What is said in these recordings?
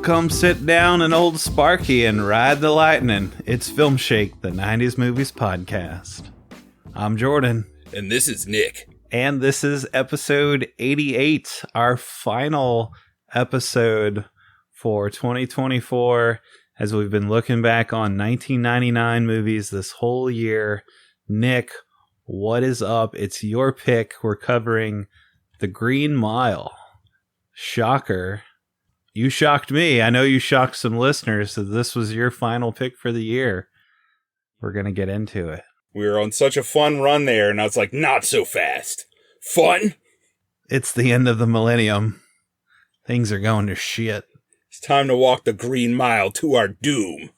come sit down an old Sparky and ride the lightning. It's Filmshake, the 90s Movies Podcast. I'm Jordan. And this is Nick. And this is episode 88, our final episode for 2024, as we've been looking back on 1999 movies this whole year. Nick, what is up? It's your pick. We're covering The Green Mile. Shocker. You shocked me. I know you shocked some listeners, so this was your final pick for the year. We're going to get into it. We were on such a fun run there, and I was like, not so fast. Fun? It's the end of the millennium. Things are going to shit. It's time to walk the Green Mile to our doom.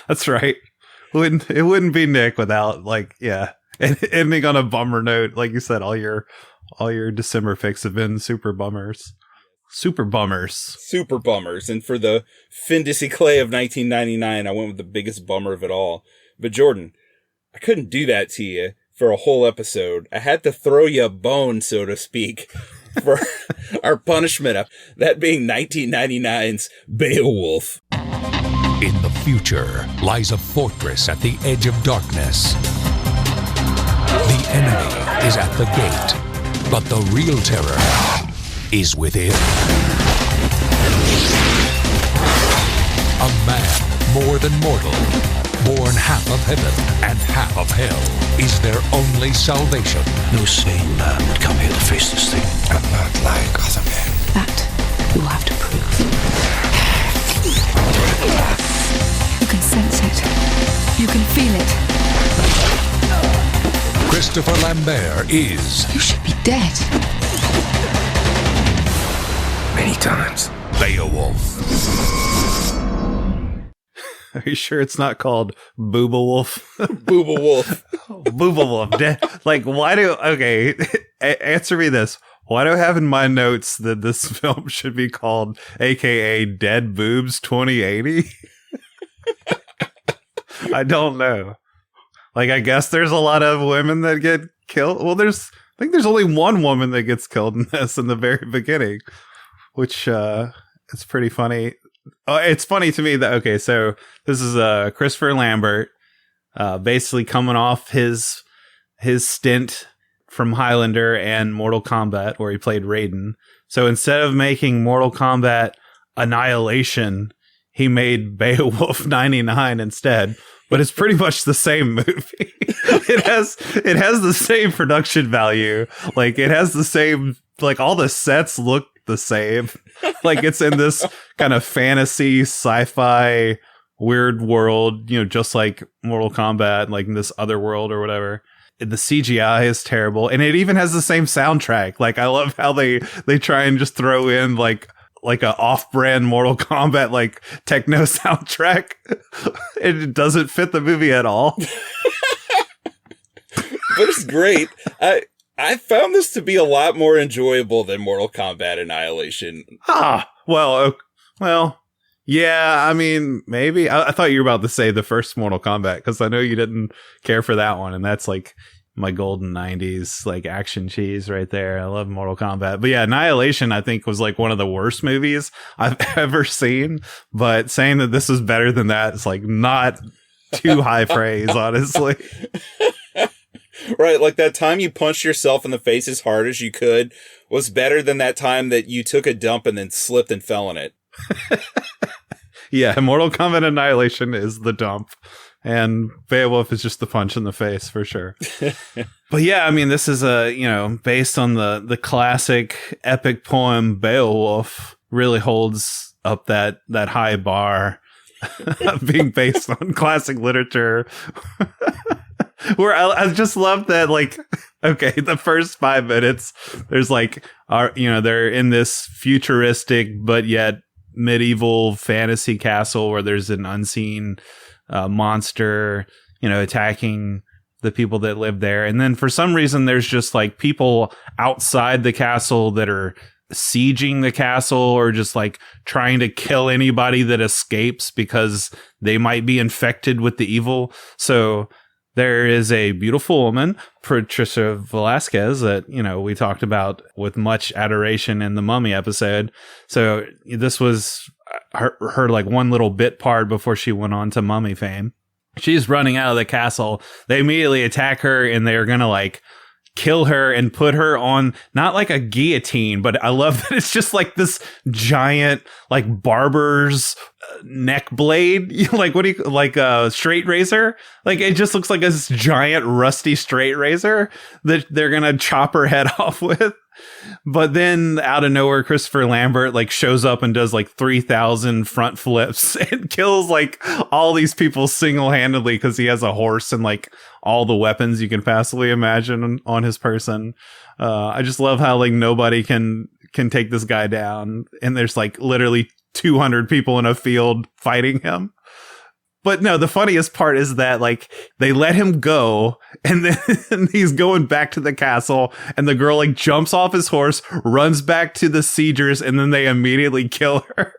That's right. It wouldn't be Nick without, ending on a bummer note. Like you said, all your December picks have been super bummers. Super bummers. And for the fin de siècle of 1999, I went with the biggest bummer of it all. But Jordan, I couldn't do that to you for a whole episode. I had to throw you a bone, so to speak, for our punishment. That being 1999's Beowulf. In the future lies a fortress at the edge of darkness. The enemy is at the gate, but the real terror is within. A man more than mortal, born half of heaven and half of hell, is their only salvation. No sane man would come here to face this thing. I'm not like other men. That you'll have to prove. You can sense it. You can feel it. Christopher Lambert is... You should be dead. Many times. Beowulf. Are you sure it's not called Beowulf? Beowulf. Beowulf. Like, why do... Okay, answer me this. Why do I have in my notes that this film should be called AKA Dead Boobs 2080? I don't know. Like, I guess there's a lot of women that get killed. Well, I think there's only one woman that gets killed in this in the very beginning, which it's pretty funny. It's funny to me that, okay, so this is Christopher Lambert basically coming off his stint from Highlander and Mortal Kombat, where he played Raiden. So instead of making Mortal Kombat Annihilation, he made Beowulf 99 instead. But it's pretty much the same movie. It has the same production value. Like, it has the same, like, all the sets look the same. Like, it's in this kind of fantasy, sci-fi, weird world, just like Mortal Kombat, like in this other world or whatever. The CGI is terrible. And it even has the same soundtrack. Like, I love how they try and just throw in, like a off-brand Mortal Kombat, like, techno soundtrack. It doesn't fit the movie at all. But it's great. I found this to be a lot more enjoyable than Mortal Kombat Annihilation. Well, yeah, I mean, maybe. I thought you were about to say the first Mortal Kombat, because I know you didn't care for that one, and that's, like, my golden 90s, like, action cheese right there. I love Mortal Kombat. But yeah, Annihilation, I think, was like one of the worst movies I've ever seen. But saying that this is better than that is, like, not too high praise, honestly. Right, like that time you punched yourself in the face as hard as you could was better than that time that you took a dump and then slipped and fell in it. Yeah, Mortal Kombat Annihilation is the dump. And Beowulf is just the punch in the face, for sure. But yeah, I mean, this is based on the classic epic poem Beowulf, really holds up that high bar of being based on classic literature. Where I just love that, like, okay, the first 5 minutes, there's like, they're in this futuristic but yet medieval fantasy castle where there's an unseen monster, attacking the people that live there. And then for some reason, there's just like people outside the castle that are sieging the castle or just like trying to kill anybody that escapes because they might be infected with the evil. So there is a beautiful woman, Patricia Velasquez, that, we talked about with much adoration in the Mummy episode. So this was her like one little bit part before she went on to Mummy fame. She's running out of the castle. They immediately attack her, and they're going to like kill her and put her on not like a guillotine, but I love that it's just like this giant like barber's neck blade, like like a straight razor. Like it just looks like this giant rusty straight razor that they're gonna chop her head off with. But then out of nowhere, Christopher Lambert like shows up and does like 3,000 front flips and kills like all these people single-handedly because he has a horse and like all the weapons you can possibly imagine on his person. I just love how like nobody can take this guy down, and there's like literally 200 people in a field fighting him. But no, the funniest part is that like they let him go, and then he's going back to the castle, and the girl like jumps off his horse, runs back to the siegers, and then they immediately kill her.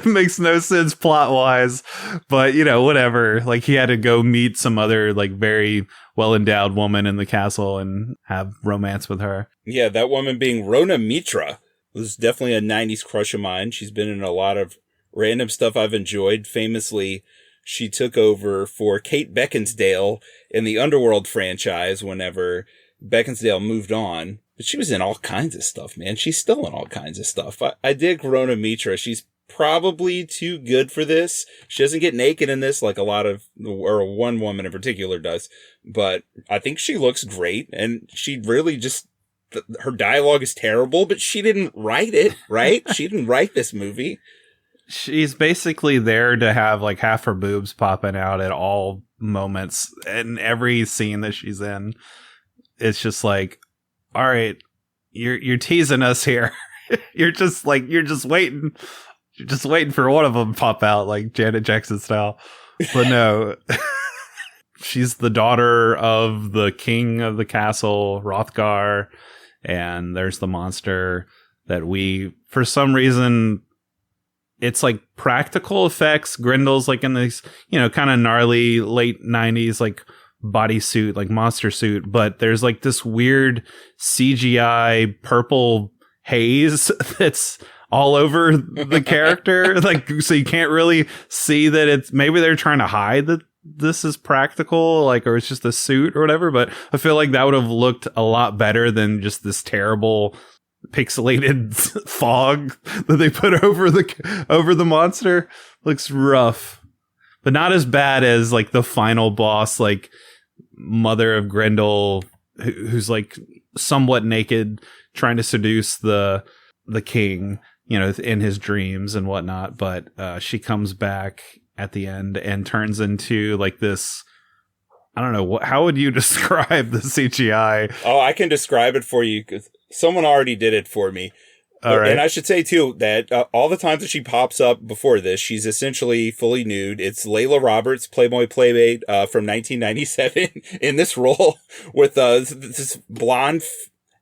Makes no sense plot wise, but whatever. Like he had to go meet some other like very well endowed woman in the castle and have romance with her. Yeah, that woman being Rona Mitra was definitely a 90s crush of mine. She's been in a lot of random stuff I've enjoyed. Famously, she took over for Kate Beckinsale in the Underworld franchise whenever Beckinsale moved on. But she was in all kinds of stuff, man. She's still in all kinds of stuff. I dig Rona Mitra. She's probably too good for this. She doesn't get naked in this like a lot of, or one woman in particular does. But I think she looks great, and she really just, her dialogue is terrible, but she didn't write it, right? She didn't write this movie. She's basically there to have like half her boobs popping out at all moments in every scene that she's in. It's just like, all right, you're teasing us here. You're just waiting for one of them to pop out like Janet Jackson style. But no, she's the daughter of the king of the castle, Hrothgar, and there's the monster that for some reason, it's like practical effects. Grindel's like in this, kind of gnarly late 90s, like bodysuit, like monster suit. But there's like this weird CGI purple haze that's all over the character. Like, so you can't really see that it's, maybe they're trying to hide that this is practical, like, or it's just a suit or whatever. But I feel like that would have looked a lot better than just this terrible pixelated fog that they put over the monster. Looks rough, but not as bad as like the final boss, like mother of Grendel, who's like somewhat naked, trying to seduce the king, in his dreams and whatnot. But she comes back at the end and turns into like this. I don't know. How would you describe the CGI? Oh, I can describe it for you because someone already did it for me. All right. And I should say, too, that all the times that she pops up before this, she's essentially fully nude. It's Layla Roberts, Playboy Playmate from 1997 in this role with this blonde...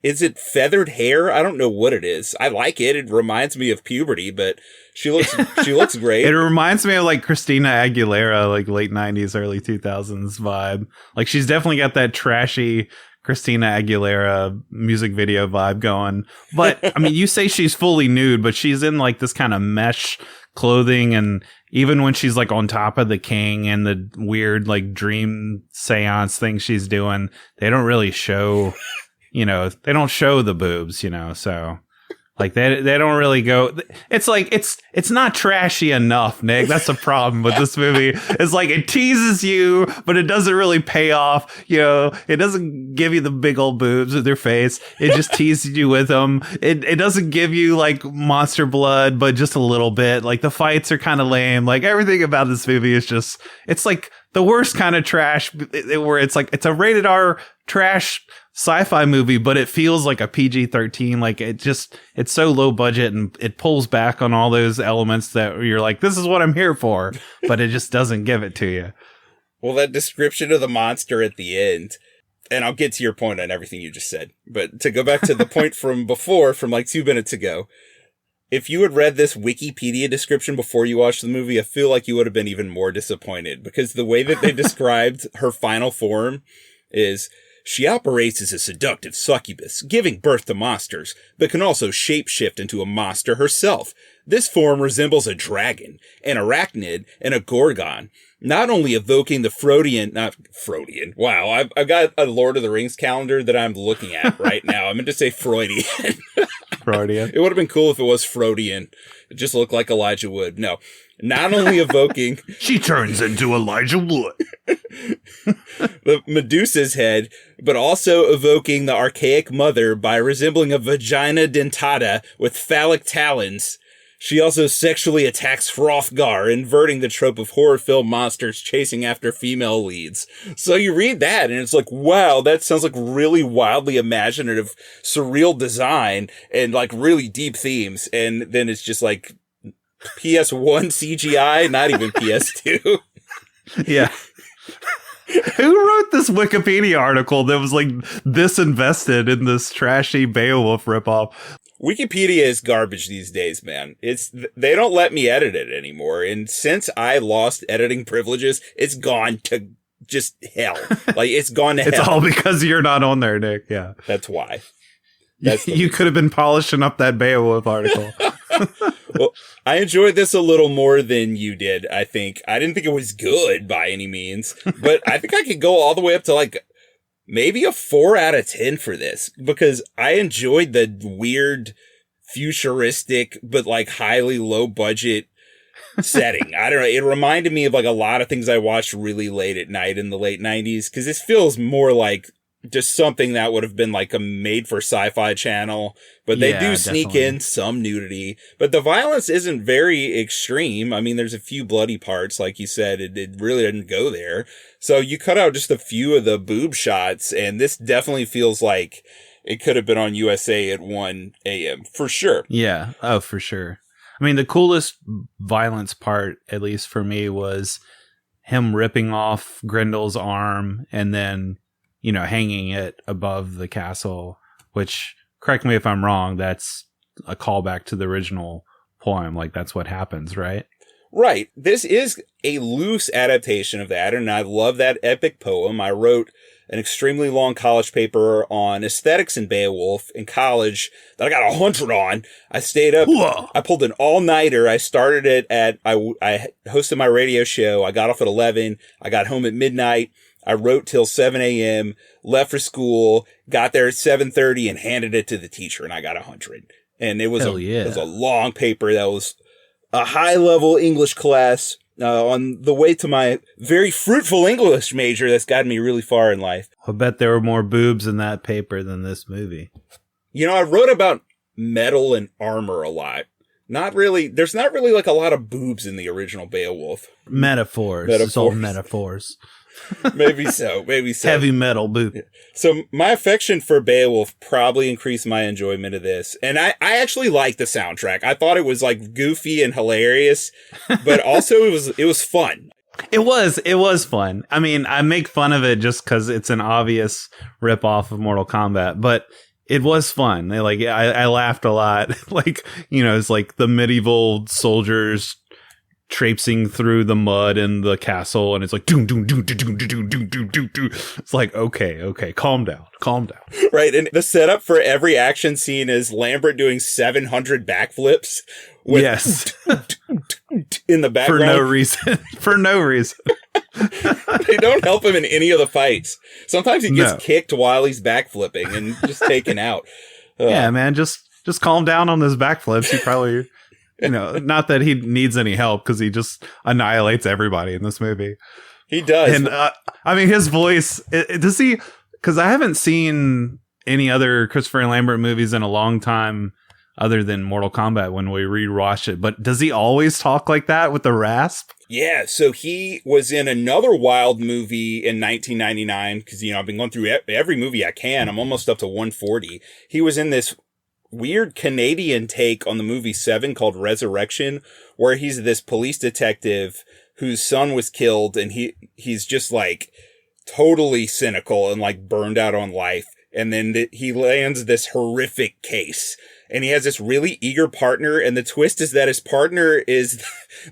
Is it feathered hair? I don't know what it is. I like it. It reminds me of puberty, but she looks great. It reminds me of like Christina Aguilera, like late 90s, early 2000s vibe. Like she's definitely got that trashy Christina Aguilera music video vibe going. But I mean, you say she's fully nude, but she's in like this kind of mesh clothing, and even when she's like on top of the king and the weird like dream seance thing she's doing, they don't really show... they don't show the boobs, so like they don't really go. It's like, it's not trashy enough, Nick. That's the problem with this movie. It's like it teases you, but it doesn't really pay off. It doesn't give you the big old boobs with their face. It just teases you with them. It doesn't give you like monster blood, but just a little bit. Like the fights are kind of lame. Like everything about this movie is just, it's like the worst kind of trash where it's like, it's a rated R trash sci-fi movie, but it feels like a PG-13. Like it's so low budget, and it pulls back on all those elements that you're like, this is what I'm here for, but it just doesn't give it to you. Well, that description of the monster at the end, and I'll get to your point on everything you just said, but to go back to the point from before, from like 2 minutes ago, if you had read this Wikipedia description before you watched the movie, I feel like you would have been even more disappointed, because the way that they described her final form is, she operates as a seductive succubus, giving birth to monsters, but can also shapeshift into a monster herself. This form resembles a dragon, an arachnid, and a gorgon, not only evoking the wow, I've got a Lord of the Rings calendar that I'm looking at right now. I meant to say Freudian. Freudian. It would have been cool if it was Freudian. It just looked like Elijah Wood. No, not only evoking... She turns into Elijah Wood. the Medusa's head, but also evoking the archaic mother by resembling a vagina dentata with phallic talons. She also sexually attacks Hrothgar, inverting the trope of horror film monsters chasing after female leads. So you read that and it's like, wow, that sounds like really wildly imaginative, surreal design and like really deep themes. And then it's just like PS1 CGI, not even PS2. Yeah. Who wrote this Wikipedia article that was like this invested in this trashy Beowulf ripoff? Wikipedia is garbage these days, man. They don't let me edit it anymore. And since I lost editing privileges, it's gone to just hell. Like, it's gone to hell. It's all because you're not on there, Nick. Yeah. That's why. You could have been polishing up that Beowulf article. Well, I enjoyed this a little more than you did, I think. I didn't think it was good by any means, but I think I could go all the way up to like maybe a 4 out of 10 for this, because I enjoyed the weird, futuristic, but like highly low budget setting. I don't know. It reminded me of like a lot of things I watched really late at night in the late 90s, because this feels more like just something that would have been like a made for sci-fi channel, but they do sneak definitely in some nudity, but the violence isn't very extreme. I mean, there's a few bloody parts, like you said, it really didn't go there. So you cut out just a few of the boob shots, and this definitely feels like it could have been on USA at 1 a.m. for sure. Yeah. Oh, for sure. I mean, the coolest violence part, at least for me, was him ripping off Grendel's arm and then, you know, hanging it above the castle, which, correct me if I'm wrong, that's a callback to the original poem. Like, that's what happens, right? Right. This is a loose adaptation of that, and I love that epic poem. I wrote an extremely long college paper on aesthetics in Beowulf in college that I got 100 on. I stayed up. Whoa. I pulled an all-nighter. I started it I hosted my radio show. I got off at 11. I got home at midnight. I wrote till 7 a.m., left for school, got there at 7:30 and handed it to the teacher, and I got 100. And it was, it was a long paper that was a high-level English class on the way to my very fruitful English major that's gotten me really far in life. I bet there were more boobs in that paper than this movie. You know, I wrote about metal and armor a lot. There's not really like a lot of boobs in the original Beowulf. Metaphors. It's all metaphors. Maybe so. Heavy metal boob. So my affection for Beowulf probably increased my enjoyment of this. And I actually liked the soundtrack. I thought it was like goofy and hilarious, but also it was fun. It was fun. I mean, I make fun of it just because it's an obvious ripoff of Mortal Kombat, but it was fun. I laughed a lot. Like, you know, it's like the medieval soldiers traipsing through the mud in the castle, and it's like doom doom doom doom doom doom doom doom doom doom. It's like okay, calm down. Right, and the setup for every action scene is Lambert doing 700 backflips. With in the background for no reason. They don't help him in any of the fights. Sometimes he gets kicked while he's backflipping and just taken out. Yeah, man, just calm down on those backflips. He probably. You know, not that he needs any help, because he just annihilates everybody in this movie. He does. And I mean, his voice, does he, because I haven't seen any other Christopher Lambert movies in a long time other than Mortal Kombat when we rewatched it, but does he always talk like that with the rasp? Yeah, so he was in another wild movie in 1999, because, you know, I've been going through every movie I can. I'm almost up to 140. He was in this weird Canadian take on the movie Seven called Resurrection, where he's this police detective whose son was killed, and he's just like totally cynical and like burned out on life. And then he lands this horrific case and he has this really eager partner, and the twist is that his partner is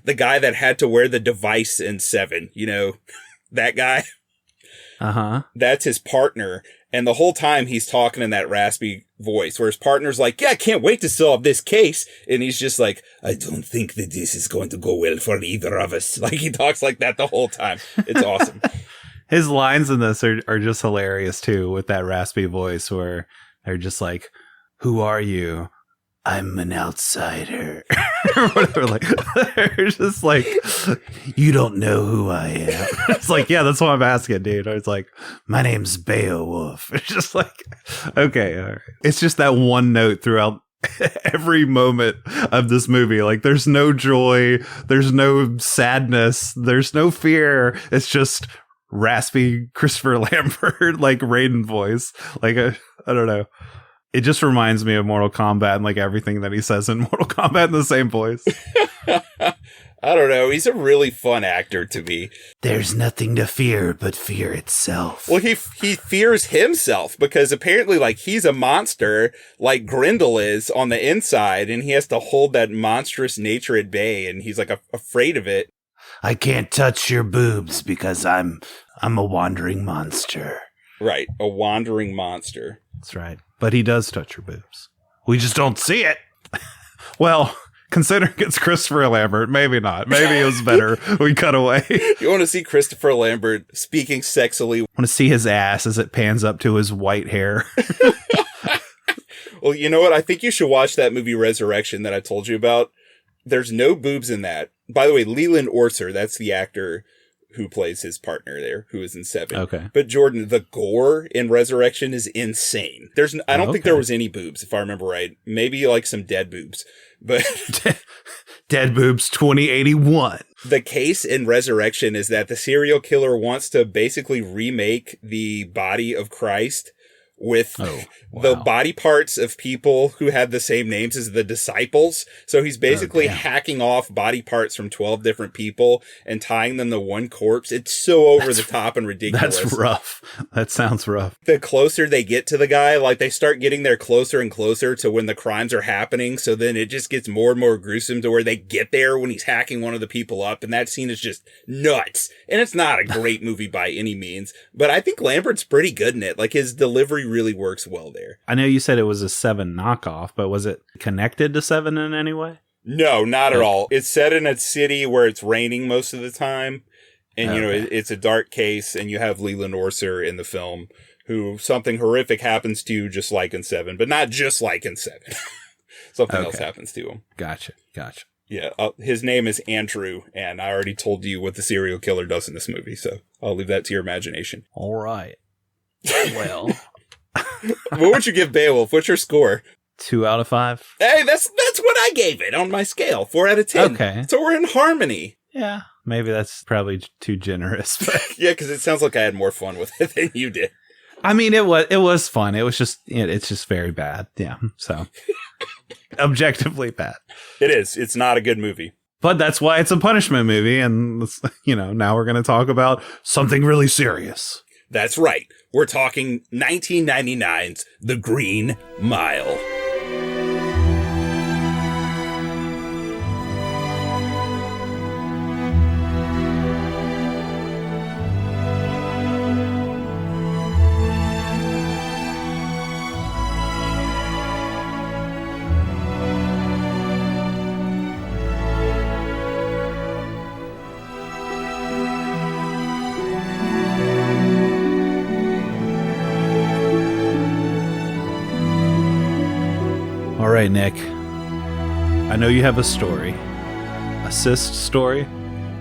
the guy that had to wear the device in Seven. You know, that guy? Uh-huh. That's his partner. And the whole time he's talking in that raspy voice where his partner's like, yeah, I can't wait to solve this case. And he's just like, I don't think that this is going to go well for either of us. Like, he talks like that the whole time. It's awesome. His lines in this are just hilarious too, with that raspy voice where they're just like, who are you? I'm an outsider. Or whatever. Like, they're just like, you don't know who I am. It's like, yeah, that's what I'm asking, dude. It's like, my name's Beowulf. It's just like, okay, all right. It's just that one note throughout every moment of this movie. Like, there's no joy, there's no sadness, there's no fear. It's just raspy Christopher Lambert, like Raiden voice. Like, I don't know. It just reminds me of Mortal Kombat and like everything that he says in Mortal Kombat in the same voice. I don't know. He's a really fun actor to me. There's nothing to fear but fear itself. Well, he fears himself because apparently, like, he's a monster like Grendel is on the inside, and he has to hold that monstrous nature at bay, and he's like afraid of it. I can't touch your boobs because I'm a wandering monster. Right, a wandering monster. That's right. But he does touch your boobs. We just don't see it. Well, considering it's Christopher Lambert, maybe not. Maybe it was better we cut away. You want to see Christopher Lambert speaking sexily? I want to see his ass as it pans up to his white hair. Well, you know what? I think you should watch that movie Resurrection that I told you about. There's no boobs in that. By the way, Leland Orser, that's the actor who plays his partner there, who is in Seven. Okay. But Jordan, the gore in Resurrection is insane. I don't think there was any boobs, if I remember right. Maybe like some dead boobs. But Dead Boobs 2081. The case in Resurrection is that the serial killer wants to basically remake the body of Christ with the body parts of people who had the same names as the disciples. So he's basically hacking off body parts from 12 different people and tying them to one corpse. It's so over the top and ridiculous. That's rough. That sounds rough. The closer they get to the guy, like they start getting there closer and closer to when the crimes are happening. So then it just gets more and more gruesome to where they get there when he's hacking one of the people up. And that scene is just nuts. And it's not a great movie by any means, but I think Lambert's pretty good in it. Like, his delivery really works well there. I know you said it was a Seven knockoff, but was it connected to Seven in any way? No, not at all. It's set in a city where it's raining most of the time. And, you know, it's a dark case, and you have Leland Orser in the film, who something horrific happens to, just like in Seven, but not just like in Seven. Something else happens to him. Gotcha. Yeah, his name is Andrew, and I already told you what the serial killer does in this movie, so I'll leave that to your imagination. All right. Well... What would you give Beowulf? What's your score? 2 out of 5. Hey, that's what I gave it on my scale. 4 out of 10. Okay. So we're in harmony. Yeah. Maybe that's probably too generous. But yeah, because it sounds like I had more fun with it than you did. I mean, it was fun. It was just, it's just very bad. Yeah. So objectively bad. It is. It's not a good movie. But that's why it's a punishment movie. And, now we're going to talk about something really serious. That's right. We're talking 1999's The Green Mile. All right, Nick. I know you have a story. A cyst story?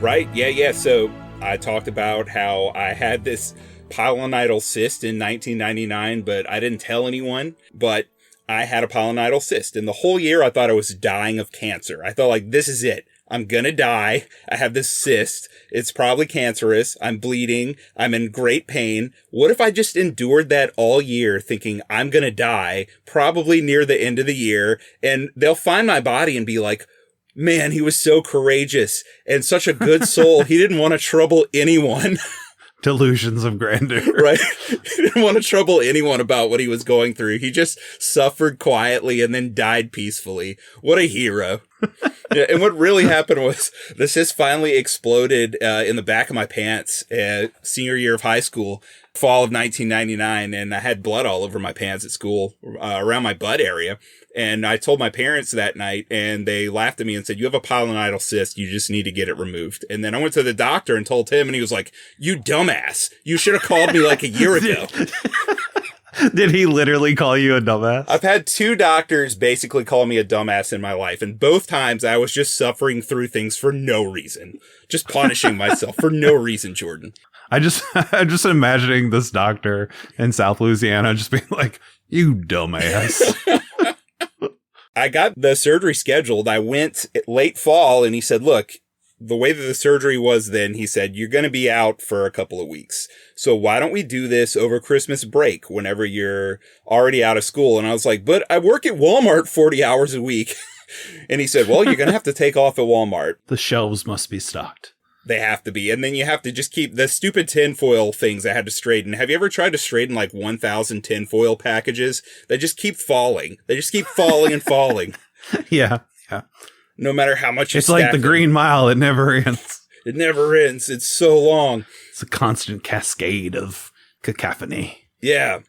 Right? Yeah. So I talked about how I had this pilonidal cyst in 1999, but I didn't tell anyone. But I had a pilonidal cyst. And the whole year I thought I was dying of cancer. I thought, like, this is it. I'm gonna die. I have this cyst. It's probably cancerous. I'm bleeding. I'm in great pain. What if I just endured that all year thinking I'm gonna die, probably near the end of the year, and they'll find my body and be like, man, he was so courageous and such a good soul. He didn't want to trouble anyone. delusions of grandeur. Right. He didn't want to trouble anyone about what he was going through. He just suffered quietly and then died peacefully. What a hero. Yeah, and what really happened was the cyst finally exploded in the back of my pants senior year of high school, fall of 1999, and I had blood all over my pants at school around my butt area. And I told my parents that night, and they laughed at me and said, "You have a pilonidal cyst. You just need to get it removed." And then I went to the doctor and told him, and he was like, "You dumbass. You should have called me like a year ago." Did he literally call you a dumbass? I've had 2 doctors basically call me a dumbass in my life, and both times I was just suffering through things for no reason. Just punishing myself for no reason, Jordan. I'm just imagining this doctor in South Louisiana just being like, "You dumbass." I got the surgery scheduled. I went late fall, and he said, "Look, the way that the surgery was then," he said, "you're going to be out for a couple of weeks. So why don't we do this over Christmas break whenever you're already out of school?" And I was like, "But I work at Walmart 40 hours a week." And he said, "Well, you're going to have to take off at Walmart. The shelves must be stocked." They have to be. And then you have to just keep the stupid tinfoil things I had to straighten. Have you ever tried to straighten like 1,000 tinfoil packages? They just keep falling. They just keep falling and falling. Yeah. No matter how much you It's like the Green Mile. It never ends. It never ends. It's so long. It's a constant cascade of cacophony. Yeah.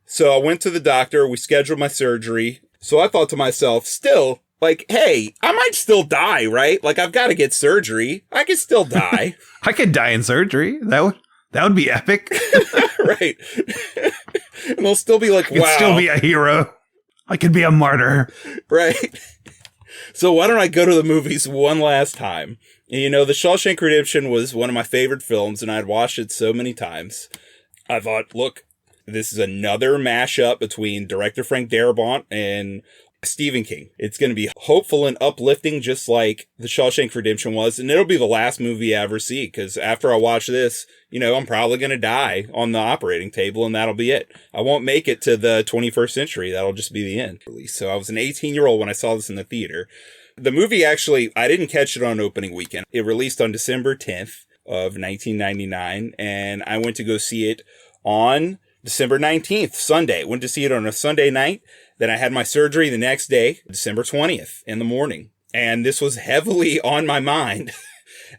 So I went to the doctor. We scheduled my surgery. So I thought to myself, still, like, hey, I might still die, right? Like, I've got to get surgery. I could still die. I could die in surgery. That would be epic. Right. And they'll still be like, wow. I could still be a hero. I could be a martyr. Right. So why don't I go to the movies one last time? You know, The Shawshank Redemption was one of my favorite films, and I'd watched it so many times. I thought, look, this is another mashup between director Frank Darabont and Stephen King. It's going to be hopeful and uplifting, just like The Shawshank Redemption was, and it'll be the last movie I ever see, because after I watch this, you know, I'm probably going to die on the operating table, and that'll be it. I won't make it to the 21st century. That'll just be the end. So I was an 18-year-old when I saw this in the theater. The movie, actually, I didn't catch it on opening weekend. It released on December 10th of 1999, and I went to go see it on December 19th, Sunday. Went to see it on a Sunday night. Then I had my surgery the next day, December 20th in the morning. And this was heavily on my mind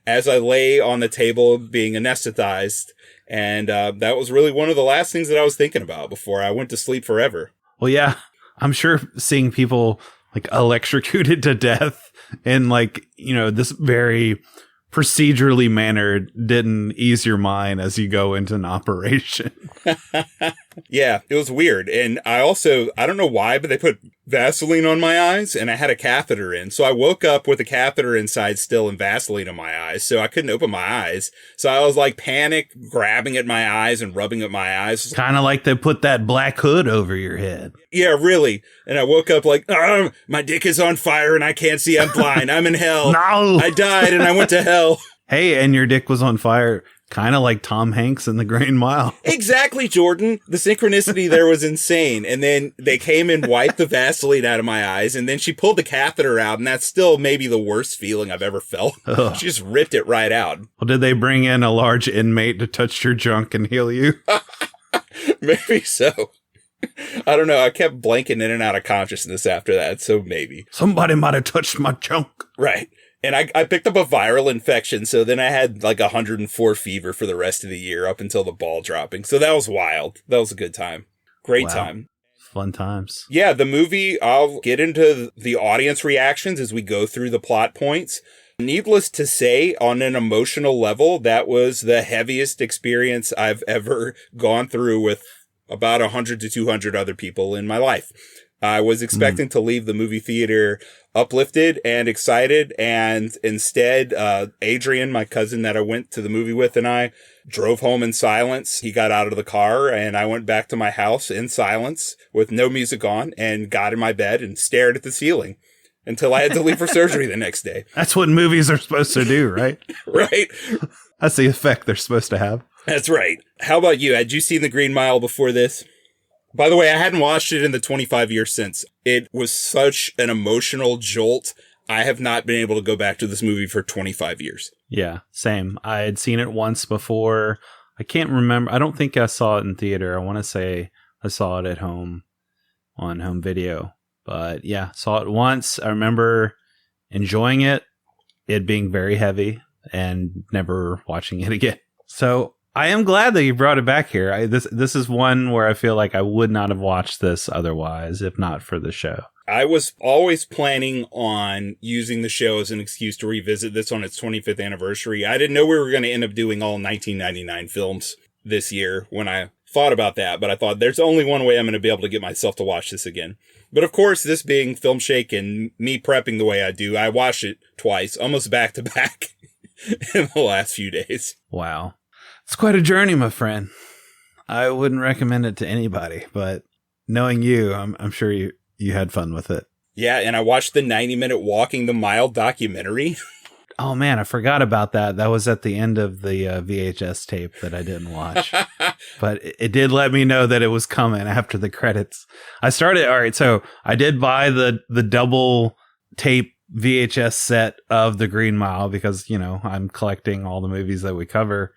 as I lay on the table being anesthetized. And that was really one of the last things that I was thinking about before I went to sleep forever. Well, yeah, I'm sure seeing people like electrocuted to death in like, you know, this very procedurally mannered didn't ease your mind as you go into an operation. Yeah, it was weird. And I don't know why, but they put Vaseline on my eyes and I had a catheter in. So I woke up with a catheter inside still and Vaseline on my eyes. So I couldn't open my eyes. So I was like panic grabbing at my eyes and rubbing at my eyes. Kind of like they put that black hood over your head. Yeah, really. And I woke up like, oh, my dick is on fire and I can't see. I'm blind. I'm in hell. No. I died and I went to hell. Hey, and your dick was on fire. Kind of like Tom Hanks in The Green Mile. Exactly, Jordan. The synchronicity there was insane. And then they came and wiped the Vaseline out of my eyes. And then she pulled the catheter out. And that's still maybe the worst feeling I've ever felt. Ugh. She just ripped it right out. Well, did they bring in a large inmate to touch your junk and heal you? Maybe so. I don't know. I kept blanking in and out of consciousness after that. So maybe. Somebody might have touched my junk. Right. And I picked up a viral infection, so then I had like 104 fever for the rest of the year up until the ball dropping. So that was wild. That was a good time. Great time. Fun times. Yeah, the movie, I'll get into the audience reactions as we go through the plot points. Needless to say, on an emotional level, that was the heaviest experience I've ever gone through with about 100 to 200 other people in my life. I was expecting to leave the movie theater uplifted and excited, and instead, Adrian, my cousin that I went to the movie with, and I drove home in silence. He got out of the car, and I went back to my house in silence with no music on, and got in my bed and stared at the ceiling until I had to leave for surgery the next day. That's what movies are supposed to do, right? Right. That's the effect they're supposed to have. That's right. How about you? Had you seen The Green Mile before this? By the way, I hadn't watched it in the 25 years since. It was such an emotional jolt. I have not been able to go back to this movie for 25 years. Yeah, same. I had seen it once before I can't remember. I don't think I saw it in theater. I want to say I saw it at home on home video. But yeah, saw it once. I remember enjoying it being very heavy, and never watching it again. So I am glad that you brought it back here. This is one where I feel like I would not have watched this otherwise if not for the show. I was always planning on using the show as an excuse to revisit this on its 25th anniversary. I didn't know we were going to end up doing all 1999 films this year when I thought about that, but I thought there's only one way I'm going to be able to get myself to watch this again. But of course, this being Filmshake and me prepping the way I do, I watched it twice, almost back to back in the last few days. Wow. It's quite a journey, my friend. I wouldn't recommend it to anybody, but knowing you, I'm sure you had fun with it. Yeah, and I watched the 90-minute Walking the Mile documentary. Oh, man, I forgot about that. That was at the end of the VHS tape that I didn't watch. But it did let me know that it was coming after the credits. All right, so I did buy the double tape VHS set of The Green Mile because, I'm collecting all the movies that we cover.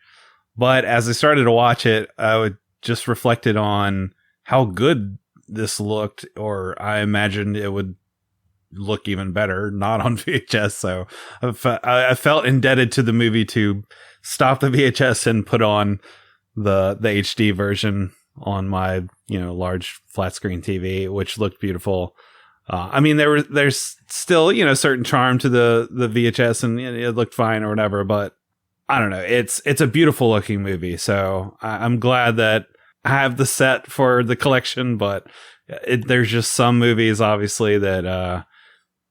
But as I started to watch it, I just reflected on how good this looked, or I imagined it would look even better, not on VHS. So I felt indebted to the movie to stop the VHS and put on the HD version on my, large flat screen TV, which looked beautiful. I mean, there's still, certain charm to the VHS, and it looked fine or whatever, but I don't know. It's a beautiful looking movie. So I'm glad that I have the set for the collection, but there's just some movies, obviously, that,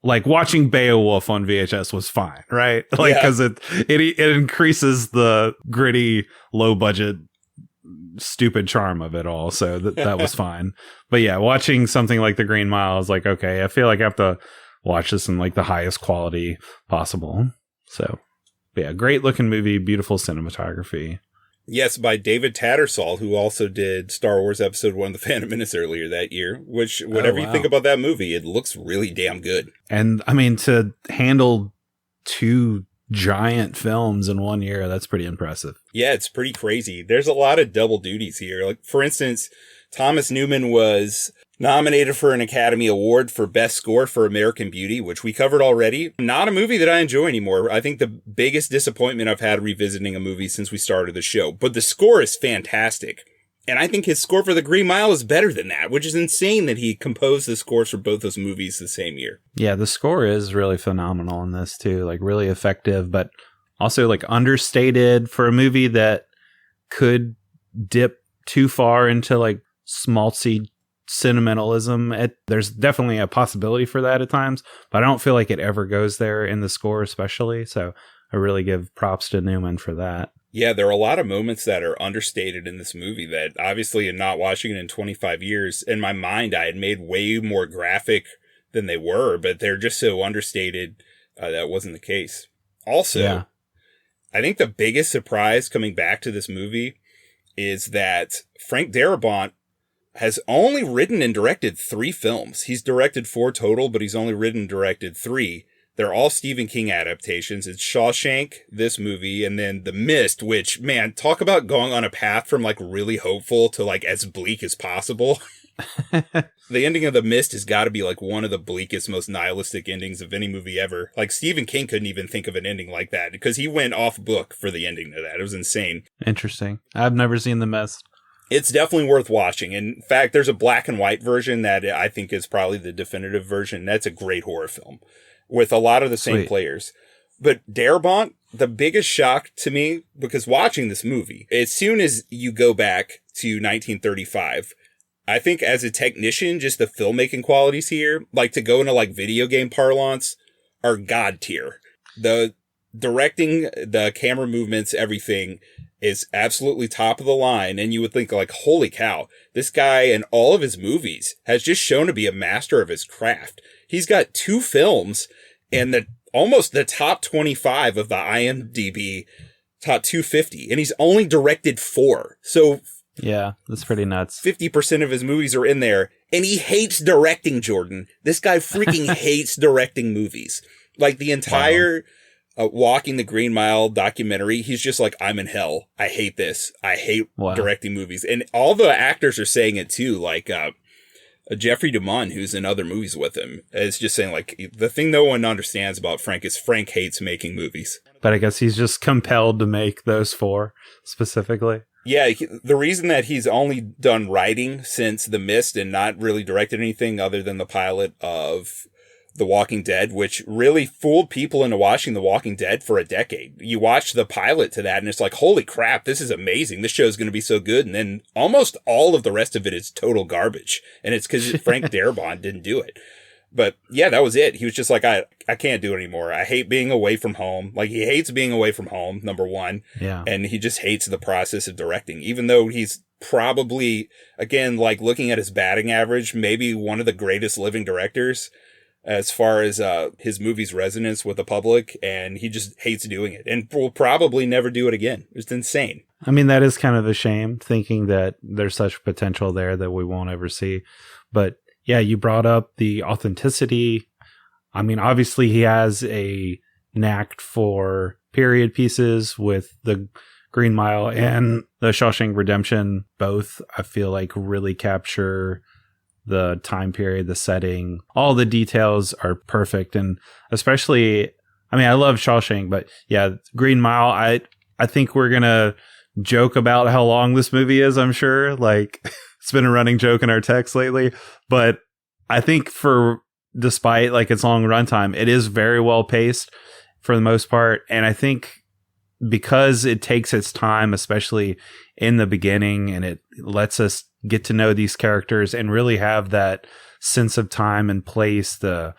like watching Beowulf on VHS was fine, right? Like, because it increases the gritty, low budget, stupid charm of it all. So that was fine. But yeah, watching something like The Green Mile is like, okay, I feel like I have to watch this in like the highest quality possible. So yeah, great looking movie, beautiful cinematography. Yes, by David Tattersall, who also did Star Wars Episode 1, The Phantom Menace earlier that year, which, whatever you think about that movie, it looks really damn good. And, I mean, to handle 2 giant films in 1 year, that's pretty impressive. Yeah, it's pretty crazy. There's a lot of double duties here. Like, for instance, Thomas Newman was nominated for an Academy Award for Best Score for American Beauty, which we covered already. Not a movie that I enjoy anymore. I think the biggest disappointment I've had revisiting a movie since we started the show. But the score is fantastic. And I think his score for The Green Mile is better than that, which is insane that he composed the scores for both those movies the same year. Yeah, the score is really phenomenal in this too. Like really effective, but also like understated for a movie that could dip too far into like schmaltzy sentimentalism. There's definitely a possibility for that at times, but I don't feel like it ever goes there in the score especially. So I really give props to Newman for that. Yeah, there are a lot of moments that are understated in this movie that obviously in not watching it in 25 years, in my mind, I had made way more graphic than they were, but they're just so understated that wasn't the case. Also, I think the biggest surprise coming back to this movie is that Frank Darabont has only written and directed 3 films. He's directed 4 total, but he's only written and directed 3. They're all Stephen King adaptations. It's Shawshank, this movie, and then The Mist, which, man, talk about going on a path from like really hopeful to like as bleak as possible. The ending of The Mist has got to be like one of the bleakest, most nihilistic endings of any movie ever. Like Stephen King couldn't even think of an ending like that because he went off book for the ending of that. It was insane. Interesting. I've never seen The Mist. It's definitely worth watching. In fact, there's a black and white version that I think is probably the definitive version. That's a great horror film with a lot of the same players. But Darabont, the biggest shock to me, because watching this movie, as soon as you go back to 1935, I think as a technician, just the filmmaking qualities here, like to go into like video game parlance, are god tier. The directing, the camera movements, everything is absolutely top of the line. And you would think like, holy cow, this guy in all of his movies has just shown to be a master of his craft. He's got 2 films and almost the top 25 of the IMDb top 250. And he's only directed 4. So yeah, that's pretty nuts. 50% of his movies are in there and he hates directing, Jordan. This guy freaking hates directing movies. Like the entire Walking the Green Mile documentary, he's just like, I'm in hell. I hate this. I hate directing movies. And all the actors are saying it too. Like, Jeffrey DeMunn, who's in other movies with him, is just saying, like, the thing no one understands about Frank is Frank hates making movies. But I guess he's just compelled to make those 4 specifically. Yeah, the reason that he's only done writing since The Mist and not really directed anything other than the pilot of The Walking Dead, which really fooled people into watching The Walking Dead for a decade. You watch the pilot to that and it's like, holy crap, this is amazing. This show's going to be so good. And then almost all of the rest of it is total garbage. And it's because Frank Darabont didn't do it. But yeah, that was it. He was just like, I can't do it anymore. I hate being away from home. Like, he hates being away from home, number one. Yeah. And he just hates the process of directing, even though he's probably, again, like looking at his batting average, maybe one of the greatest living directors as far as his movie's resonance with the public. And he just hates doing it and will probably never do it again. It's insane. I mean, that is kind of a shame, thinking that there's such potential there that we won't ever see. But yeah, you brought up the authenticity. I mean, obviously he has a knack for period pieces with the Green Mile and the Shawshank Redemption. Both, I feel like, really capture the time period, the setting. All the details are perfect. And especially, I mean, I love Shawshank, but yeah, Green Mile, I think we're going to joke about how long this movie is, I'm sure. Like, it's been a running joke in our text lately, but I think despite like its long runtime, it is very well paced for the most part. And I think because it takes its time, especially in the beginning, and it lets us get to know these characters and really have that sense of time and place, the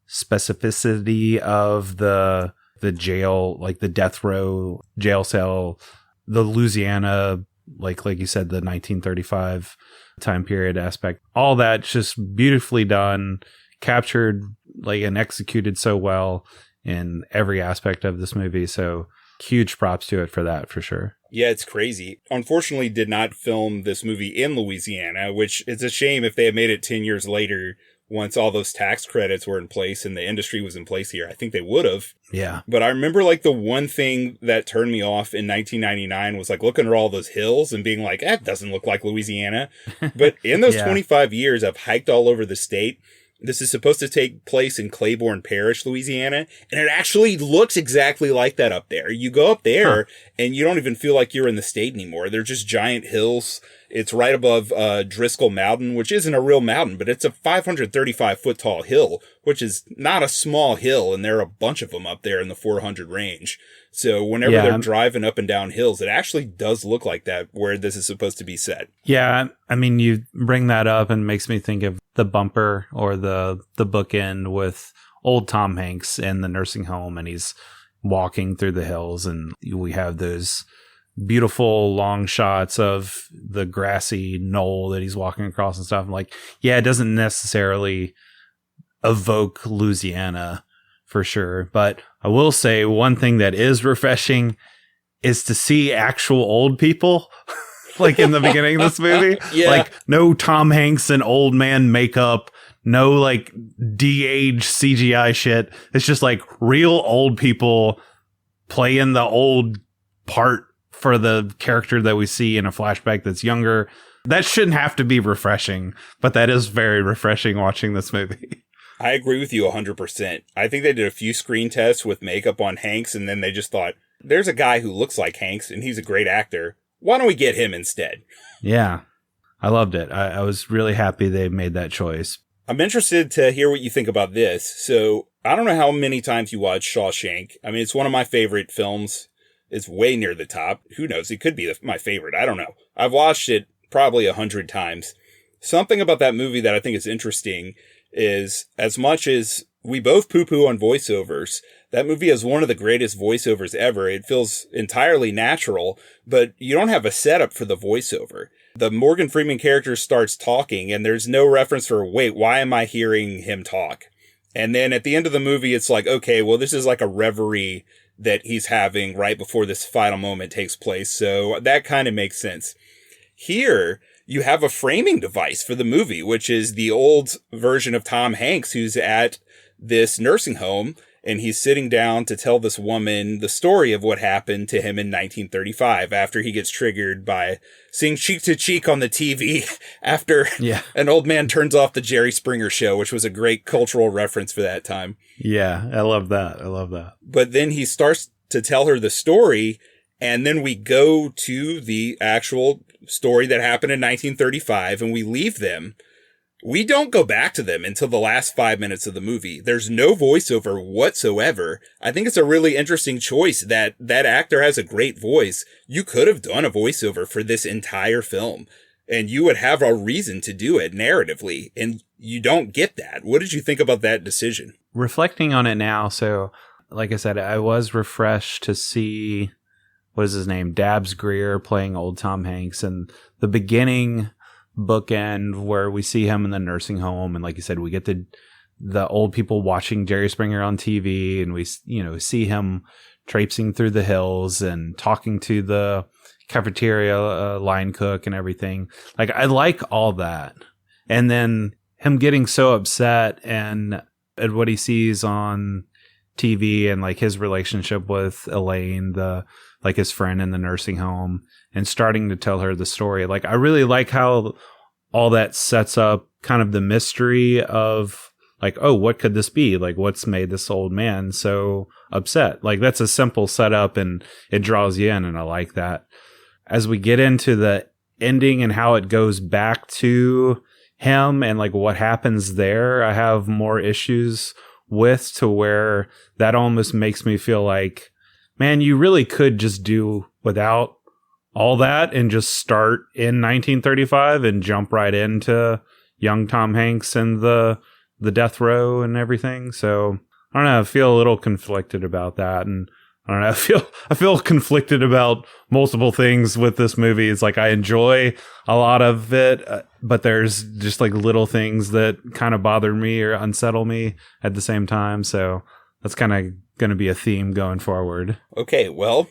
specificity of the jail, like the death row jail cell, the Louisiana, like you said, the 1935 time period aspect, all that's just beautifully done, captured like and executed so well in every aspect of this movie. So huge props to it for that, for sure. Yeah, it's crazy. Unfortunately, did not film this movie in Louisiana, which is a shame. If they had made it 10 years later, once all those tax credits were in place and the industry was in place here, I think they would have. Yeah. But I remember like the one thing that turned me off in 1999 was like looking at all those hills and being like, that doesn't look like Louisiana. But in those 25 years, I've hiked all over the state. This is supposed to take place in Claiborne Parish, Louisiana, and it actually looks exactly like that up there. You go up there and you don't even feel like you're in the state anymore. They're just giant hills. It's right above Driscoll Mountain, which isn't a real mountain, but it's a 535-foot tall hill, which is not a small hill, and there are a bunch of them up there in the 400 range. So whenever they're driving up and down hills, it actually does look like that where this is supposed to be set. Yeah, I mean, you bring that up and it makes me think of the bumper or the bookend with old Tom Hanks in the nursing home, and he's walking through the hills, and we have those beautiful long shots of the grassy knoll that he's walking across and stuff. I'm like, yeah, it doesn't necessarily evoke Louisiana for sure. But I will say one thing that is refreshing is to see actual old people like in the beginning of this movie. Yeah. Like no Tom Hanks and old man makeup, no like de-age CGI shit. It's just like real old people playing the old part for the character that we see in a flashback that's younger. That shouldn't have to be refreshing, but that is very refreshing watching this movie. I agree with you 100%. I think they did a few screen tests with makeup on Hanks, and then they just thought, there's a guy who looks like Hanks, and he's a great actor. Why don't we get him instead? Yeah, I loved it. I was really happy they made that choice. I'm interested to hear what you think about this. So, I don't know how many times you watched Shawshank. I mean, it's one of my favorite films. It's way near the top. Who knows? It could be my favorite. I don't know. I've watched it probably 100 times. Something about that movie that I think is interesting is, as much as we both poo-poo on voiceovers, that movie has one of the greatest voiceovers ever. It feels entirely natural, but you don't have a setup for the voiceover. The Morgan Freeman character starts talking, and there's no reference for, wait, why am I hearing him talk? And then at the end of the movie, it's like, okay, well, this is like a reverie that he's having right before this final moment takes place. So that kind of makes sense. Here, you have a framing device for the movie, which is the old version of Tom Hanks who's at this nursing home. And he's sitting down to tell this woman the story of what happened to him in 1935 after he gets triggered by seeing Cheek to Cheek on the TV after an old man turns off the Jerry Springer show, which was a great cultural reference for that time. Yeah, I love that. But then he starts to tell her the story, and then we go to the actual story that happened in 1935, and we leave them. We don't go back to them until the last 5 minutes of the movie. There's no voiceover whatsoever. I think it's a really interesting choice that actor has a great voice. You could have done a voiceover for this entire film, and you would have a reason to do it narratively, and you don't get that. What did you think about that decision? Reflecting on it now, so like I said, I was refreshed to see, what is his name? Dabbs Greer playing old Tom Hanks, and the beginning bookend where we see him in the nursing home, and like you said, we get the old people watching Jerry Springer on TV, and we see him traipsing through the hills and talking to the cafeteria line cook and everything. Like, I like all that, and then him getting so upset and at what he sees on TV and like his relationship with Elaine, like his friend in the nursing home, and starting to tell her the story. Like, I really like how all that sets up kind of the mystery of like, oh, what could this be? Like, what's made this old man so upset? Like, that's a simple setup and it draws you in, and I like that. As we get into the ending and how it goes back to him and like what happens there, I have more issues with, to where that almost makes me feel like, man, you really could just do without all that and just start in 1935 and jump right into young Tom Hanks and the death row and everything. So I don't know, I feel a little conflicted about that, and I don't know, I feel conflicted about multiple things with this movie. It's like I enjoy a lot of it, but there's just like little things that kind of bother me or unsettle me at the same time. So that's kind of going to be a theme going forward. Okay, well,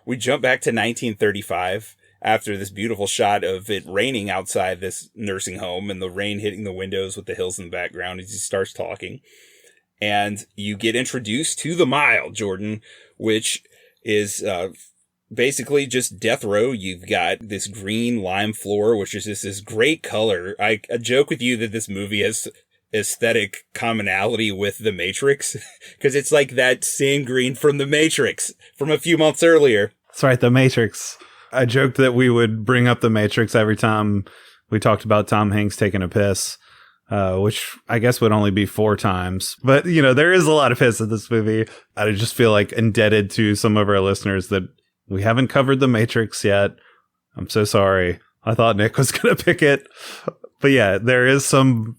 we jump back to 1935 after this beautiful shot of it raining outside this nursing home and the rain hitting the windows with the hills in the background as he starts talking. And you get introduced to the mile, Jordan, which is basically just death row. You've got this green lime floor, which is just this great color. I joke with you that this movie has aesthetic commonality with The Matrix, because it's like that same green from The Matrix from a few months earlier. That's right, The Matrix. I joked that we would bring up The Matrix every time we talked about Tom Hanks taking a piss, which I guess would only be 4 times. But, there is a lot of piss in this movie. I just feel like indebted to some of our listeners that we haven't covered The Matrix yet. I'm so sorry. I thought Nick was going to pick it. But yeah, there is some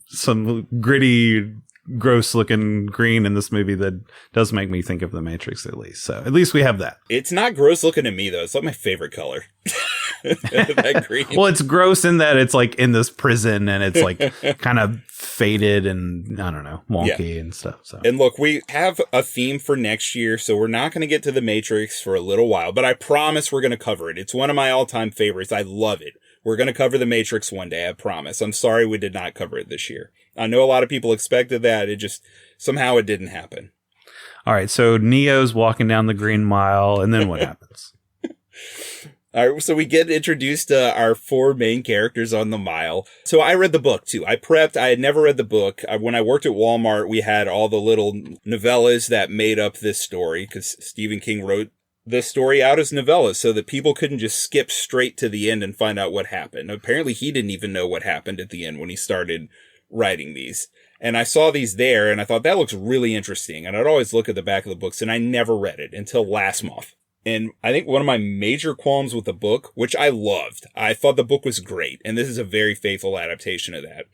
gritty, gross looking green in this movie that does make me think of The Matrix, at least. So at least we have that. It's not gross looking to me, though. It's like my favorite color. That green. Well, it's gross in that it's like in this prison and it's like kind of faded and I don't know, wonky and stuff. So. And look, we have a theme for next year, so we're not going to get to The Matrix for a little while, but I promise we're going to cover it. It's one of my all-time favorites. I love it. We're going to cover The Matrix one day, I promise. I'm sorry we did not cover it this year. I know a lot of people expected that. It just, somehow it didn't happen. All right, so Neo's walking down the Green Mile, and then what happens? All right, so we get introduced to our 4 main characters on the mile. So I read the book, too. I prepped. I had never read the book. When I worked at Walmart, we had all the little novellas that made up this story, because Stephen King wrote this story out as novellas so that people couldn't just skip straight to the end and find out what happened. Apparently, he didn't even know what happened at the end when he started writing these. And I saw these there, and I thought, that looks really interesting. And I'd always look at the back of the books, and I never read it until last month. And I think one of my major qualms with the book, which I loved, I thought the book was great, and this is a very faithful adaptation of that.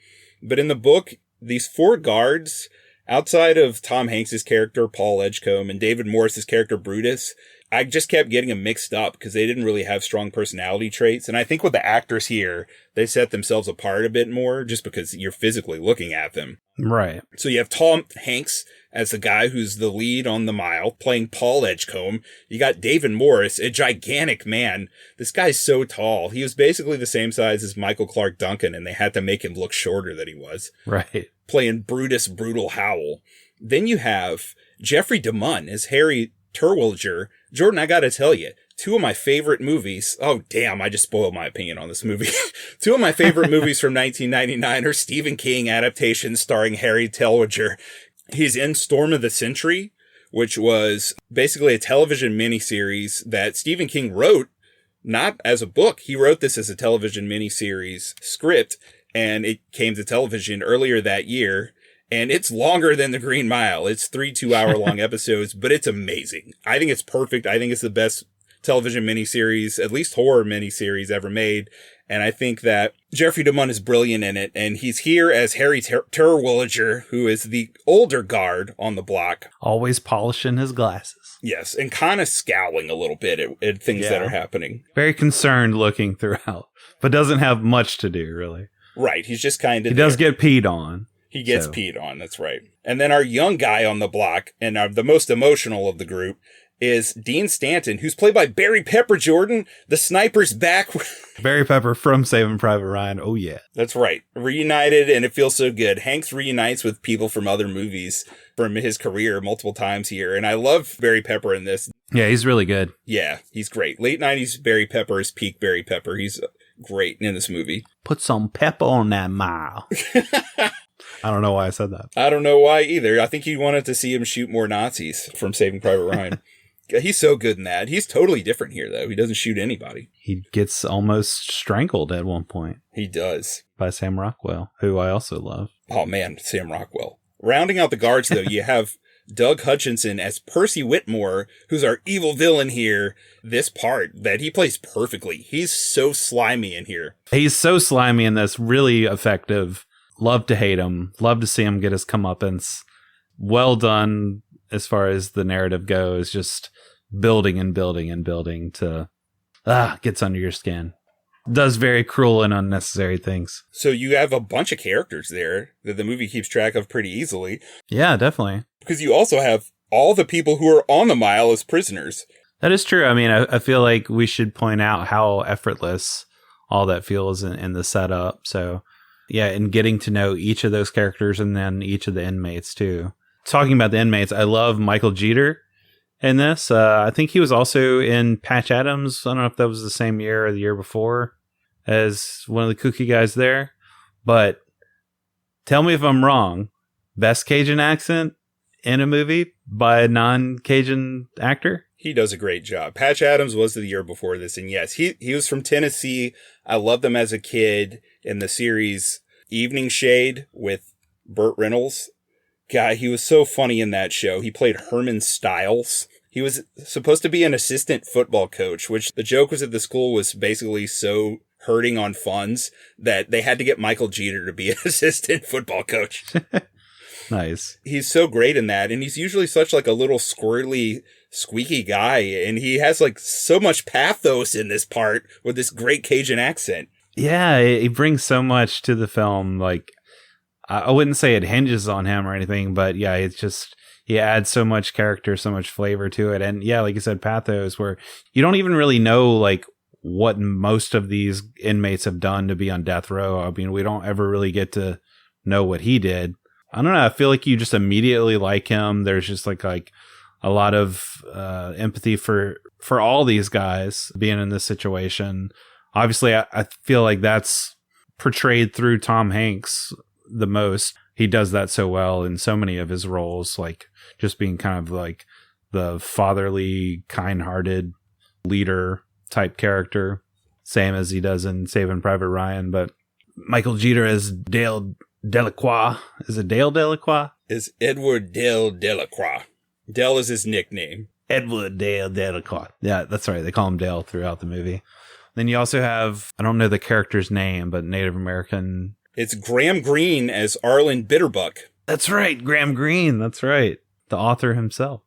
But in the book, these 4 guards, outside of Tom Hanks's character, Paul Edgecombe, and David Morris's character, Brutus, I just kept getting them mixed up because they didn't really have strong personality traits. And I think with the actors here, they set themselves apart a bit more just because you're physically looking at them. Right. So you have Tom Hanks as the guy who's the lead on the mile, playing Paul Edgecombe. You got David Morris, a gigantic man. This guy's so tall. He was basically the same size as Michael Clark Duncan, and they had to make him look shorter than he was. Right. Playing Brutus Brutal Howell. Then you have Jeffrey DeMunn as Harry Terwilliger. Jordan, I gotta tell you, two of my favorite movies. Oh, damn, I just spoiled my opinion on this movie. Two of my favorite movies from 1999 are Stephen King adaptations starring Harry Terwilliger. He's in Storm of the Century, which was basically a television miniseries that Stephen King wrote, not as a book. He wrote this as a television miniseries script, and it came to television earlier that year. And it's longer than The Green Mile. It's 3 2-hour-long episodes, but it's amazing. I think it's perfect. I think it's the best television miniseries, at least horror miniseries ever made. And I think that Jeffrey DeMunn is brilliant in it. And he's here as Harry Terwilliger, who is the older guard on the block. Always polishing his glasses. Yes, and kind of scowling a little bit at things that are happening. Very concerned looking throughout, but doesn't have much to do, really. Right, he's just kind of He does get peed on. He gets peed on, that's right. And then our young guy on the block, and the most emotional of the group, is Dean Stanton, who's played by Barry Pepper. Jordan. The sniper's back. Barry Pepper from Saving Private Ryan. Oh, yeah. That's right. Reunited, and it feels so good. Hanks reunites with people from other movies from his career multiple times here. And I love Barry Pepper in this. Yeah, he's really good. Yeah, he's great. Late 90s Barry Pepper is peak Barry Pepper. He's great in this movie. Put some pepper on that mile. I don't know why I said that. I don't know why either. I think he wanted to see him shoot more Nazis from Saving Private Ryan. He's so good in that. He's totally different here, though. He doesn't shoot anybody. He gets almost strangled at one point. He does. By Sam Rockwell, who I also love. Oh, man, Sam Rockwell. Rounding out the guards, though, you have Doug Hutchinson as Percy Whitmore, who's our evil villain here. This part that he plays perfectly. He's so slimy in here. He's so slimy in this. Really effective. Love to hate him. Love to see him get his comeuppance. Well done as far as the narrative goes. Just building and building and building to gets under your skin. Does very cruel and unnecessary things. So you have a bunch of characters there that the movie keeps track of pretty easily. Yeah, definitely. Because you also have all the people who are on the mile as prisoners. That is true. I mean, I feel like we should point out how effortless all that feels in the setup. So yeah, and getting to know each of those characters and then each of the inmates too. Talking about the inmates, I love Michael Jeter in this. I think he was also in Patch Adams. I don't know if that was the same year or the year before as one of the kooky guys there. But tell me if I'm wrong. Best Cajun accent in a movie by a non-Cajun actor? He does a great job. Patch Adams was the year before this. And yes, he was from Tennessee. I loved him as a kid in the series Evening Shade with Burt Reynolds. God, he was so funny in that show. He played Herman Stiles. He was supposed to be an assistant football coach, which the joke was that the school was basically so hurting on funds that they had to get Michael Jeter to be an assistant football coach. Nice. He's so great in that. And he's usually such like a little squirrely, squeaky guy. And he has like so much pathos in this part with this great Cajun accent. Yeah, he brings so much to the film. Like, I wouldn't say it hinges on him or anything, but yeah, it's just, he adds so much character, so much flavor to it. And yeah, like you said, pathos, where you don't even really know like what most of these inmates have done to be on death row. I mean, we don't ever really get to know what he did. I don't know. I feel like you just immediately like him. There's just like a lot of empathy for all these guys being in this situation. Obviously, I feel like that's portrayed through Tom Hanks the most. He does that so well in so many of his roles, like just being kind of like the fatherly, kind-hearted leader type character, same as he does in Saving Private Ryan. But Michael Jeter as Dale Delacroix. Is it Dale Delacroix? Is Edward Dale Delacroix. Dale is his nickname. Edward Dale Delacroix. Yeah, that's right. They call him Dale throughout the movie. Then you also have, I don't know the character's name, but Native American. It's Graham Greene as Arlen Bitterbuck. That's right. Graham Greene. That's right. The author himself.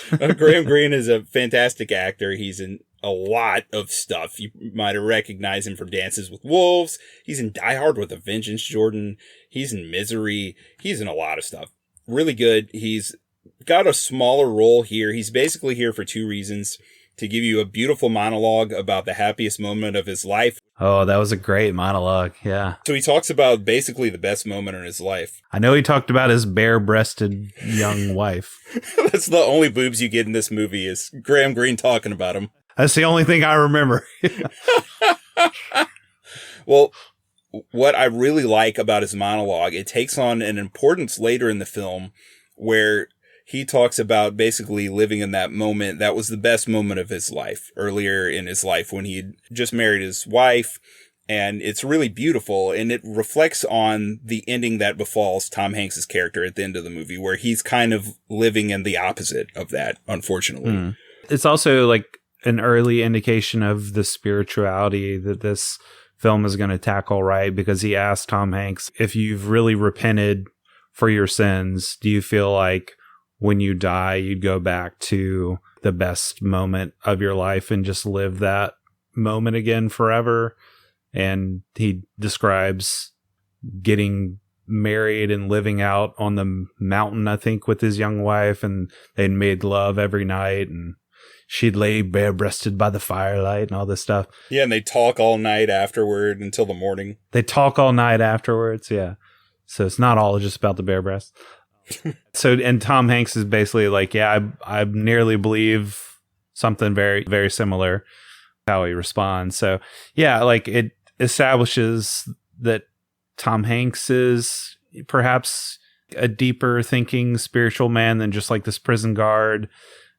Graham Greene is a fantastic actor. He's in a lot of stuff. You might have recognized him from Dances with Wolves. He's in Die Hard with a Vengeance, Jordan. He's in Misery. He's in a lot of stuff. Really good. He's got a smaller role here. He's basically here for two reasons. to give you a beautiful monologue about the happiest moment of his life. Oh, that was a great monologue. Yeah. So he talks about basically the best moment in his life. I know he talked about his bare-breasted young wife. That's the only boobs you get in this movie is Graham Greene talking about him. That's the only thing I remember. Well, what I really like about his monologue, it takes on an importance later in the film where he talks about basically living in that moment. That was the best moment of his life, earlier in his life when he had just married his wife. And it's really beautiful. And it reflects on the ending that befalls Tom Hanks's character at the end of the movie, where he's kind of living in the opposite of that, unfortunately. It's also like an early indication of the spirituality that this film is going to tackle, right? Because he asked Tom Hanks, if you've really repented for your sins, do you feel like when you die, you'd go back to the best moment of your life and just live that moment again forever? And he describes getting married and living out on the mountain, I think, with his young wife, and they'd made love every night, and she'd lay bare-breasted by the firelight and all this stuff. Yeah, and they talk all night afterward until the morning. They talk all night afterwards, yeah. So it's not all just about the bare breast. So, and Tom Hanks is basically like, yeah, I nearly believe something very, very similar how he responds. So, yeah, like it establishes that Tom Hanks is perhaps a deeper thinking spiritual man than just like this prison guard.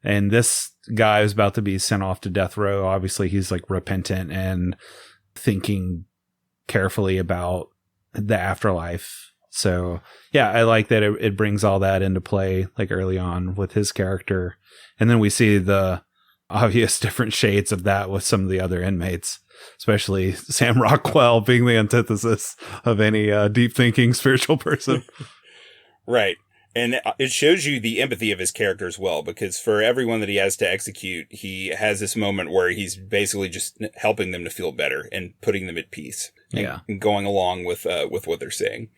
And this guy is about to be sent off to death row. Obviously, he's like repentant and thinking carefully about the afterlife. So, yeah, I like that it brings all that into play like early on with his character. And then we see the obvious different shades of that with some of the other inmates, especially Sam Rockwell being the antithesis of any deep thinking spiritual person. Right. And it shows you the empathy of his character as well, because for everyone that he has to execute, he has this moment where he's basically just helping them to feel better and putting them at peace. And going along with what they're saying.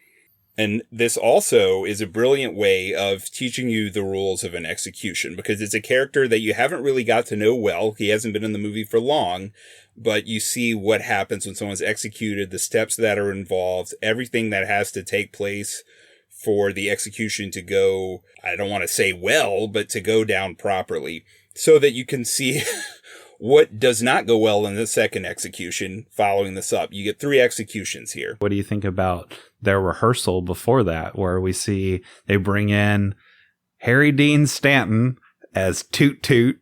And this also is a brilliant way of teaching you the rules of an execution, because it's a character that you haven't really got to know well. He hasn't been in the movie for long, but you see what happens when someone's executed, the steps that are involved, everything that has to take place for the execution to go, I don't want to say well, but to go down properly, so that you can see what does not go well in the second execution following this up. You get 3 executions here. What do you think about their rehearsal before that, where we see they bring in Harry Dean Stanton as Toot Toot,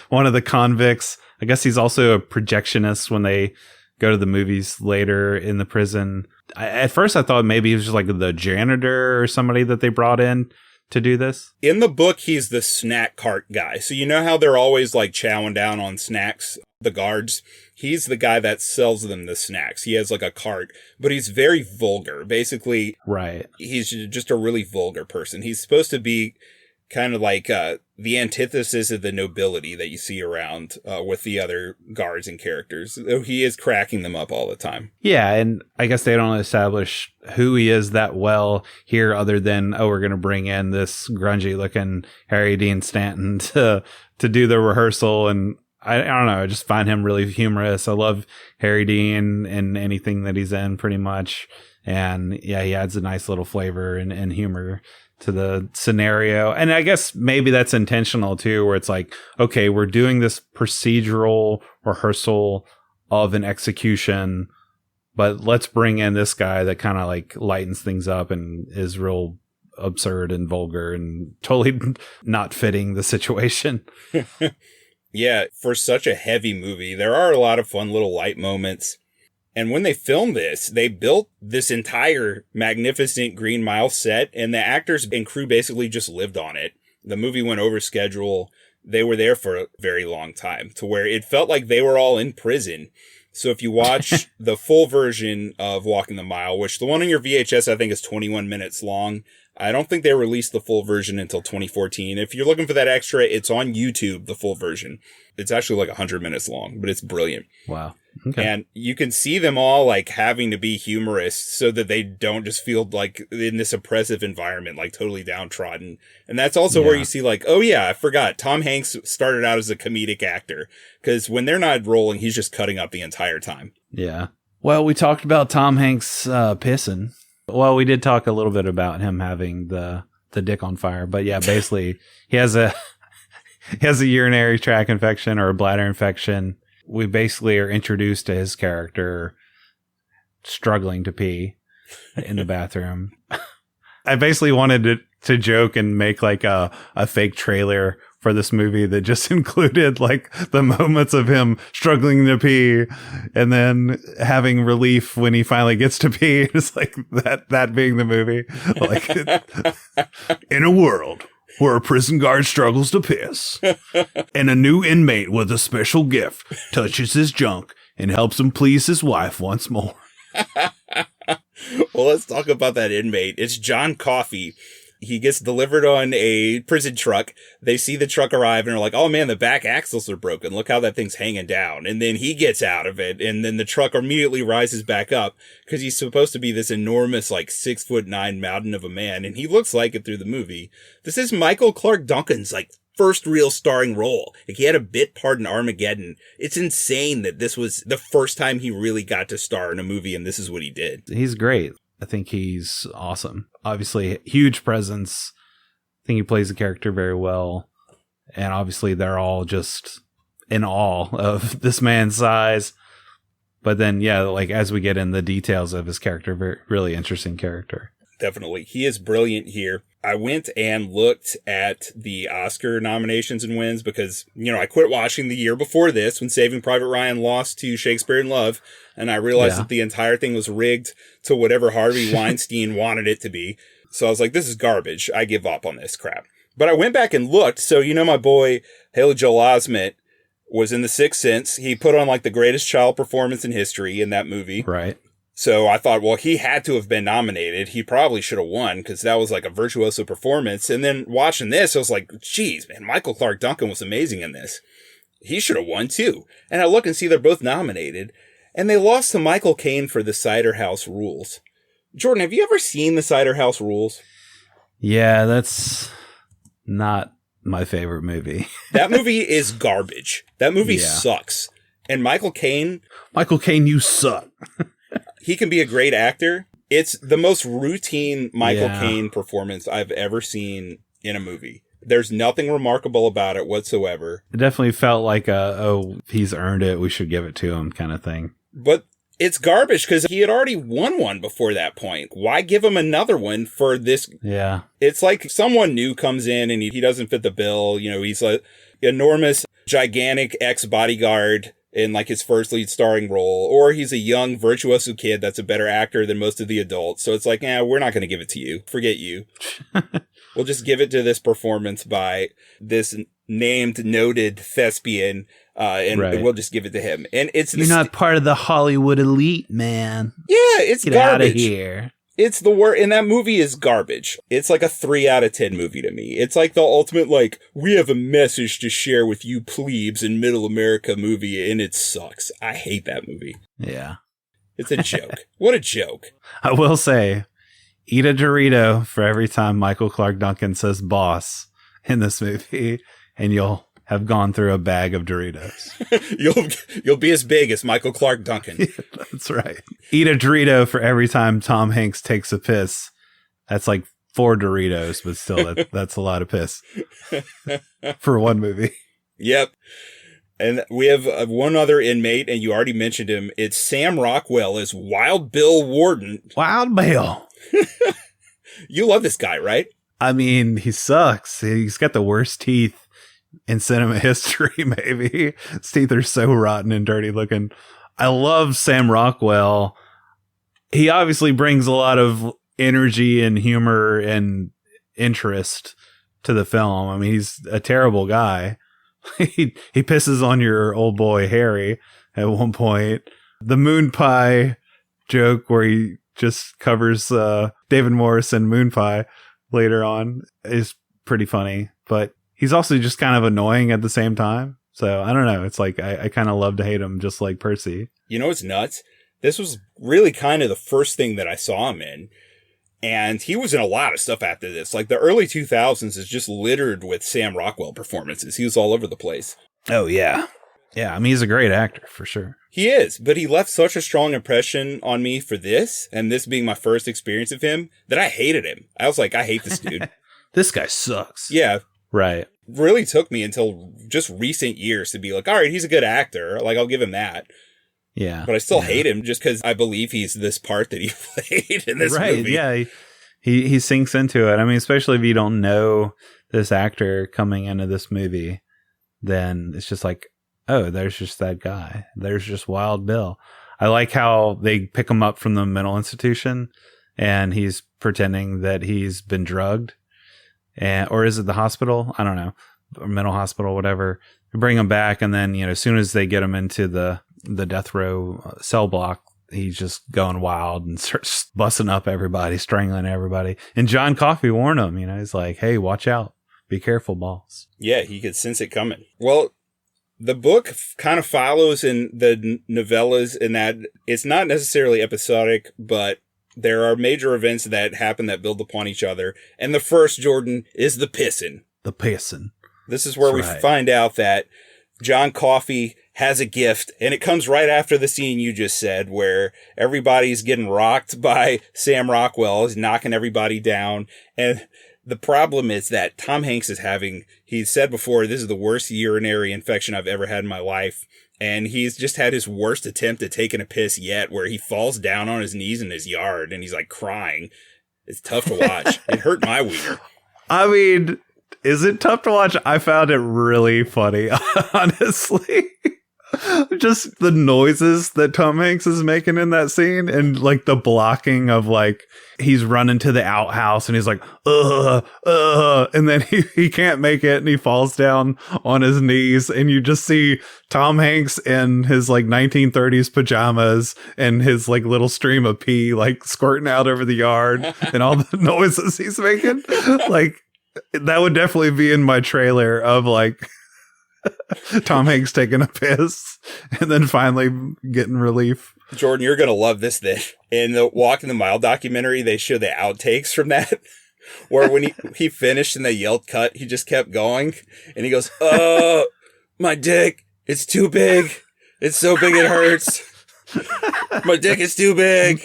one of the convicts. I guess he's also a projectionist when they go to the movies later in the prison. At first I thought maybe he was just like the janitor or somebody that they brought in to do this. In the book, he's the snack cart guy. So you know how they're always like chowing down on snacks, the guards? He's the guy that sells them the snacks. He has like a cart, but he's very vulgar. Basically, right. He's just a really vulgar person. He's supposed to be kind of like the antithesis of the nobility that you see around with the other guards and characters. Though he is cracking them up all the time. Yeah, and I guess they don't establish who he is that well here, other than, oh, we're going to bring in this grungy-looking Harry Dean Stanton to do the rehearsal. And I don't know, I just find him really humorous. I love Harry Dean and anything that he's in, pretty much. And yeah, he adds a nice little flavor and humor to the scenario. And I guess maybe that's intentional too, where it's like, okay, we're doing this procedural rehearsal of an execution, but let's bring in this guy that kind of like lightens things up and is real absurd and vulgar and totally not fitting the situation. Yeah, for such a heavy movie, there are a lot of fun little light moments. And when they filmed this, they built this entire magnificent Green Mile set, and the actors and crew basically just lived on it. The movie went over schedule. They were there for a very long time, to where it felt like they were all in prison. So if you watch the full version of Walking the Mile, which the one on your VHS I think is 21 minutes long, I don't think they released the full version until 2014. If you're looking for that extra, it's on YouTube, the full version. It's actually like 100 minutes long, but it's brilliant. Wow. Okay. And you can see them all like having to be humorous so that they don't just feel like in this oppressive environment, like totally downtrodden. And that's also where you see like, oh yeah, I forgot. Tom Hanks started out as a comedic actor because when they're not rolling, he's just cutting up the entire time. Yeah. Well, we talked about Tom Hanks pissing. Well, we did talk a little bit about him having the dick on fire, but yeah, basically he has a urinary tract infection or a bladder infection. We basically are introduced to his character struggling to pee in the bathroom. I basically wanted to joke and make like a fake trailer for this movie that just included like the moments of him struggling to pee and then having relief when he finally gets to pee. It's like that being the movie. Like in a world where a prison guard struggles to piss and a new inmate with a special gift touches his junk and helps him please his wife once more. Well, let's talk about that inmate. It's John Coffey. He gets delivered on a prison truck. They see the truck arrive and are like, oh man, the back axles are broken. Look how that thing's hanging down. And then he gets out of it. And then the truck immediately rises back up because he's supposed to be this enormous, like 6'9" mountain of a man. And he looks like it through the movie. This is Michael Clark Duncan's like first real starring role. Like he had a bit part in Armageddon. It's insane that this was the first time he really got to star in a movie. And this is what he did. He's great. I think he's awesome. Obviously, huge presence. I think he plays the character very well. And obviously, they're all just in awe of this man's size. But then, yeah, like as we get in the details of his character, very, really interesting character. Definitely. He is brilliant here. I went and looked at the Oscar nominations and wins because, you know, I quit watching the year before this when Saving Private Ryan lost to Shakespeare in Love. And I realized that the entire thing was rigged to whatever Harvey Weinstein wanted it to be. So I was like, this is garbage. I give up on this crap. But I went back and looked. So, you know, my boy Haley Joel Osment was in The Sixth Sense. He put on like the greatest child performance in history in that movie. Right. So I thought, well, he had to have been nominated. He probably should have won because that was like a virtuoso performance. And then watching this, I was like, geez, man, Michael Clark Duncan was amazing in this. He should have won too. And I look and see they're both nominated. And they lost to Michael Caine for The Cider House Rules. Jordan, have you ever seen The Cider House Rules? Yeah, that's not my favorite movie. That movie is garbage. That movie sucks. And Michael Caine, you suck. he can be a great actor. It's the most routine Michael Caine performance I've ever seen in a movie. There's nothing remarkable about it whatsoever. It definitely felt like he's earned it, we should give it to him kind of thing. But it's garbage because he had already won one before that point. Why give him another one for this? Yeah. It's like someone new comes in and he doesn't fit the bill. You know, he's like enormous, gigantic ex-bodyguard in like his first lead starring role, or he's a young virtuoso kid that's a better actor than most of the adults. So it's like, we're not going to give it to you. Forget you. We'll just give it to this performance by this named noted thespian, and we'll just give it to him. And you're not part of the Hollywood elite, man. Yeah, it's Get garbage. Out of here. It's the worst, and that movie is garbage. It's like a 3 out of 10 movie to me. It's like the ultimate, like, we have a message to share with you plebes in middle America movie, and it sucks. I hate that movie. Yeah. It's a joke. What a joke. I will say, eat a Dorito for every time Michael Clark Duncan says boss in this movie, and you'll have gone through a bag of Doritos. You'll be as big as Michael Clark Duncan. Yeah, that's right. Eat a Dorito for every time Tom Hanks takes a piss. That's like 4 Doritos, but still, that's a lot of piss for one movie. Yep. And we have one other inmate, and you already mentioned him. It's Sam Rockwell as Wild Bill Warden. Wild Bill. You love this guy, right? I mean, he sucks. He's got the worst teeth in cinema history, maybe. His teeth are so rotten and dirty looking. I love Sam Rockwell. He obviously brings a lot of energy and humor and interest to the film. I mean, he's a terrible guy. He pisses on your old boy Harry at one point. The moon pie joke where he just covers David Morris and moon pie. later on is pretty funny, but he's also just kind of annoying at the same time. So I don't know. It's like I kind of love to hate him, just like Percy. You know what's nuts? This was really kind of the first thing that I saw him in. And he was in a lot of stuff after this. Like the early 2000s is just littered with Sam Rockwell performances. He was all over the place. Oh, yeah. Yeah, I mean, he's a great actor, for sure. He is, but he left such a strong impression on me for this, and this being my first experience of him, that I hated him. I was like, I hate this dude. This guy sucks. Yeah. Right. Really took me until just recent years to be like, all right, he's a good actor. Like, I'll give him that. Yeah. But I still hate him just because I believe he's this part that he played in this movie. Yeah. He sinks into it. I mean, especially if you don't know this actor coming into this movie, then it's just like, oh, there's just that guy. There's just Wild Bill. I like how they pick him up from the mental institution and he's pretending that he's been drugged. Or is it the hospital? I don't know. Or mental hospital, whatever. They bring him back, and then, as soon as they get him into the death row cell block, he's just going wild and starts busting up everybody, strangling everybody. And John Coffey warned him, he's like, hey, watch out. Be careful, boss. Yeah, he could sense it coming. Well, the book kind of follows in the novellas in that it's not necessarily episodic, but there are major events that happen that build upon each other. And the first, Jordan, is the pissin'. The pissin'. This is where we find out that John Coffey has a gift, and it comes right after the scene you just said, where everybody's getting rocked by Sam Rockwell. He's knocking everybody down. And the problem is that Tom Hanks is he said before, this is the worst urinary infection I've ever had in my life. And he's just had his worst attempt at taking a piss yet, where he falls down on his knees in his yard and he's like crying. It's tough to watch. It hurt my wiener. I mean, is it tough to watch? I found it really funny, honestly. Just the noises that Tom Hanks is making in that scene, and like the blocking of like he's running to the outhouse and he's like, and then he can't make it and he falls down on his knees, and you just see Tom Hanks in his like 1930s pajamas and his like little stream of pee like squirting out over the yard and all the noises he's making. Like that would definitely be in my trailer of like Tom Hanks taking a piss and then finally getting relief. Jordan, you're going to love this then. In the Walking the Mile documentary, they show the outtakes from that, where when he finished and they yelled cut, he just kept going. And he goes, my dick, it's too big. It's so big it hurts. My dick is too big.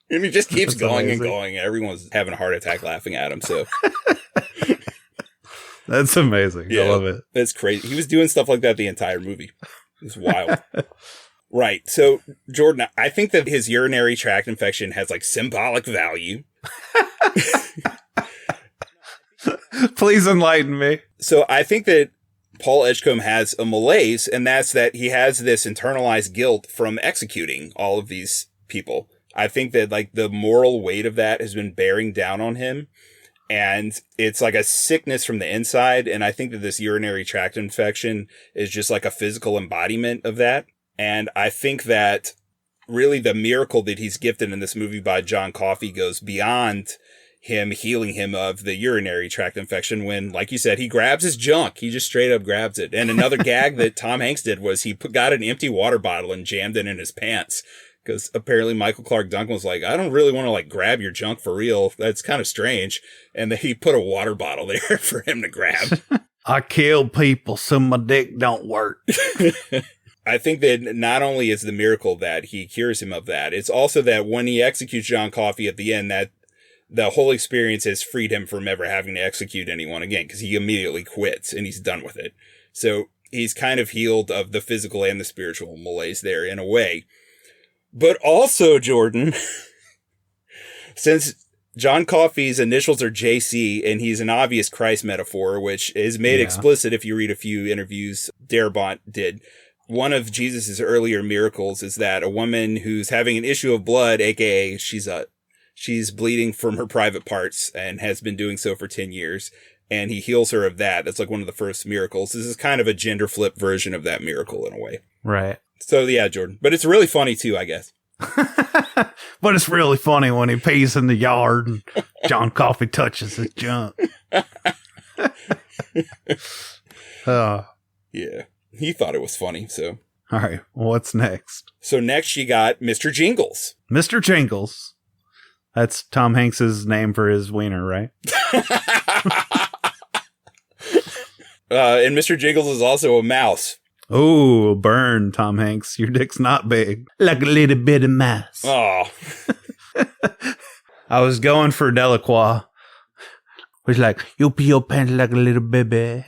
And he just keeps going and going. And everyone's having a heart attack laughing at him. So that's amazing. Yeah, I love it. That's crazy. He was doing stuff like that the entire movie. It's wild. Right. So, Jordan, I think that his urinary tract infection has like symbolic value. Please enlighten me. So I think that Paul Edgecombe has a malaise, and that's that he has this internalized guilt from executing all of these people. I think that like the moral weight of that has been bearing down on him. And it's like a sickness from the inside. And I think that this urinary tract infection is just like a physical embodiment of that. And I think that really the miracle that he's gifted in this movie by John Coffey goes beyond him healing him of the urinary tract infection when, like you said, he grabs his junk. He just straight up grabs it. And another gag that Tom Hanks did was he got an empty water bottle and jammed it in his pants. Because apparently Michael Clark Duncan was like, I don't really want to like grab your junk for real. That's kind of strange. And then he put a water bottle there for him to grab. I kill people so my dick don't work. I think that not only is the miracle that he cures him of that, it's also that when he executes John Coffey at the end, that the whole experience has freed him from ever having to execute anyone again, because he immediately quits and he's done with it. So he's kind of healed of the physical and the spiritual malaise there in a way. But also, Jordan, since John Coffey's initials are JC and he's an obvious Christ metaphor, which is made explicit if you read a few interviews Darabont did. One of Jesus's earlier miracles is that a woman who's having an issue of blood, aka she's bleeding from her private parts and has been doing so for 10 years. And he heals her of that. That's like one of the first miracles. This is kind of a gender flip version of that miracle in a way. Right. So yeah, Jordan, but it's really funny too, I guess. But it's really funny when he pees in the yard and John Coffey touches his junk. Yeah, he thought it was funny, so. All right, what's next? So next you got Mr. Jingles. Mr. Jingles. That's Tom Hanks's name for his wiener, right? And Mr. Jingles is also a mouse. Oh, burn, Tom Hanks. Your dick's not big. Like a little bit of mouse. Oh. I was going for Delacroix. Was like, you pee your pants like a little baby.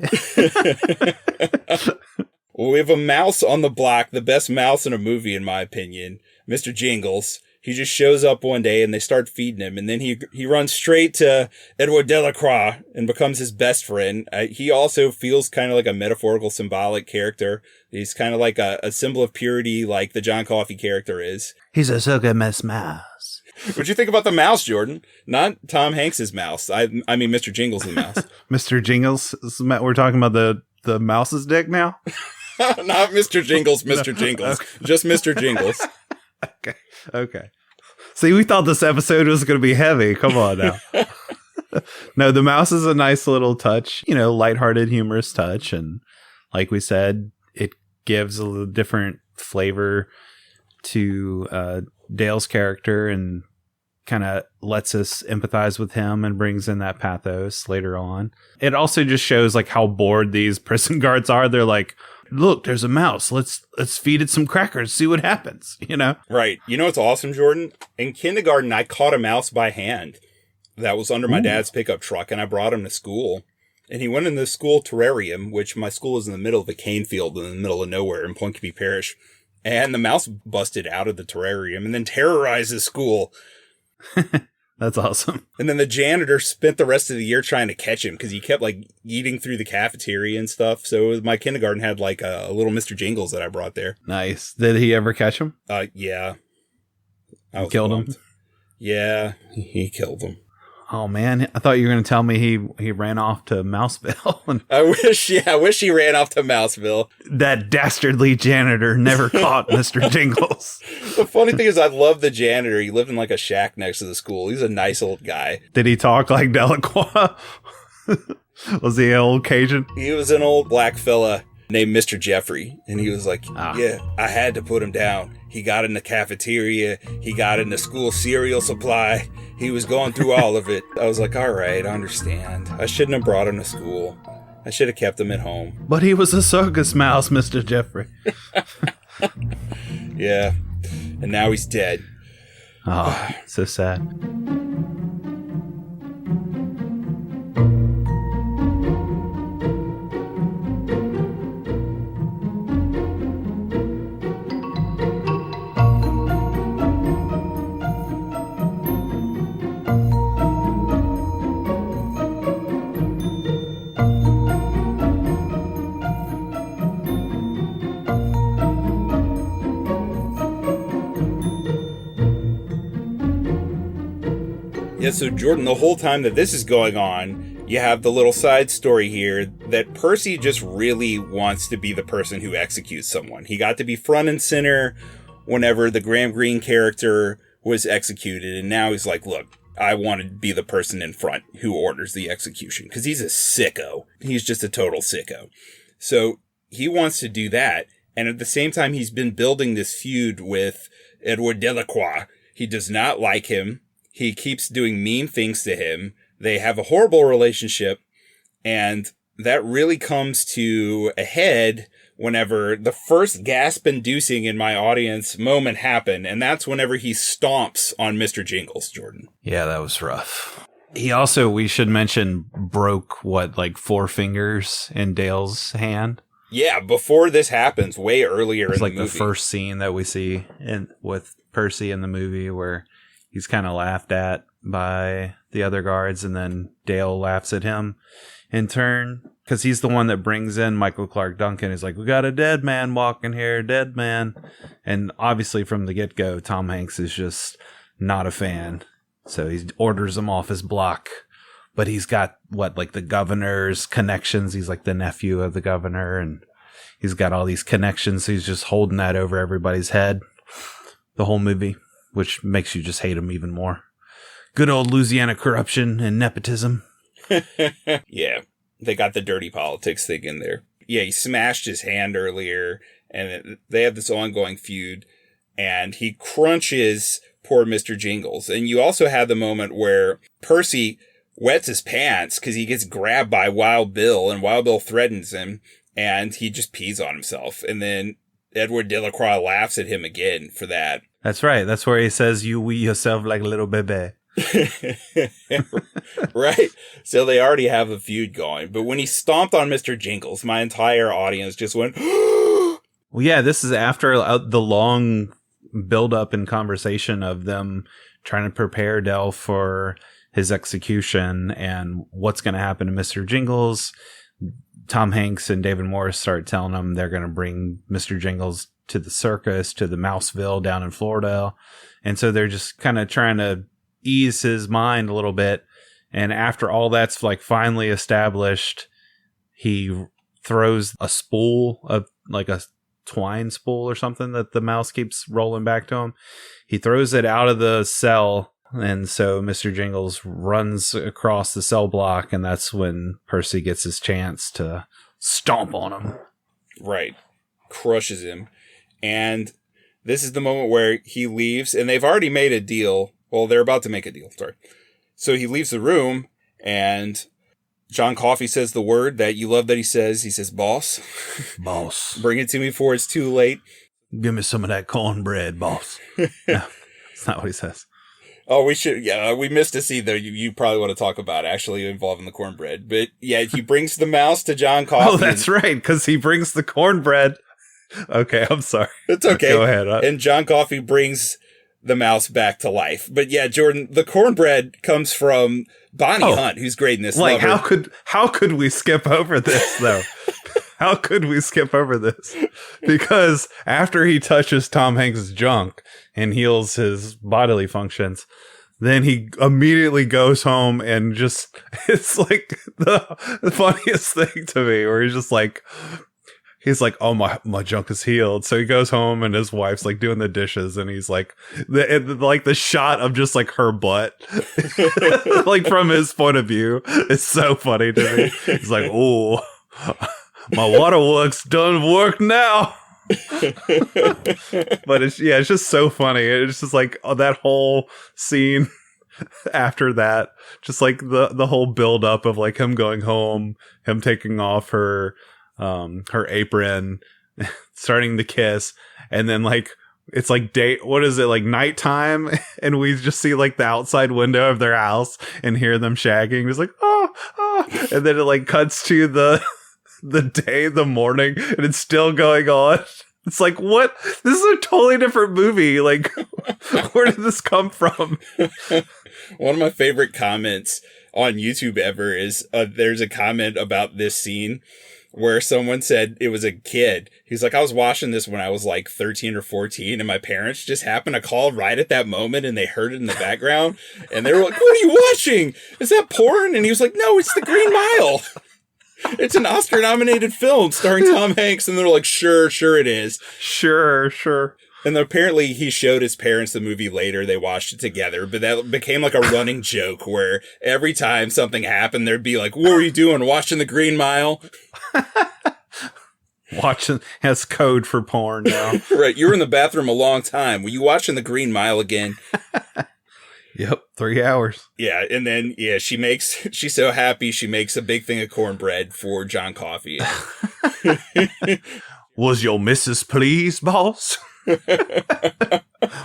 Well, we have a mouse on the block, the best mouse in a movie, in my opinion. Mr. Jingles. He just shows up one day and they start feeding him. And then he runs straight to Edward Delacroix and becomes his best friend. He also feels kind of like a metaphorical, symbolic character. He's kind of like a symbol of purity, like the John Coffey character is. He's a sugar mess mouse. What'd you think about the mouse, Jordan? Not Tom Hanks's mouse. I mean, Mr. Jingles' mouse. Mr. Jingles? We're talking about the mouse's dick now? Not Mr. Jingles, Mr. Jingles. Okay. Just Mr. Jingles. Okay. See, we thought this episode was going to be heavy. Come on now. No, the mouse is a nice little touch, lighthearted, humorous touch. And like we said, it gives a little different flavor to Dale's character and kind of lets us empathize with him and brings in that pathos later on. It also just shows like how bored these prison guards are. They're like, look, there's a mouse. Let's feed it some crackers, see what happens, Right. You know what's awesome, Jordan? In kindergarten, I caught a mouse by hand that was under my dad's pickup truck, and I brought him to school. And he went in the school terrarium, which my school is in the middle of a cane field in the middle of nowhere in Ponkey Parish. And the mouse busted out of the terrarium and then terrorized the school. That's awesome. And then the janitor spent the rest of the year trying to catch him because he kept like eating through the cafeteria and stuff. So my kindergarten had like a little Mr. Jingles that I brought there. Nice. Did he ever catch him? Yeah. I killed him? Yeah, he killed him. Oh man, I thought you were going to tell me he ran off to Mouseville. I wish he ran off to Mouseville. That dastardly janitor never caught Mr. Jingles. The funny thing is I love the janitor. He lived in like a shack next to the school. He's a nice old guy. Did he talk like Delacroix? Was he an old Cajun? He was an old black fella named Mr. Jeffrey. And he was like, yeah, I had to put him down. He got in the cafeteria. He got in the school cereal supply. He was going through all of it. I was like, all right, I understand. I shouldn't have brought him to school. I should have kept him at home. But he was a circus mouse, Mr. Jeffrey. Yeah. And now he's dead. Oh, so sad. Yeah, so Jordan, the whole time that this is going on, you have the little side story here that Percy just really wants to be the person who executes someone. He got to be front and center whenever the Graham Greene character was executed, and now he's like, look, I want to be the person in front who orders the execution, because he's a sicko. He's just a total sicko. So he wants to do that, and at the same time, he's been building this feud with Edward Delacroix. He does not like him. He keeps doing mean things to him. They have a horrible relationship, and that really comes to a head whenever the first gasp-inducing in my audience moment happened, and that's whenever he stomps on Mr. Jingles, Jordan. Yeah, that was rough. He also, we should mention, broke, 4 fingers in Dale's hand? Yeah, before this happens, way earlier in the movie. It's like the first scene that we see with Percy in the movie where he's kind of laughed at by the other guards, and then Dale laughs at him in turn, because he's the one that brings in Michael Clark Duncan. He's like, we got a dead man walking here, dead man. And obviously from the get-go, Tom Hanks is just not a fan. So he orders him off his block. But he's got, the governor's connections. He's like the nephew of the governor, and he's got all these connections. So he's just holding that over everybody's head. the whole movie, which makes you just hate him even more. Good old Louisiana corruption and nepotism. Yeah, they got the dirty politics thing in there. Yeah, he smashed his hand earlier, and they have this ongoing feud, and he crunches poor Mr. Jingles. And you also have the moment where Percy wets his pants because he gets grabbed by Wild Bill, and Wild Bill threatens him, and he just pees on himself. And then Edward Delacroix laughs at him again for that. That's right. That's where he says, "You wee yourself like a little baby." Right. So they already have the feud going. But when he stomped on Mr. Jingles, my entire audience just went, well, yeah, this is after the long build-up and conversation of them trying to prepare Del for his execution and what's going to happen to Mr. Jingles. Tom Hanks and David Morris start telling them they're going to bring Mr. Jingles to the circus, to the Mouseville down in Florida. And so they're just kind of trying to ease his mind a little bit. And after all that's like finally established, he throws a spool of like a twine spool or something that the mouse keeps rolling back to him. He throws it out of the cell. And so Mr. Jingles runs across the cell block, and that's when Percy gets his chance to stomp on him. Right. Crushes him. And this is the moment where he leaves, and they've already made a deal. Well, they're about to make a deal. Sorry. So he leaves the room, and John Coffey says the word that you love that he says. He says, boss. Boss. Bring it to me before it's too late. Give me some of that cornbread, boss. No, that's not what he says. Oh, we should. Yeah, we missed a scene though. You probably want to talk about actually involving the cornbread. But yeah, he brings the mouse to John Coffey. Oh, that's right, because he brings the cornbread. Okay, I'm sorry. It's okay. Go ahead. And John Coffey brings the mouse back to life. But yeah, Jordan, the cornbread comes from Bonnie Hunt, who's great in this. Like, how could we skip over this though? How could we skip over this? Because after he touches Tom Hanks' junk and heals his bodily functions, then he immediately goes home and just, it's like the funniest thing to me, where he's like, oh, my junk is healed. So he goes home and his wife's like doing the dishes, and he's like, the shot of just like her butt, like from his point of view, is so funny to me. He's like, oh, my waterworks done work now. But it's just so funny. It's just like that whole scene after that, just like the whole build up of like him going home, him taking off her apron, starting to kiss, and then like it's like nighttime, and we just see like the outside window of their house and hear them shagging. It's like oh, and then it like cuts to the morning, and it's still going on. It's like, what? This is a totally different movie. Like, where did this come from? One of my favorite comments on YouTube ever is there's a comment about this scene where someone said it was a kid. He's like, I was watching this when I was like 13 or 14, and my parents just happened to call right at that moment, and they heard it in the background, and they were like, what are you watching? Is that porn? And he was like, no, it's The Green Mile. It's an Oscar-nominated film starring Tom Hanks, and they're like, sure it is. Sure. And apparently he showed his parents the movie later. They watched it together, but that became like a running joke where every time something happened, there'd be like, what were you doing? Watching The Green Mile? Watching has code for porn now. Right. You were in the bathroom a long time. Were you watching The Green Mile again? Yep, 3 hours. Yeah, and then she's so happy she makes a big thing of cornbread for John Coffey. Was your missus pleased, boss?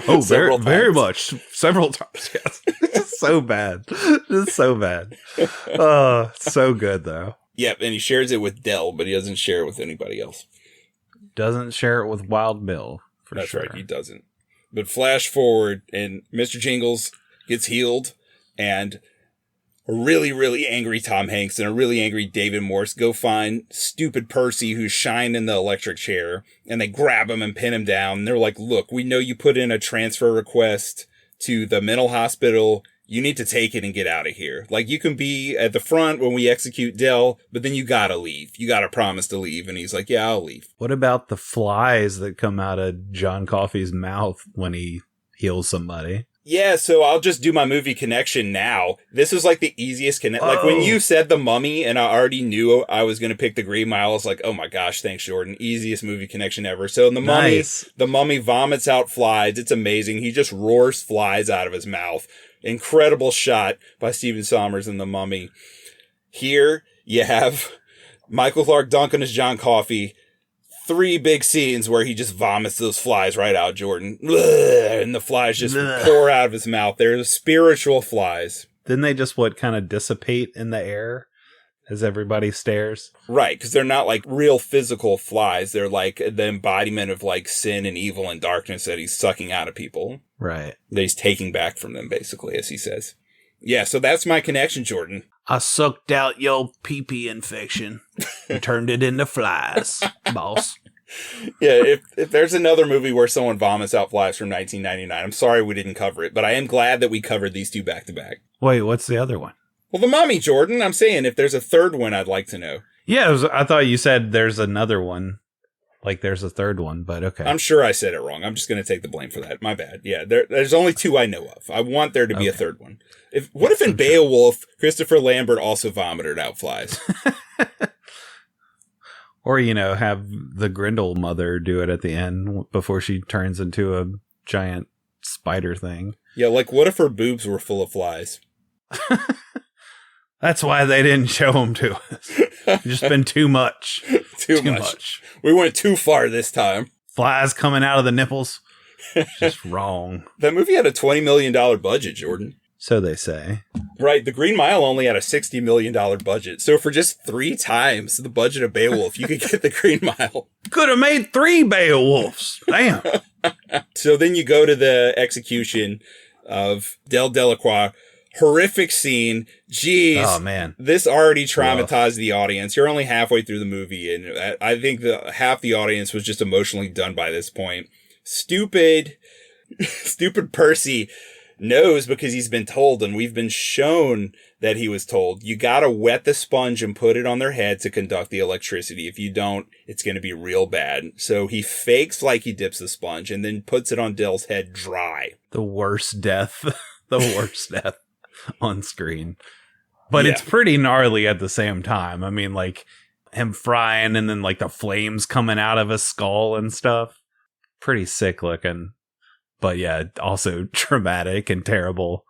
Oh, very much. Several times, yes. It's just so bad. It's so bad. Oh, so good though. Yep, and he shares it with Del, but he doesn't share it with anybody else. Doesn't share it with Wild Bill, That's sure. right, he doesn't. But flash forward, and Mr. Jingles gets healed, and a really, really angry Tom Hanks and a really angry David Morse go find stupid Percy, who's shined in the electric chair, and they grab him and pin him down. And they're like, look, we know you put in a transfer request to the mental hospital you need to take it and get out of here. Like, you can be at the front when we execute Del, but then you gotta leave. You gotta promise to leave. And he's like, yeah, I'll leave. What about the flies that come out of John Coffey's mouth when he heals somebody? Yeah, so I'll just do my movie connection now. This is like the easiest connect. Like, when you said The Mummy and I already knew I was going to pick The Green Mile, I was like, oh my gosh, thanks, Jordan. Easiest movie connection ever. So in The Mummy vomits out flies. It's amazing. He just roars flies out of his mouth. Incredible shot by Stephen Sommers in The Mummy. Here you have Michael Clarke Duncan as John Coffey. 3 big scenes where he just vomits those flies right out, Jordan. And the flies just pour out of his mouth. They're spiritual flies. Didn't they just, kind of dissipate in the air as everybody stares? Right, because they're not like real physical flies. They're like the embodiment of like sin and evil and darkness that he's sucking out of people. Right. That he's taking back from them, basically, as he says. Yeah, so that's my connection, Jordan. I sucked out your pee-pee infection and turned it into flies, boss. Yeah, if there's another movie where someone vomits out flies from 1999, I'm sorry we didn't cover it, but I am glad that we covered these 2 back to back. Wait, what's the other one? Well, The Mummy, Jordan. I'm saying if there's a third one, I'd like to know. Yeah, I thought you said there's another one. Like there's a third one, but okay. I'm sure I said it wrong. I'm just going to take the blame for that. My bad. Yeah, there's only 2 I know of. I want there to be a third one. What if in Beowulf, Christopher Lambert also vomited out flies? Or, have the Grendel mother do it at the end before she turns into a giant spider thing. Yeah, like what if her boobs were full of flies? That's why they didn't show them to us. It's just been too much. Too much. We went too far this time. Flies coming out of the nipples. Just wrong. That movie had a $20 million budget, Jordan. So they say. Right. The Green Mile only had a $60 million budget. So for just 3 times the budget of Beowulf, you could get the Green Mile. Could have made 3 Beowulfs. Damn. So then you go to the execution of Del Delacroix. Horrific scene. Jeez. Oh, man. This already traumatized the audience. You're only halfway through the movie, and I think half the audience was just emotionally done by this point. Stupid Percy knows because he's been told, and we've been shown that he was told, you gotta wet the sponge and put it on their head to conduct the electricity. If you don't, it's gonna be real bad. So he fakes like he dips the sponge and then puts it on Del's head dry. The worst death. The worst death on screen. But It's pretty gnarly at the same time. I mean, like, him frying and then, like, the flames coming out of his skull and stuff. Pretty sick looking. But yeah, also traumatic and terrible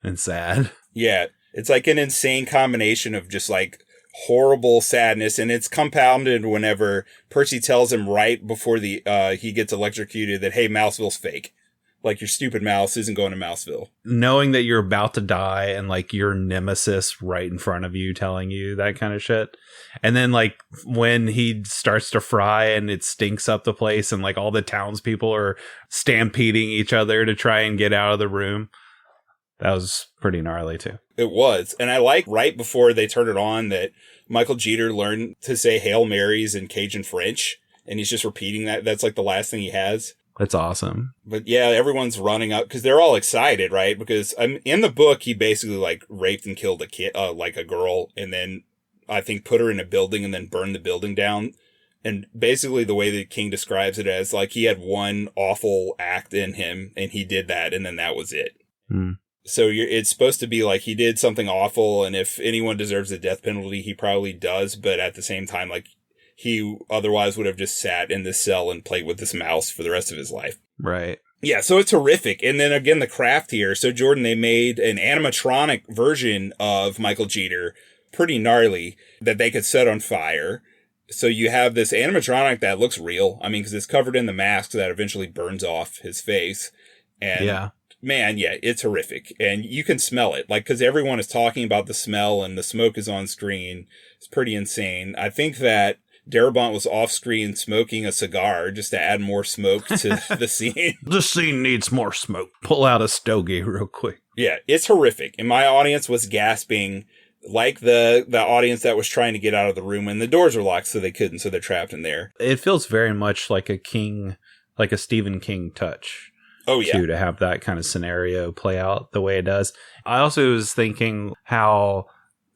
and sad. Yeah, it's like an insane combination of just like horrible sadness, and it's compounded whenever Percy tells him right before he gets electrocuted that, hey, Mouseville's fake. Like, your stupid mouse isn't going to Mouseville. Knowing that you're about to die and like your nemesis right in front of you telling you that kind of shit. And then like when he starts to fry and it stinks up the place and like all the townspeople are stampeding each other to try and get out of the room. That was pretty gnarly too. It was. And I like right before they turn it on that Michael Jeter learned to say Hail Marys in Cajun French. And he's just repeating that. That's like the last thing he has. That's awesome. But yeah, everyone's running up because they're all excited, right? Because in the book, he basically like raped and killed a kid, like a girl, and then I think put her in a building and then burned the building down. And basically the way the king describes it as like he had one awful act in him and he did that and then that was it. So it's supposed to be like he did something awful, and if anyone deserves the death penalty, he probably does. But at the same time, like, he otherwise would have just sat in this cell and played with this mouse for the rest of his life. Right. Yeah, so it's horrific. And then again, the craft here. So Jordan, they made an animatronic version of Michael Jeter, pretty gnarly, that they could set on fire. So you have this animatronic that looks real. I mean, because it's covered in the mask that eventually burns off his face. And yeah. Man, yeah, it's horrific. And you can smell it. Like, because everyone is talking about the smell and the smoke is on screen. It's pretty insane. I think that Darabont was off screen smoking a cigar just to add more smoke to the scene. The scene needs more smoke. Pull out a stogie real quick. Yeah, it's horrific. And my audience was gasping like the audience that was trying to get out of the room, and the doors were locked so they couldn't, so they're trapped in there. It feels very much like a Stephen King touch. Oh, yeah. too, to have that kind of scenario play out the way it does. I also was thinking how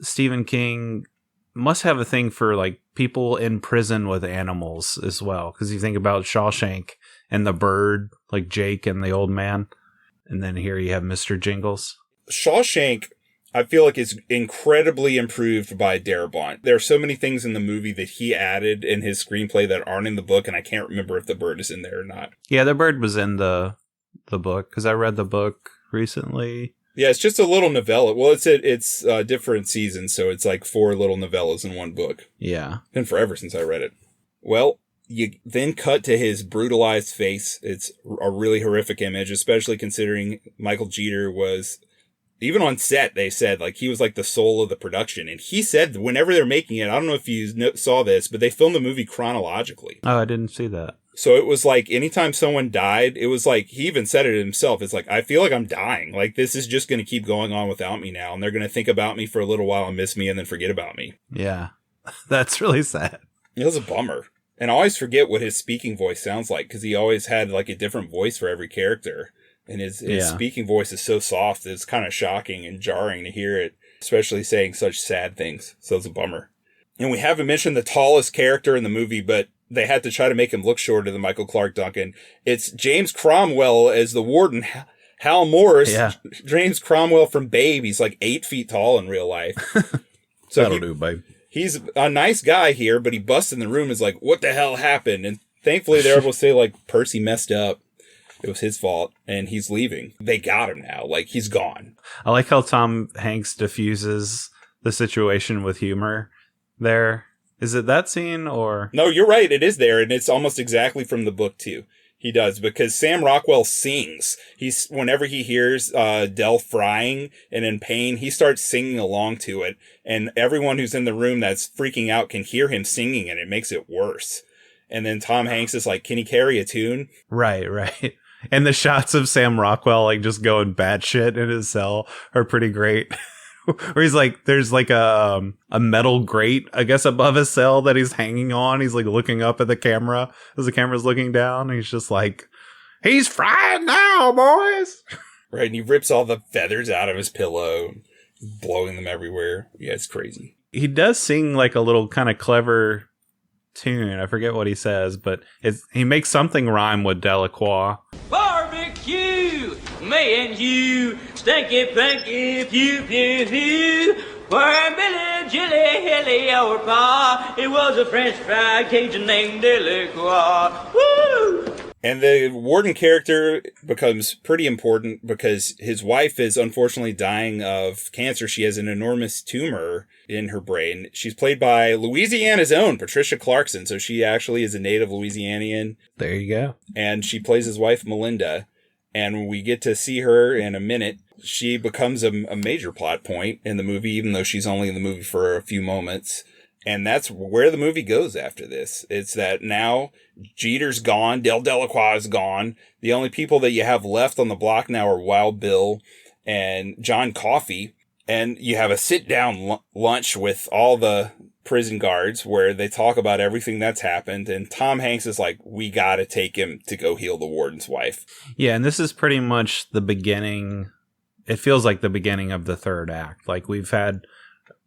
Stephen King must have a thing for like people in prison with animals as well. Because you think about Shawshank and the bird, like Jake and the old man. And then here you have Mr. Jingles. Shawshank, I feel like, is incredibly improved by Darabont. There are so many things in the movie that he added in his screenplay that aren't in the book, and I can't remember if the bird is in there or not. Yeah, the bird was in the book, because I read the book recently. Yeah, it's just a little novella. Well, it's different seasons, so it's like 4 little novellas in one book. Yeah. It's been forever since I read it. Well, you then cut to his brutalized face. It's a really horrific image, especially considering Michael Jeter was, even on set, they said, like, he was like the soul of the production. And he said whenever they're making it, I don't know if you saw this, but they filmed the movie chronologically. Oh, I didn't see that. So it was like anytime someone died, it was like, he even said it himself. It's like, I feel like I'm dying. Like, this is just going to keep going on without me now. And they're going to think about me for a little while and miss me and then forget about me. Yeah. That's really sad. It was a bummer. And I always forget what his speaking voice sounds like, because he always had like a different voice for every character. And his speaking voice is so soft, it's kind of shocking and jarring to hear it, especially saying such sad things. So it's a bummer. And we haven't mentioned the tallest character in the movie, but they had to try to make him look shorter than Michael Clark Duncan. It's James Cromwell as the warden, Hal Morris. Yeah. James Cromwell from Babe. He's like 8 feet tall in real life. So That'll do, babe. He's a nice guy here, but he busts in the room and is like, what the hell happened? And thankfully they're able to say, like, Percy messed up. It was his fault, and he's leaving. They got him now. Like, he's gone. I like how Tom Hanks diffuses the situation with humor there. Is it that scene, or? No, you're right. It is there, and it's almost exactly from the book, too. He does, because Sam Rockwell sings. Whenever he hears Del frying and in pain, he starts singing along to it, and everyone who's in the room that's freaking out can hear him singing, and it makes it worse. And then Tom Hanks is like, can he carry a tune? Right. And the shots of Sam Rockwell, like, just going batshit in his cell are pretty great. Where he's like, there's like a metal grate, I guess, above his cell that he's hanging on. He's like looking up at the camera as the camera's looking down. And he's just like, he's frying now, boys. Right. And he rips all the feathers out of his pillow, blowing them everywhere. Yeah, it's crazy. He does sing like a little kind of clever tune. I forget what he says, but he makes something rhyme with Delacroix. Barbecue, me and you, stinky pinky, pew pew pew. Where Billy, Jilly, Hilly, our pa, it was a French fried Cajun named Delacroix. Woo! And the warden character becomes pretty important because his wife is unfortunately dying of cancer. She has an enormous tumor in her brain. She's played by Louisiana's own Patricia Clarkson. So she actually is a native Louisianian. There you go. And she plays his wife, Melinda. And we get to see her in a minute. She becomes a major plot point in the movie, even though she's only in the movie for a few moments. And that's where the movie goes after this. It's that now Jeter's gone. Delacroix is gone. The only people that you have left on the block now are Wild Bill and John Coffey. And you have a sit-down lunch with all the prison guards where they talk about everything that's happened. And Tom Hanks is like, we got to take him to go heal the warden's wife. Yeah, and this is pretty much the beginning. It feels like the beginning of the third act. Like, we've had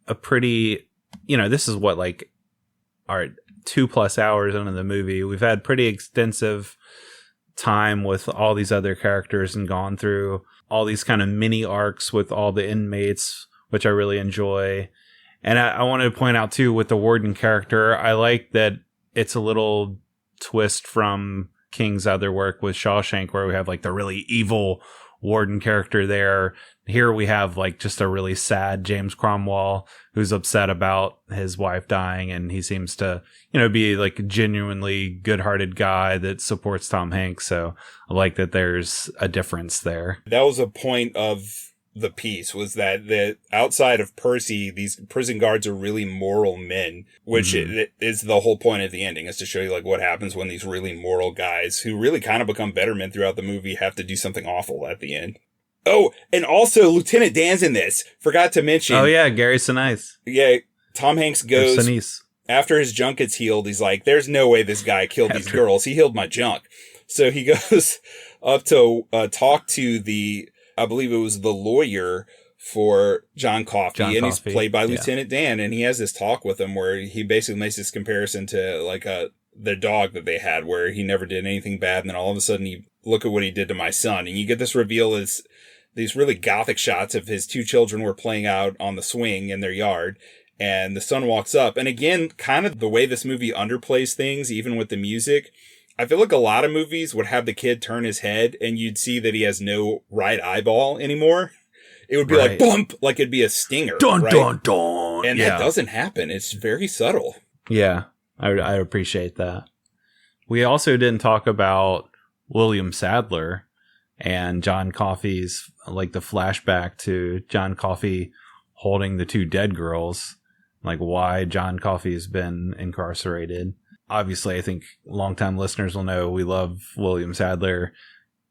a pretty... this is what, like, our 2+ hours into the movie. We've had pretty extensive time with all these other characters and gone through all these kind of mini arcs with all the inmates, which I really enjoy. And I wanted to point out, too, with the warden character, I like that it's a little twist from King's other work with Shawshank, where we have, like, the really evil warden character there. Here we have, like, just a really sad James Cromwell who's upset about his wife dying, and he seems to, be like a genuinely good-hearted guy that supports Tom Hanks. So I like that there's a difference there. That was a point of the piece, was that outside of Percy, these prison guards are really moral men, which is the whole point of the ending, is to show you, like, what happens when these really moral guys who really kind of become better men throughout the movie have to do something awful at the end. Oh, and also Lieutenant Dan's in this. Forgot to mention. Oh, yeah, Gary Sinise. Yeah, Tom Hanks goes, after his junk gets healed, he's like, there's no way this guy killed these girls. He healed my junk. So he goes, up to talk to I believe it was the lawyer for John Coffey, and he's played by Lieutenant Dan, and he has this talk with him where he basically makes this comparison to like the dog that they had, where he never did anything bad, and then all of a sudden look at what he did to my son, and you get this reveal as these really gothic shots of his two children were playing out on the swing in their yard, and the son walks up, and again, kind of the way this movie underplays things, even with the music, I feel like a lot of movies would have the kid turn his head, and you'd see that he has no right eyeball anymore. It would be like bump, like it'd be a stinger. Dun, right? dun, dun. And that doesn't happen. It's very subtle. Yeah, I appreciate that. We also didn't talk about William Sadler and John Coffey's, like the flashback to John Coffey holding the two dead girls, like why John Coffey's been incarcerated. Obviously, I think longtime listeners will know we love William Sadler.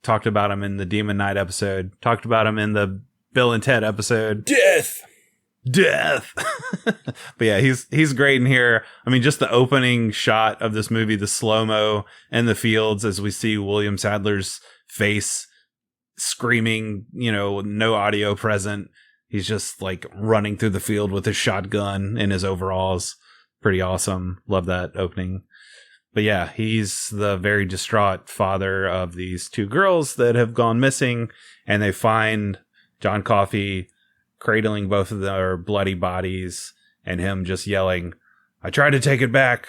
Talked about him in the Demon Knight episode. Talked about him in the Bill and Ted episode. Death. But yeah, he's great in here. I mean, just the opening shot of this movie, the slow-mo in the fields as we see William Sadler's face screaming, no audio present. He's just like running through the field with his shotgun in his overalls. Pretty awesome. Love that opening. But yeah, he's the very distraught father of these two girls that have gone missing, and they find John Coffey cradling both of their bloody bodies and him just yelling, I tried to take it back,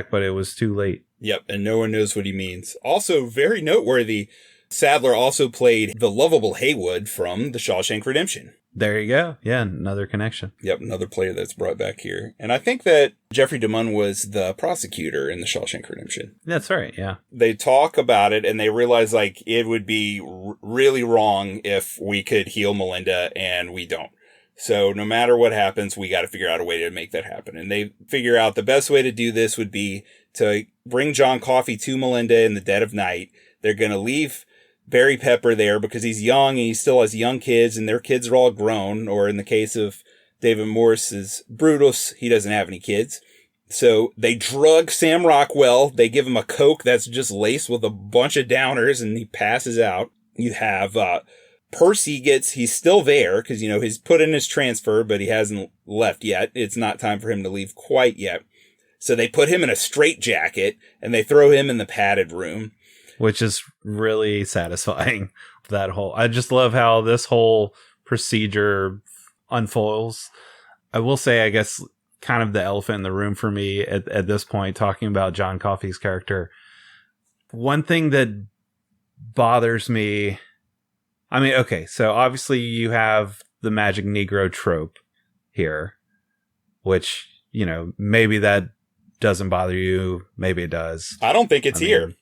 but it was too late. Yep, and no one knows what he means. Also, very noteworthy, Sadler also played the lovable Haywood from The Shawshank Redemption. There you go. Yeah, another connection. Yep, another player that's brought back here. And I think that Jeffrey DeMunn was the prosecutor in The Shawshank Redemption. That's right, yeah. They talk about it, and they realize, like, it would be really wrong if we could heal Melinda, and we don't. So no matter what happens, we got to figure out a way to make that happen. And they figure out the best way to do this would be to bring John Coffey to Melinda in the dead of night. They're going to leave Barry Pepper there because he's young and he still has young kids, and their kids are all grown. Or in the case of David Morris's Brutus, he doesn't have any kids. So they drug Sam Rockwell. They give him a Coke that's just laced with a bunch of downers, and he passes out. You have Percy he's still there because, he's put in his transfer, but he hasn't left yet. It's not time for him to leave quite yet. So they put him in a straitjacket and they throw him in the padded room. Which is really satisfying. I just love how this whole procedure unfolds. I will say, I guess, kind of the elephant in the room for me at this point, talking about John Coffey's character. One thing that bothers me, I mean, okay, so obviously you have the magic Negro trope here, which, maybe that doesn't bother you. Maybe it does. I don't think it's here.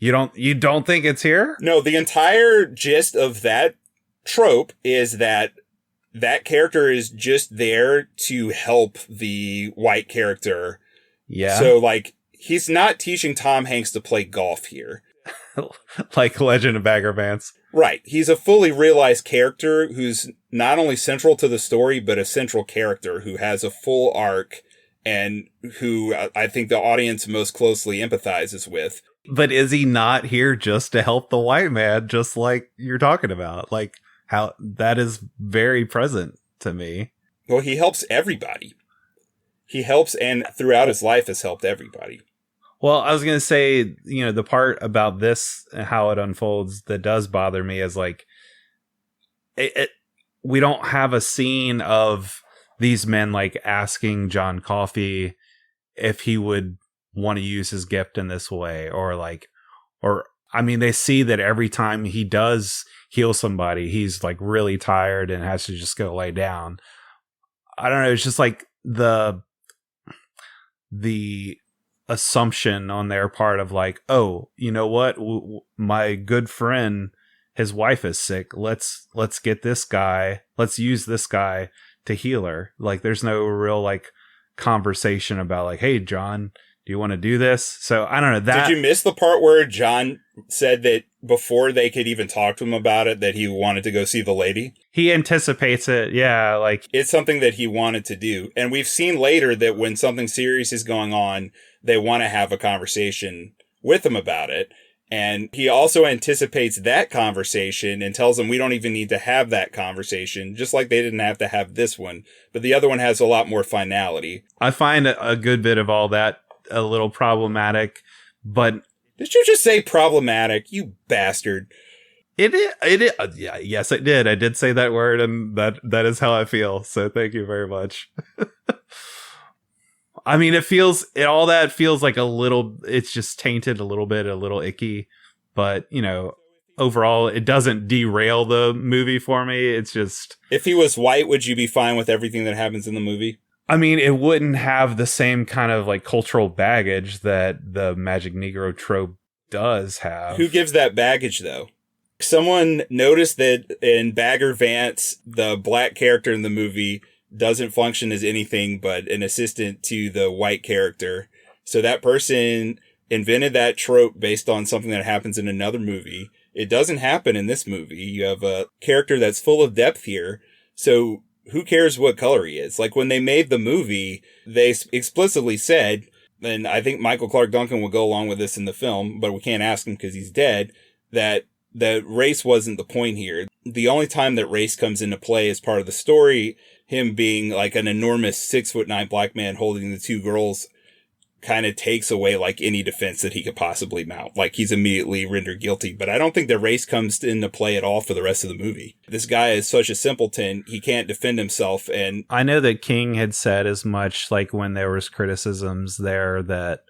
You don't think it's here? No, the entire gist of that trope is that character is just there to help the white character. Yeah. So, like, he's not teaching Tom Hanks to play golf here. Like Legend of Bagger Vance. Right. He's a fully realized character who's not only central to the story, but a central character who has a full arc and who I think the audience most closely empathizes with. But is he not here just to help the white man, just like you're talking about? Like, how that is very present to me. Well, he helps everybody. He helps, and throughout his life has helped everybody. Well, I was going to say, the part about this, how it unfolds, that does bother me is like, we don't have a scene of these men like asking John Coffey if he would want to use his gift in this way, they see that every time he does heal somebody, he's like really tired and has to just go lay down. I don't know. It's just like the assumption on their part of like, oh, you know what? My good friend, his wife is sick. Let's get this guy. Let's use this guy to heal her. Like, there's no real like conversation about like, hey, John, do you want to do this? So I don't know that. Did you miss the part where John said that before they could even talk to him about it, that he wanted to go see the lady? He anticipates it. Yeah. Like, it's something that he wanted to do. And we've seen later that when something serious is going on, they want to have a conversation with him about it. And he also anticipates that conversation and tells them we don't even need to have that conversation, just like they didn't have to have this one. But the other one has a lot more finality. I find a good bit of all that a little problematic, but... Did you just say problematic, you bastard? It is. Yeah, yes, I did. I did say that word, and that is how I feel. So thank you very much. I mean, all that feels like a little, it's just tainted a little bit, a little icky, but overall it doesn't derail the movie for me. It's just, if he was white, would you be fine with everything that happens in the movie? I mean, it wouldn't have the same kind of like cultural baggage that the Magic Negro trope does have. Who gives that baggage though? Someone noticed that in Bagger Vance, the black character in the movie doesn't function as anything but an assistant to the white character. So that person invented that trope based on something that happens in another movie. It doesn't happen in this movie. You have a character that's full of depth here. So who cares what color he is? Like when they made the movie, they explicitly said, and I think Michael Clark Duncan will go along with this in the film, but we can't ask him because he's dead, that race wasn't the point here. The only time that race comes into play as part of the story, him being like an enormous 6'9" black man holding the two girls, kind of takes away like any defense that he could possibly mount. Like he's immediately rendered guilty, but I don't think the race comes into play at all for the rest of the movie. This guy is such a simpleton. He can't defend himself. And I know that King had said as much, like when there was criticisms there that,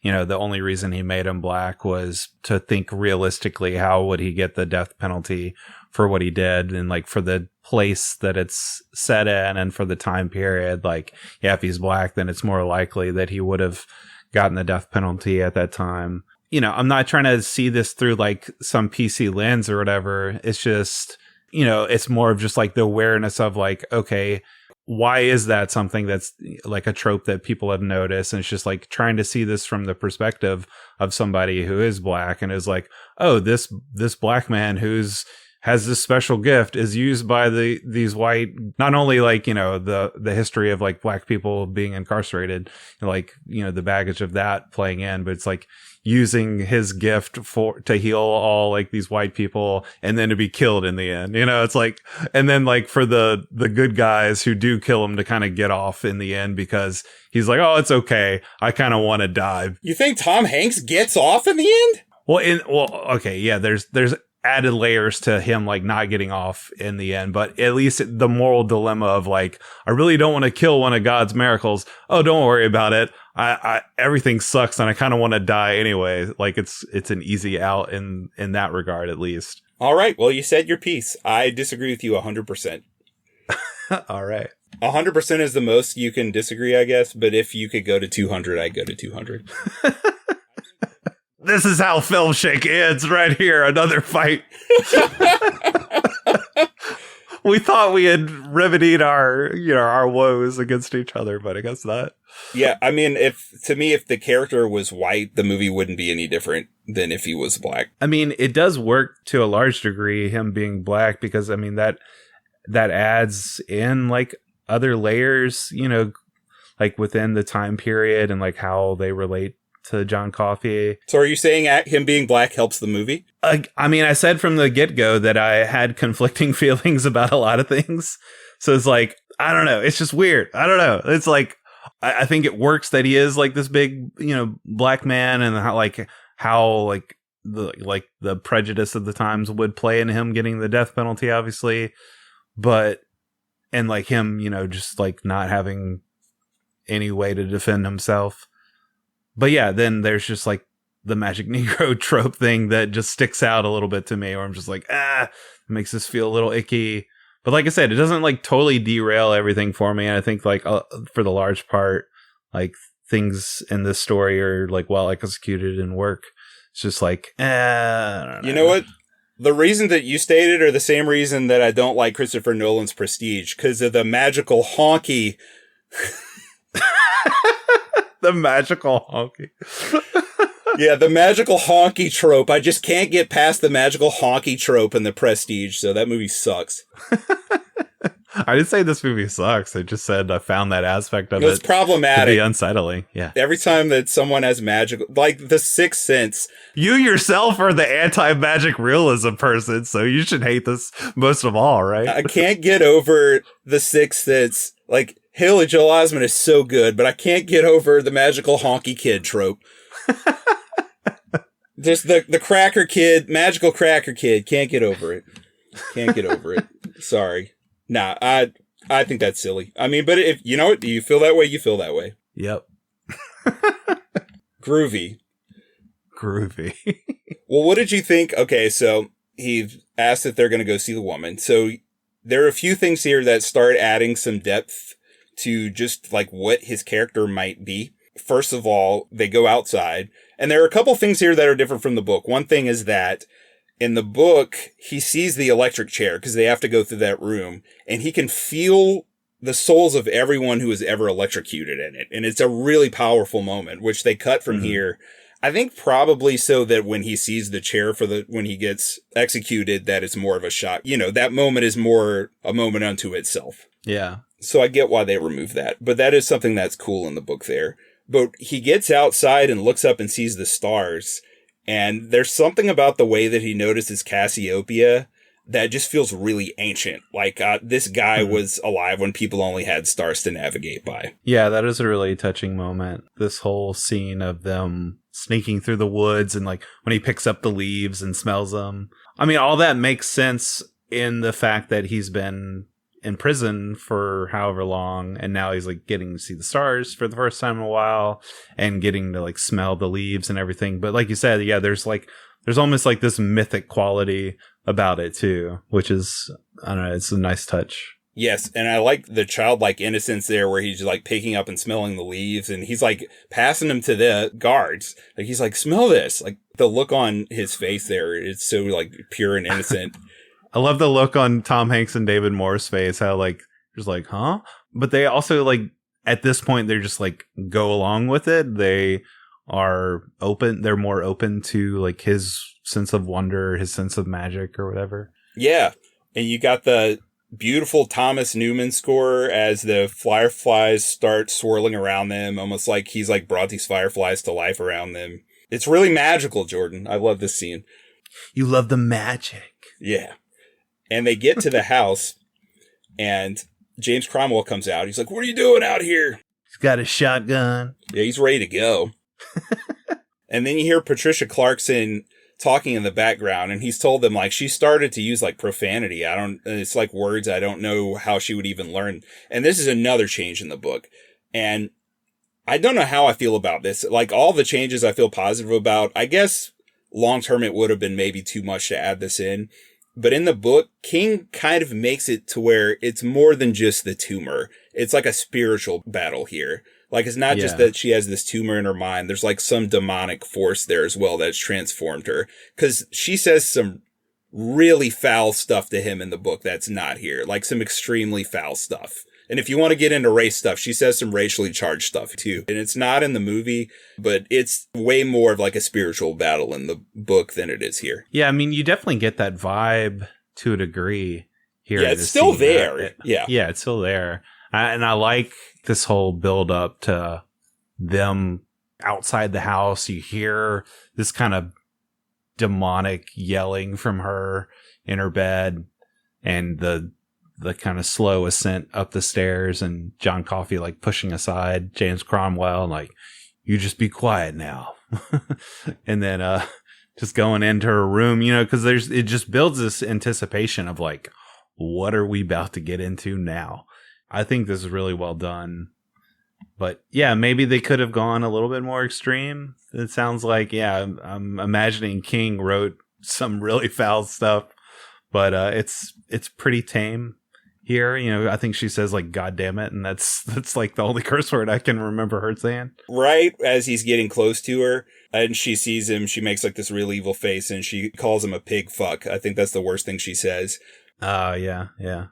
the only reason he made him black was to think realistically, how would he get the death penalty for what he did? And like for the place that it's set in and for the time period, like, yeah, if he's black, then it's more likely that he would have gotten the death penalty at that time. I'm not trying to see this through like some PC lens or whatever. It's just, it's more of just like the awareness of like, okay, why is that something that's like a trope that people have noticed? And it's just like trying to see this from the perspective of somebody who is black and is like, oh, this black man has this special gift is used by these white, not only like, the history of like black people being incarcerated, like, the baggage of that playing in, but it's like using his gift to heal all like these white people and then to be killed in the end. It's like, and then like for the good guys who do kill him to kind of get off in the end because he's like, oh, it's okay. I kind of want to die. You think Tom Hanks gets off in the end? Okay. Yeah. There's added layers to him like not getting off in the end, but at least the moral dilemma of like, I really don't want to kill one of God's miracles. Oh, don't worry about it. I everything sucks and I kind of want to die anyway. Like it's an easy out in that regard, at least. All right. Well, you said your piece. I disagree with you 100%. All right. 100% is the most you can disagree, I guess. But if you could go to 200, I'd go to 200. This is how Filmshake ends right here. Another fight. We thought we had remedied our woes against each other, but I guess not. Yeah, I mean, if the character was white, the movie wouldn't be any different than if he was black. I mean, it does work to a large degree, him being black, because I mean that adds in like other layers, like within the time period and like how they relate to John Coffey. So are you saying him being black helps the movie? I mean, I said from the get-go that I had conflicting feelings about a lot of things. So it's like, I don't know. It's just weird. I don't know. It's like, I think it works that he is like this big, black man, and how the prejudice of the times would play in him getting the death penalty, obviously. But, and like him, just like not having any way to defend himself. But yeah, then there's just like the Magic Negro trope thing that just sticks out a little bit to me, where I'm just like, it makes this feel a little icky. But like I said, it doesn't like totally derail everything for me. And I think like for the large part, like things in this story are like well executed and work. It's just like, I don't know. You know what? The reason that you stated are the same reason that I don't like Christopher Nolan's Prestige, because of the magical honky. The magical honky. Yeah, the magical honky trope. I just can't get past the magical honky trope in the Prestige, so that movie sucks. I didn't say this movie sucks. I just said I found that aspect of It's it problematic. to be unsettling. Yeah. Every time that someone has magical, like The Sixth Sense. You yourself are the anti-magic realism person, so you should hate this most of all, right? I can't get over The Sixth Sense. Like, Haley Joel Osment is so good, but I can't get over the magical honky kid trope. Just the cracker kid, magical cracker kid. Can't get over it. Can't get over it. Sorry. Nah, I think that's silly. I mean, but if you know what, do you feel that way? You feel that way. Yep. Groovy. Well, what did you think? Okay, so he asked if they're going to go see the woman. So there are a few things here that start adding some depth to just like what his character might be. First of all, they go outside, and there are a couple things here that are different from the book. One thing is that in the book, he sees the electric chair because they have to go through that room, and he can feel the souls of everyone who is ever electrocuted in it. And it's a really powerful moment, which they cut from here. I think probably so that when he sees the chair when he gets executed, that it's more of a shock. You know, that moment is more a moment unto itself. Yeah. So I get why they removed that, but that is something that's cool in the book there. But he gets outside and looks up and sees the stars. And there's something about the way that he notices Cassiopeia that just feels really ancient. Like, this guy was alive when people only had stars to navigate by. Yeah, that is a really touching moment. This whole scene of them sneaking through the woods and like when he picks up the leaves and smells them. I mean, all that makes sense in the fact that he's been in prison for however long, and now he's like getting to see the stars for the first time in a while and getting to like smell the leaves and everything. But like you said, yeah, there's almost like this mythic quality about it too, which is, I don't know, it's a nice touch. Yes, and I like the childlike innocence there where he's like picking up and smelling the leaves, and he's like passing them to the guards. Like, he's like, smell this. Like, the look on his face there, it's so like pure and innocent. I love the look on Tom Hanks and David Moore's face, how like, there's like, huh? But they also like, at this point, they're just like, go along with it. They are open. They're more open to like his sense of wonder, his sense of magic or whatever. Yeah. And you got the beautiful Thomas Newman score as the fireflies start swirling around them, almost like he's like brought these fireflies to life around them. It's really magical, Jordan. I love this scene. You love the magic. Yeah. And they get to the house, and James Cromwell comes out. He's like, what are you doing out here? He's got a shotgun. Yeah, he's ready to go. And then you hear Patricia Clarkson talking in the background, and he's told them like she started to use like profanity. It's like words I don't know how she would even learn. And this is another change in the book. And I don't know how I feel about this. Like, all the changes I feel positive about. I guess long term it would have been maybe too much to add this in. But in the book, King kind of makes it to where it's more than just the tumor. It's like a spiritual battle here. Like, it's not just that she has this tumor in her mind. There's like some demonic force there as well that's transformed her. Because she says some really foul stuff to him in the book that's not here. Like, some extremely foul stuff. And if you want to get into race stuff, she says some racially charged stuff too. And it's not in the movie, but it's way more of like a spiritual battle in the book than it is here. Yeah, I mean, you definitely get that vibe to a degree here. Yeah, it's still there. Yeah, it's still there. And I like this whole build up to them outside the house. You hear this kind of demonic yelling from her in her bed, and the kind of slow ascent up the stairs, and John Coffey like pushing aside James Cromwell and like, you just be quiet now. And then just going into her room, you know, because it just builds this anticipation of like, what are we about to get into now? I think this is really well done. But yeah, maybe they could have gone a little bit more extreme. It sounds like, yeah, I'm imagining King wrote some really foul stuff, but it's pretty tame here. You know, I think she says like, God damn it. And that's like the only curse word I can remember her saying. Right as he's getting close to her and she sees him, she makes like this real evil face and she calls him a pig fuck. I think that's the worst thing she says. Yeah.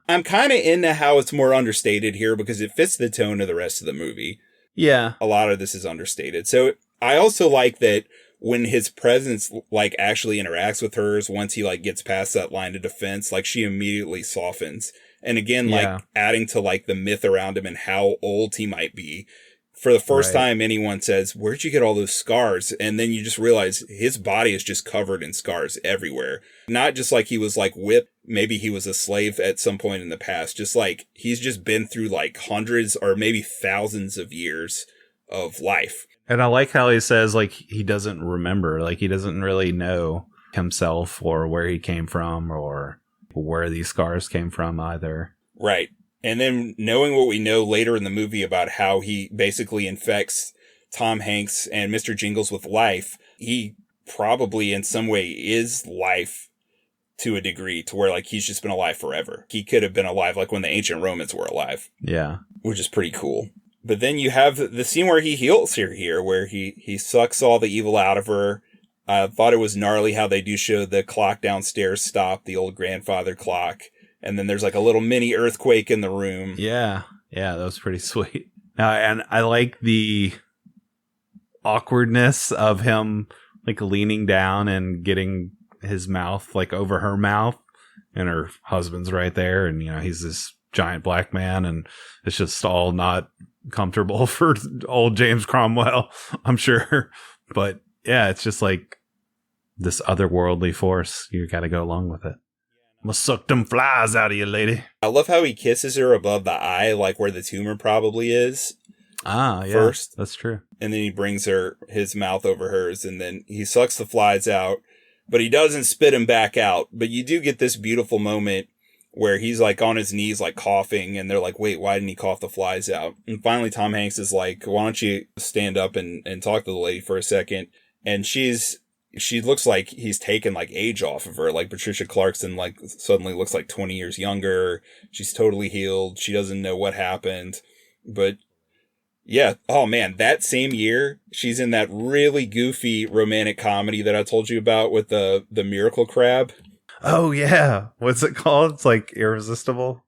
I'm kind of into how it's more understated here because it fits the tone of the rest of the movie. Yeah. A lot of this is understated. So I also like that when his presence like actually interacts with hers, once he like gets past that line of defense, like she immediately softens. And again, like adding to like the myth around him and how old he might be. For the first time, anyone says, where'd you get all those scars? And then you just realize his body is just covered in scars everywhere. Not just like he was like whipped. Maybe he was a slave at some point in the past. Just like he's just been through like hundreds or maybe thousands of years of life. And I like how he says like he doesn't remember, like he doesn't really know himself or where he came from or where these scars came from either. Right. And then knowing what we know later in the movie about how he basically infects Tom Hanks and Mr. Jingles with life, he probably in some way is life to a degree to where like he's just been alive forever. He could have been alive like when the ancient Romans were alive. Yeah. Which is pretty cool. But then you have the scene where he heals her here, where he sucks all the evil out of her. I thought it was gnarly how they do show the clock downstairs stop, the old grandfather clock. And then there's like a little mini earthquake in the room. Yeah. Yeah, that was pretty sweet. And I like the awkwardness of him like leaning down and getting his mouth like over her mouth. And her husband's right there. And, you know, he's this giant black man. And it's just all not comfortable for old James Cromwell, I'm sure. But yeah, it's just like this otherworldly force. You got to go along with it. I'm gonna suck them flies out of you, lady. I love how he kisses her above the eye, like where the tumor probably is. Ah, yeah. First. That's true. And then he brings his mouth over hers, and then he sucks the flies out, but he doesn't spit them back out. But you do get this beautiful moment where he's like on his knees, like coughing, and they're like, wait, why didn't he cough the flies out? And finally, Tom Hanks is like, why don't you stand up and talk to the lady for a second? And she looks like he's taken like age off of her. Like Patricia Clarkson, like suddenly looks like 20 years younger. She's totally healed. She doesn't know what happened, but yeah. Oh man, that same year, she's in that really goofy romantic comedy that I told you about with the Miracle Crab. Oh yeah. What's it called? It's like Irresistible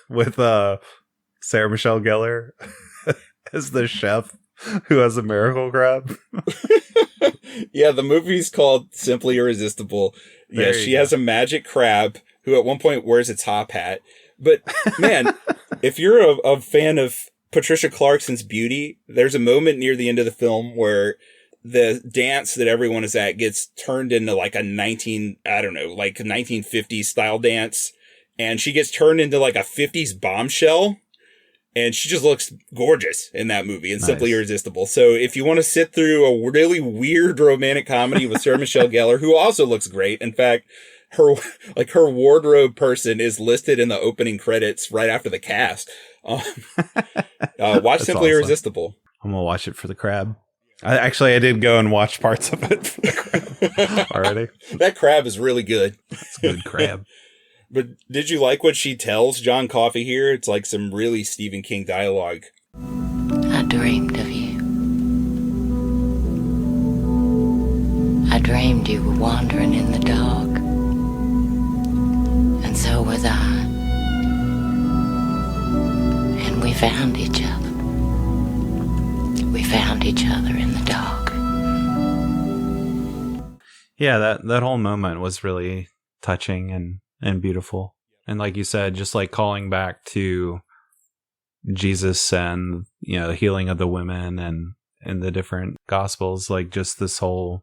with Sarah Michelle Gellar as the chef who has a miracle crab. Yeah, the movie's called Simply Irresistible. Yeah, she has a magic crab who at one point wears a top hat. But man, if you're a fan of Patricia Clarkson's beauty, there's a moment near the end of the film where the dance that everyone is at gets turned into like a 1950s style dance. And she gets turned into like a 50s bombshell. And she just looks gorgeous in that movie and Simply Irresistible. So if you want to sit through a really weird romantic comedy with Sarah Michelle Gellar, who also looks great. In fact, her wardrobe person is listed in the opening credits right after the cast. Watch Simply Irresistible. I'm going to watch it for the crab. I did go and watch parts of it for the crab already. That crab is really good. It's a good crab. But did you like what she tells John Coffey here? It's like some really Stephen King dialogue. I dreamed of you. I dreamed you were wandering in the dark. And so was I. And we found each other. We found each other in the dark. Yeah, that whole moment was really touching and beautiful. And like you said, just like calling back to Jesus and, you know, the healing of the women and the different gospels, like just this whole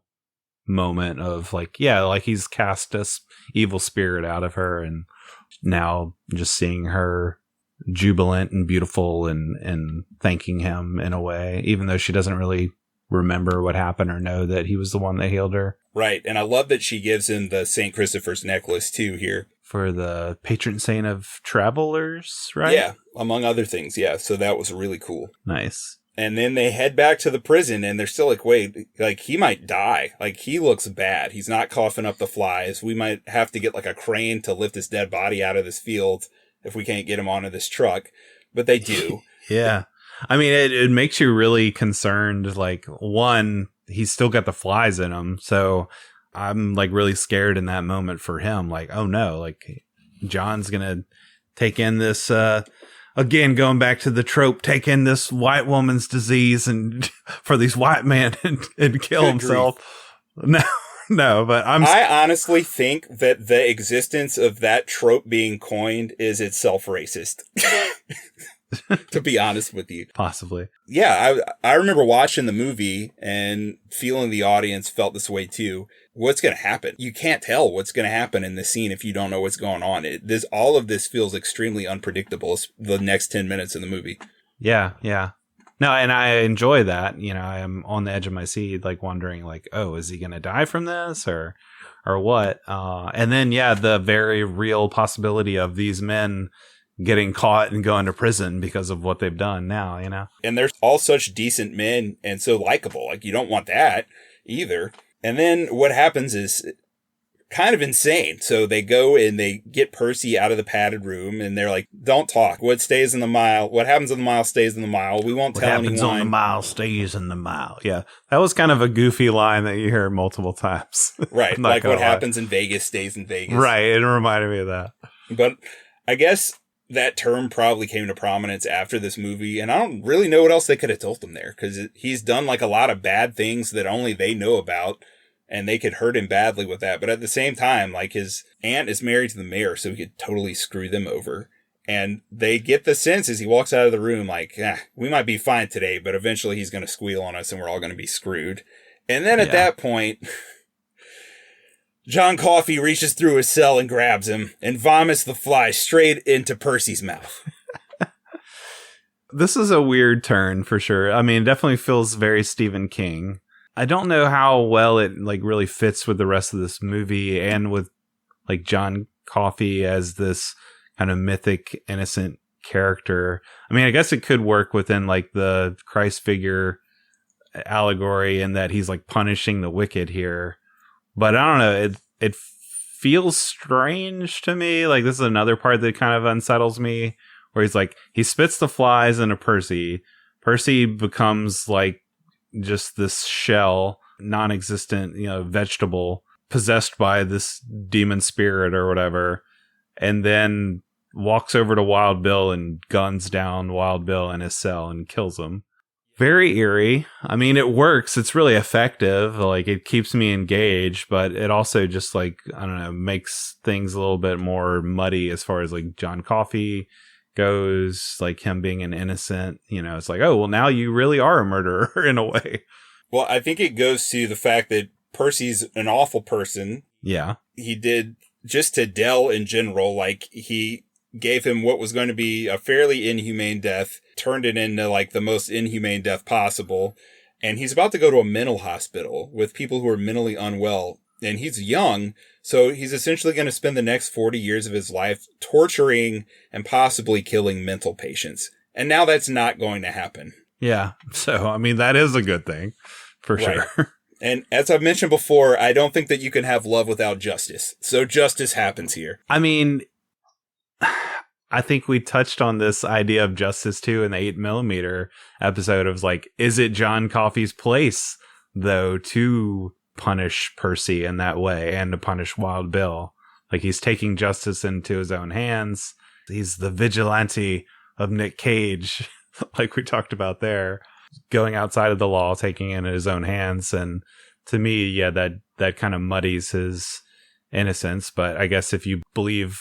moment of like, yeah, like he's cast this evil spirit out of her. And now just seeing her jubilant and beautiful and thanking him in a way, even though she doesn't really remember what happened or know that he was the one that healed her. Right. And I love that she gives him the St. Christopher's necklace too here. For the patron saint of travelers, right? Yeah, among other things. Yeah. So that was really cool. Nice. And then they head back to the prison and they're still like, wait, like he might die. Like he looks bad. He's not coughing up the flies. We might have to get like a crane to lift his dead body out of this field if we can't get him onto this truck. But they do. Yeah. I mean, it makes you really concerned. Like, one, he's still got the flies in him. So I'm like really scared in that moment for him. Like, oh no, like John's going to take in this, again, going back to the trope, take in this white woman's disease and for these white men and kill himself. No, but I honestly think that the existence of that trope being coined is itself racist. To be honest with you. Possibly. Yeah, I remember watching the movie and feeling the audience felt this way too. What's going to happen? You can't tell what's going to happen in the scene if you don't know what's going on. All of this feels extremely unpredictable. The next 10 minutes of the movie. Yeah. No, and I enjoy that. You know, I am on the edge of my seat, like wondering, like, oh, is he going to die from this or what? And then, yeah, the very real possibility of these men getting caught and going to prison because of what they've done now, you know? And they're all such decent men and so likable. Like, you don't want that either. And then what happens is kind of insane. So they go and they get Percy out of the padded room and they're like, don't talk. What stays in the mile? What happens in the mile stays in the mile. We won't tell anyone. What happens on the mile stays in the mile. Yeah. That was kind of a goofy line that you hear multiple times. Right. Like what happens in Vegas stays in Vegas. Right. It reminded me of that. But I guess that term probably came to prominence after this movie, and I don't really know what else they could have told him there, because he's done like a lot of bad things that only they know about, and they could hurt him badly with that. But at the same time, like, his aunt is married to the mayor, so he could totally screw them over. And they get the sense as he walks out of the room, like, we might be fine today, but eventually he's going to squeal on us and we're all going to be screwed. And then at that point, John Coffey reaches through his cell and grabs him and vomits the fly straight into Percy's mouth. This is a weird turn for sure. I mean, it definitely feels very Stephen King. I don't know how well it like really fits with the rest of this movie and with like John Coffey as this kind of mythic, innocent character. I mean, I guess it could work within like the Christ figure allegory in that he's like punishing the wicked here. But I don't know, it feels strange to me. Like, this is another part that kind of unsettles me, where he's like, he spits the flies into Percy. Percy becomes like just this shell, non-existent, you know, vegetable, possessed by this demon spirit or whatever, and then walks over to Wild Bill and guns down Wild Bill in his cell and kills him. Very eerie. I mean, it works. It's really effective. Like, it keeps me engaged, but it also just like, I don't know, makes things a little bit more muddy as far as like John Coffey goes, like him being an innocent, you know, it's like, oh, well, now you really are a murderer in a way. Well, I think it goes to the fact that Percy's an awful person. Yeah. He did just to Dell in general, like he gave him what was going to be a fairly inhumane death, turned it into like the most inhumane death possible. And he's about to go to a mental hospital with people who are mentally unwell. And he's young, so he's essentially going to spend the next 40 years of his life torturing and possibly killing mental patients. And now that's not going to happen. Yeah. So, I mean, that is a good thing for sure. And as I've mentioned before, I don't think that you can have love without justice. So justice happens here. I mean, I think we touched on this idea of justice too in the 8mm episode of like, is it John Coffey's place though to punish Percy in that way and to punish Wild Bill? Like, he's taking justice into his own hands. He's the vigilante of Nick Cage, like we talked about there, going outside of the law, taking it in his own hands. And to me, yeah, that kind of muddies his innocence. But I guess if you believe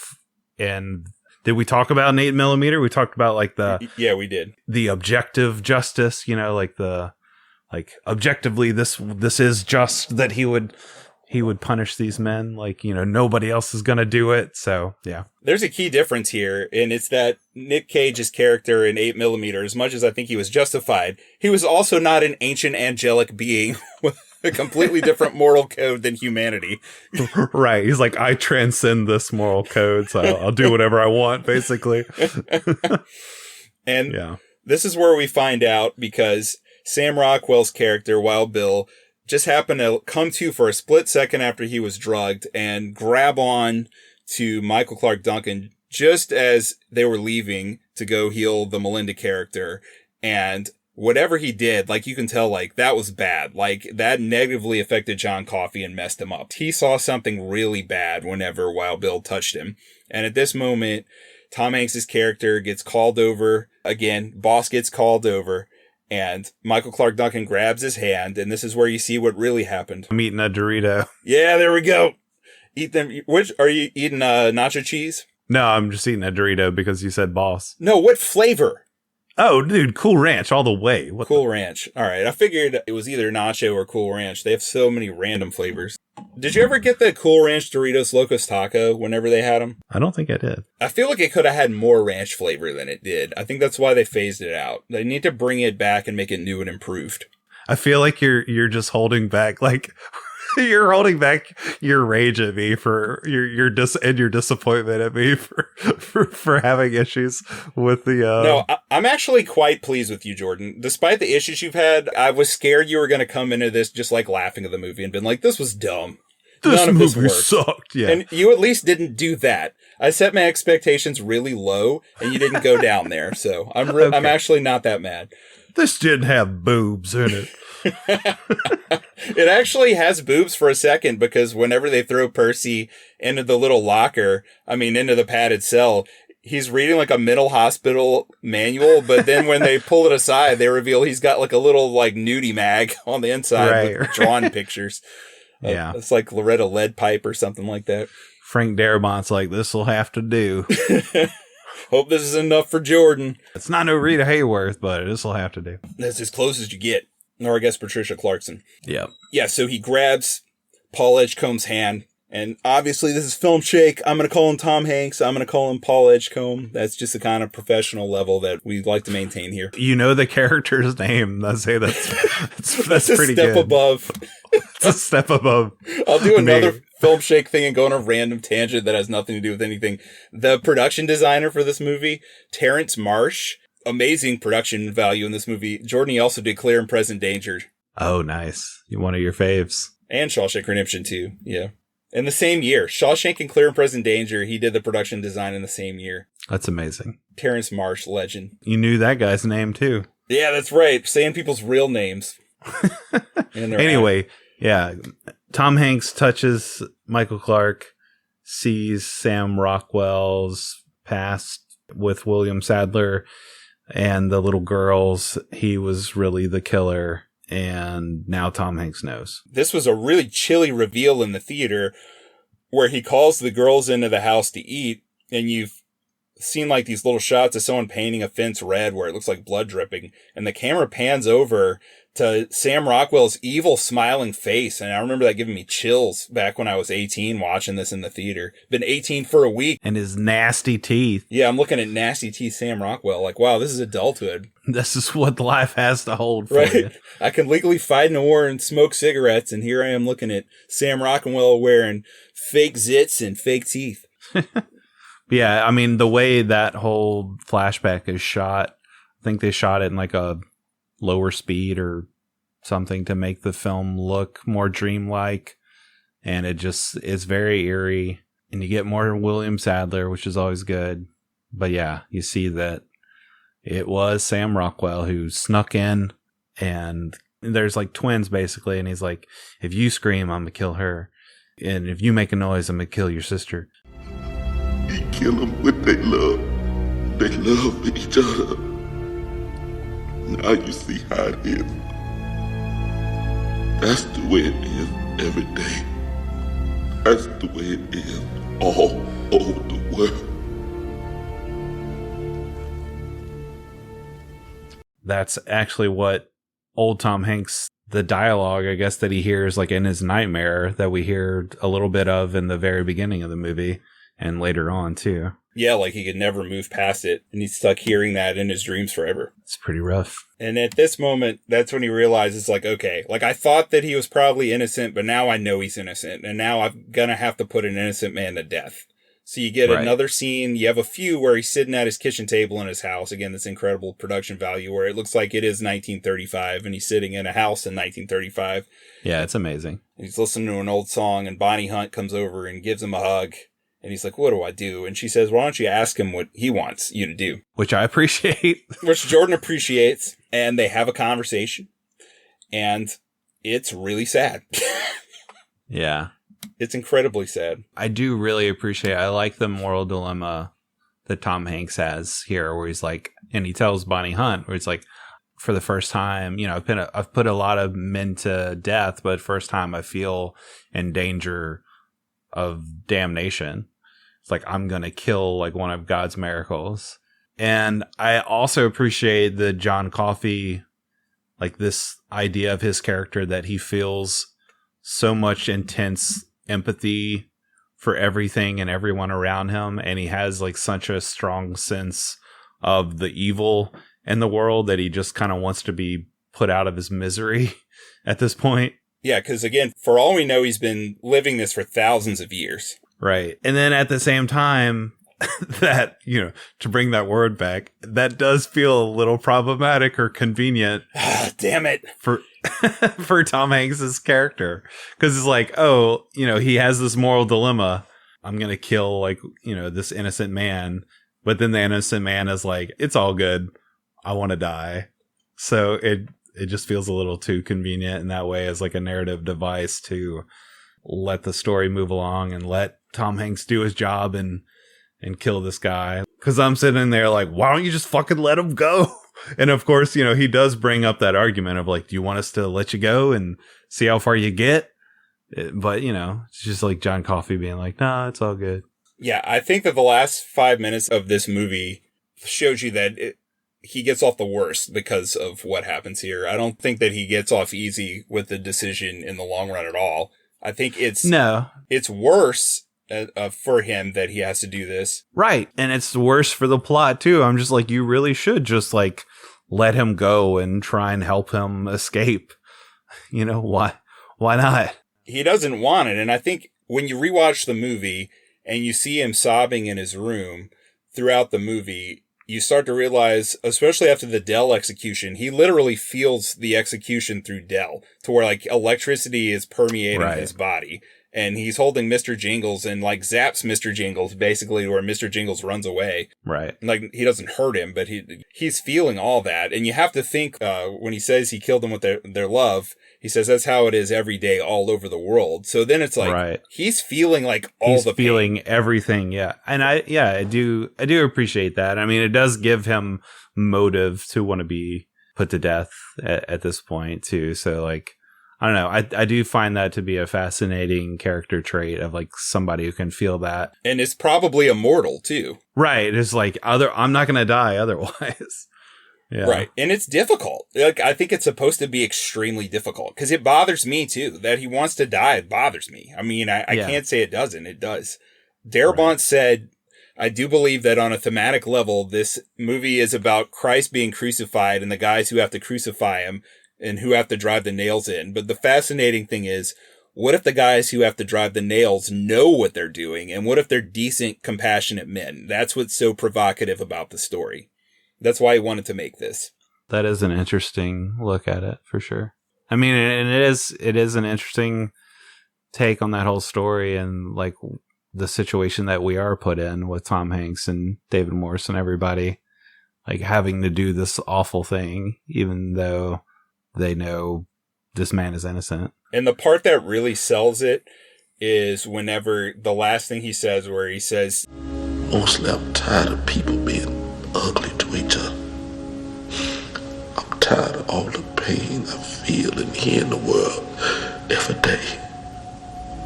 in, did we talk about an 8mm? We talked about like yeah, we did, the objective justice, you know, like objectively this is just that he would punish these men, like, you know, nobody else is gonna do it. So yeah, there's a key difference here, and it's that Nick Cage's character in 8mm, as much as I think he was justified, he was also not an ancient angelic being with a completely different moral code than humanity. Right. He's like, I transcend this moral code, so I'll do whatever I want, basically. And yeah, this is where we find out, because Sam Rockwell's character, Wild Bill, just happened to come to for a split second after he was drugged and grab on to Michael Clark Duncan just as they were leaving to go heal the Melinda character. And whatever he did, like, you can tell, like, that was bad. Like, that negatively affected John Coffey and messed him up. He saw something really bad whenever Wild Bill touched him. And at this moment, Tom Hanks's character gets called over. Again, boss gets called over. And Michael Clark Duncan grabs his hand, and this is where you see what really happened. I'm eating a Dorito. Yeah, there we go. Eat them. Which are you eating? Nacho cheese? No, I'm just eating a Dorito because you said boss. No, what flavor? Oh, dude, Cool Ranch all the way. What Cool Ranch. All right, I figured it was either Nacho or Cool Ranch. They have so many random flavors. Did you ever get the Cool Ranch Doritos Locos Taco whenever they had them? I don't think I did. I feel like it could have had more ranch flavor than it did. I think that's why they phased it out. They need to bring it back and make it new and improved. I feel like you're just holding back, like you're holding back your rage at me for your disappointment at me for having issues with the. No, I'm actually quite pleased with you, Jordan. Despite the issues you've had, I was scared you were going to come into this just like laughing at the movie and been like, "This was dumb. This None of this movie worked." sucked. Yeah, and you at least didn't do that. I set my expectations really low, and you didn't go down there. So I'm I'm actually not that mad. This didn't have boobs in it. It actually has boobs for a second because whenever they throw Percy into the little locker, into the padded cell, he's reading like a mental hospital manual, but then when they pull it aside, they reveal he's got like a little like nudie mag on the inside with drawn pictures. Yeah. It's like Loretta Lead Pipe or something like that. Frank Darabont's like, this will have to do. Hope this is enough for Jordan. It's not no Rita Hayworth, but this will have to do. That's as close as you get. Or I guess Patricia Clarkson. Yep. Yeah, so he grabs Paul Edgecombe's hand, and obviously this is Filmshake. I'm going to call him Tom Hanks. I'm going to call him Paul Edgecombe. That's just the kind of professional level that we like to maintain here. You know the character's name. That's pretty step good. Above. It's a step above. I'll do another Filmshake thing and go on a random tangent that has nothing to do with anything. The production designer for this movie, Terrence Marsh. Amazing production value in this movie. Jordan, he also did Clear and Present Danger. Oh, nice. One of your faves. And Shawshank Redemption, too. Yeah. In the same year. Shawshank and Clear and Present Danger, he did the production design in the same year. That's amazing. Terrence Marsh, legend. You knew that guy's name, too. Yeah, that's right. Saying people's real names. Anyway, yeah. Tom Hanks touches Michael Clark, sees Sam Rockwell's past with William Sadler and the little girls. He was really the killer, and now Tom Hanks knows. This was a really chilly reveal in the theater where he calls the girls into the house to eat, and you've seen like these little shots of someone painting a fence red where it looks like blood dripping, and the camera pans over to Sam Rockwell's evil smiling face. And I remember that giving me chills back when I was 18 watching this in the theater. Been 18 for a week. And his nasty teeth. Yeah, I'm looking at nasty teeth Sam Rockwell. Like, wow, this is adulthood. This is what life has to hold for you. I can legally fight in a war and smoke cigarettes, and here I am looking at Sam Rockwell wearing fake zits and fake teeth. Yeah, the way that whole flashback is shot, I think they shot it in like a lower speed or something to make the film look more dreamlike, and it just is very eerie, and you get more William Sadler, which is always good. But yeah, you see that it was Sam Rockwell who snuck in, and there's like twins basically, and he's like, if you scream, I'm gonna kill her, and if you make a noise, I'm gonna kill your sister. He kill them with they love. They love each other. Now you see how it is. That's the way it is every day. That's the way it is all over the world. That's actually what old Tom Hanks, the dialogue, I guess, that he hears like in his nightmare that we hear a little bit of in the very beginning of the movie and later on too. Yeah, like he could never move past it, and he's stuck hearing that in his dreams forever. It's pretty rough. And at this moment, that's when he realizes, like, okay, like I thought that he was probably innocent, but now I know he's innocent, and now I'm gonna have to put an innocent man to death. So you get another scene, you have a few where he's sitting at his kitchen table in his house. Again, this incredible production value where it looks like it is 1935, and he's sitting in a house in 1935. Yeah, it's amazing. He's listening to an old song, and Bonnie Hunt comes over and gives him a hug. And he's like, what do I do? And she says, why don't you ask him what he wants you to do? Which I appreciate. Which Jordan appreciates. And they have a conversation. And it's really sad. Yeah. It's incredibly sad. I do really appreciate it. I like the moral dilemma that Tom Hanks has here where he's like, and he tells Bonnie Hunt, where he's like, for the first time, I've put a lot of men to death, but first time I feel in danger of damnation. It's like, I'm going to kill like one of God's miracles. And I also appreciate the John Coffey, like this idea of his character that he feels so much intense empathy for everything and everyone around him. And he has like such a strong sense of the evil in the world that he just kind of wants to be put out of his misery at this point. Yeah, because again, for all we know, he's been living this for thousands of years. Right. And then at the same time, that, to bring that word back, that does feel a little problematic or convenient. Damn it. For Tom Hanks's character. Because it's like, he has this moral dilemma. I'm going to kill, like, this innocent man. But then the innocent man is like, it's all good. I want to die. So it just feels a little too convenient in that way as like a narrative device to let the story move along and let Tom Hanks do his job and kill this guy. Because I'm sitting there like, why don't you just fucking let him go? And of course, he does bring up that argument of like, do you want us to let you go and see how far you get? But, it's just like John Coffey being like, nah, it's all good. Yeah, I think that the last 5 minutes of this movie shows you that he gets off the worst because of what happens here. I don't think that he gets off easy with the decision in the long run at all. I think it's worse for him that he has to do this. Right. And it's worse for the plot too. I'm just like, you really should just like let him go and try and help him escape. Why not? He doesn't want it. And I think when you rewatch the movie and you see him sobbing in his room throughout the movie, you start to realize, especially after the Dell execution, he literally feels the execution through Dell to where like electricity is permeating his body. And he's holding Mr. Jingles and like zaps Mr. Jingles basically where Mr. Jingles runs away. Right. Like he doesn't hurt him, but he's feeling all that. And you have to think, when he says he killed them with their love, he says that's how it is every day all over the world. So then it's like, he's feeling like he's feeling pain. Everything. Yeah. And I do appreciate that. I mean, it does give him motive to want to be put to death at this point too. So like, I don't know. I do find that to be a fascinating character trait of like somebody who can feel that. And it's probably immortal too. Right. It's like I'm not going to die otherwise. Yeah. Right. And it's difficult. Like, I think it's supposed to be extremely difficult because it bothers me too. That he wants to die. It bothers me. I mean, I can't say it doesn't. It does. Darabont said, I do believe that on a thematic level, this movie is about Christ being crucified and the guys who have to crucify him and who have to drive the nails in. But the fascinating thing is, what if the guys who have to drive the nails know what they're doing? And what if they're decent, compassionate men? That's what's so provocative about the story. That's why he wanted to make this. That is an interesting look at it, for sure. I mean, and it is an interesting take on that whole story and like the situation that we are put in with Tom Hanks and David Morse and everybody, like having to do this awful thing, even though they know this man is innocent. And the part that really sells it is whenever the last thing he says, where he says, mostly I'm tired of people being ugly to each other. I'm tired of all the pain I feel and hear in the world every day.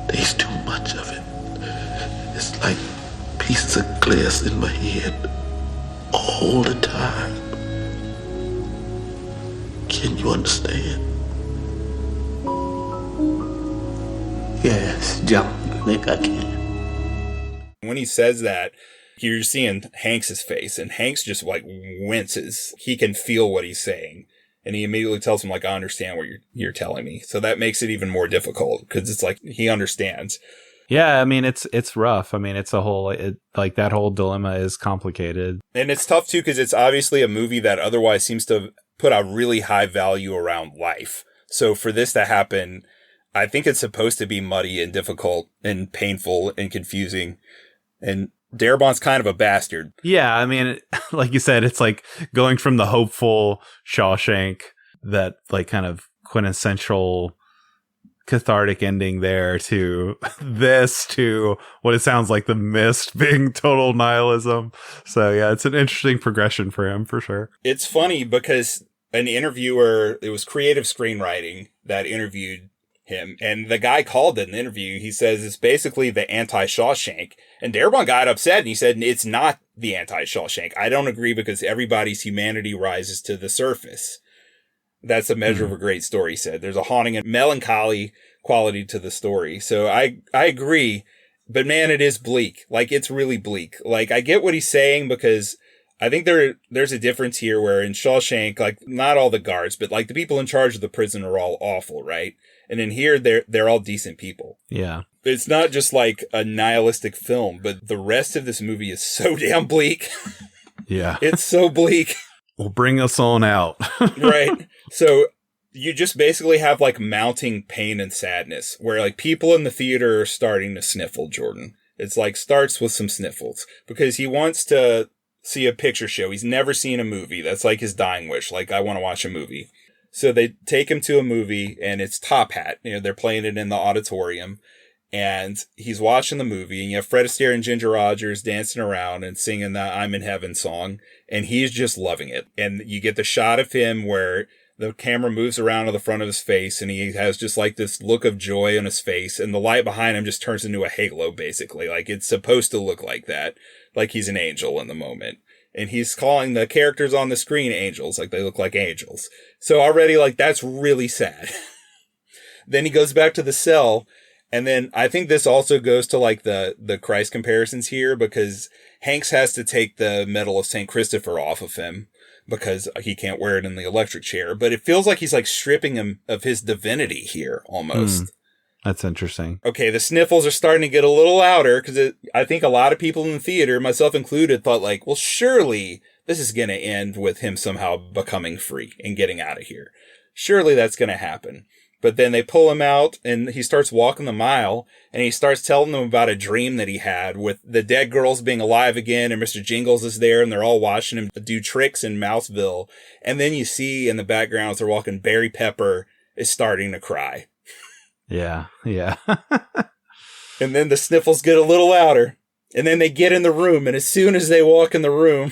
There's too much of it. It's like pieces of glass in my head all the time. Can you understand? Yes, John, I think I can. When he says that, you're seeing Hanks's face, and Hanks just like winces. He can feel what he's saying, and he immediately tells him like, I understand what you're telling me. So that makes it even more difficult because it's like he understands. Yeah, I mean, it's rough. I mean, it's like that whole dilemma is complicated. And it's tough too because it's obviously a movie that otherwise seems to put a really high value around life. So for this to happen, I think it's supposed to be muddy and difficult and painful and confusing. And Darabont's kind of a bastard. Yeah, I mean, like you said, it's like going from the hopeful Shawshank, that like kind of quintessential cathartic ending there, to this, to what it sounds like The Mist being total nihilism. So yeah, it's an interesting progression for him, for sure. It's funny because an interviewer, it was creative screenwriting that interviewed him. And the guy called it an interview. He says it's basically the anti-Shawshank. And Darabont got upset and he said, it's not the anti-Shawshank. I don't agree because everybody's humanity rises to the surface. That's a measure of a great story, he said. There's a haunting and melancholy quality to the story. So I agree, but man, it is bleak. Like, it's really bleak. Like, I get what he's saying because I think there's a difference here where in Shawshank, like, not all the guards, but like the people in charge of the prison are all awful, right? And in here, they're all decent people. Yeah. It's not just like a nihilistic film, but the rest of this movie is so damn bleak. Yeah. It's so bleak. Well, bring us on out. Right. So you just basically have like mounting pain and sadness where like people in the theater are starting to sniffle, Jordan. It's like starts with some sniffles because he wants to see a picture show. He's never seen a movie. That's like his dying wish. Like, I want to watch a movie. So they take him to a movie and it's Top Hat. You know, they're playing it in the auditorium and he's watching the movie and you have Fred Astaire and Ginger Rogers dancing around and singing the I'm in Heaven song. And he's just loving it. And you get the shot of him where the camera moves around to the front of his face and he has just like this look of joy on his face and the light behind him just turns into a halo, basically. Like, it's supposed to look like that. Like he's an angel in the moment. And he's calling the characters on the screen angels, like they look like angels. So already, like, that's really sad. Then he goes back to the cell. And then I think this also goes to like the Christ comparisons here because Hanks has to take the medal of St. Christopher off of him because he can't wear it in the electric chair. But it feels like he's like stripping him of his divinity here almost. That's interesting. Okay, the sniffles are starting to get a little louder because I think a lot of people in the theater, myself included, thought like, well, surely this is going to end with him somehow becoming free and getting out of here. Surely that's going to happen. But then they pull him out and he starts walking the mile and he starts telling them about a dream that he had with the dead girls being alive again and Mr. Jingles is there and they're all watching him do tricks in Mouseville. And then you see in the background as they're walking, Barry Pepper is starting to cry. Yeah, yeah. And then the sniffles get a little louder. And then they get in the room. And as soon as they walk in the room,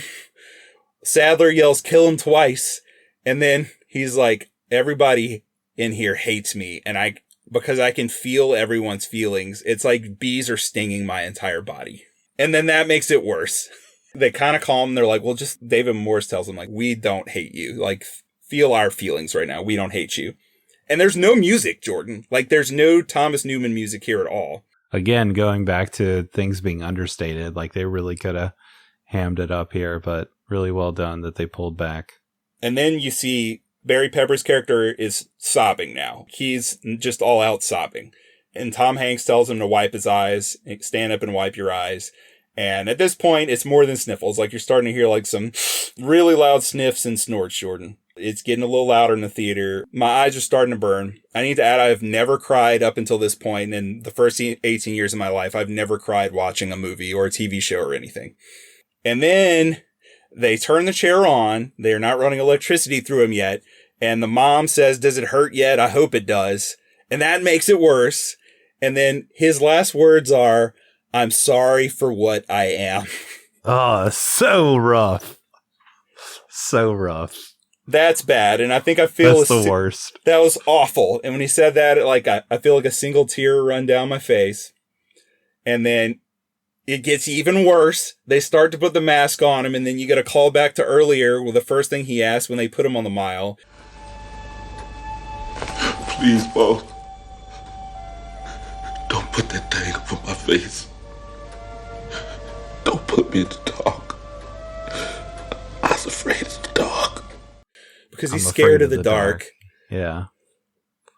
Sadler yells, kill him twice. And then he's like, everybody in here hates me. And because I can feel everyone's feelings, it's like bees are stinging my entire body. And then that makes it worse. They kind of calm. They're like, well, just David Morse tells them, like, we don't hate you. Like, feel our feelings right now. We don't hate you. And there's no music, Jordan. Like, there's no Thomas Newman music here at all. Again, going back to things being understated, like they really could have hammed it up here, but really well done that they pulled back. And then you see Barry Pepper's character is sobbing now. He's just all out sobbing. And Tom Hanks tells him to wipe his eyes, stand up and wipe your eyes. And at this point, it's more than sniffles. Like, you're starting to hear like some really loud sniffs and snorts, Jordan. It's getting a little louder in the theater. My eyes are starting to burn. I need to add, I've never cried up until this point. In the first 18 years of my life, I've never cried watching a movie or a TV show or anything. And then they turn the chair on. They're not running electricity through him yet. And the mom says, does it hurt yet? I hope it does. And that makes it worse. And then his last words are, I'm sorry for what I am. Oh, so rough. So rough. That's bad. And I think I feel that's the worst. That was awful. And when he said that, like, I feel like a single tear run down my face. And then it gets even worse. They start to put the mask on him. And then you get a call back to earlier with the first thing he asked when they put him on the mile. Please, Bo. Don't put that thing over my face. Don't put me in the dark. I was afraid of the dark. Because he's scared of the dark. Yeah.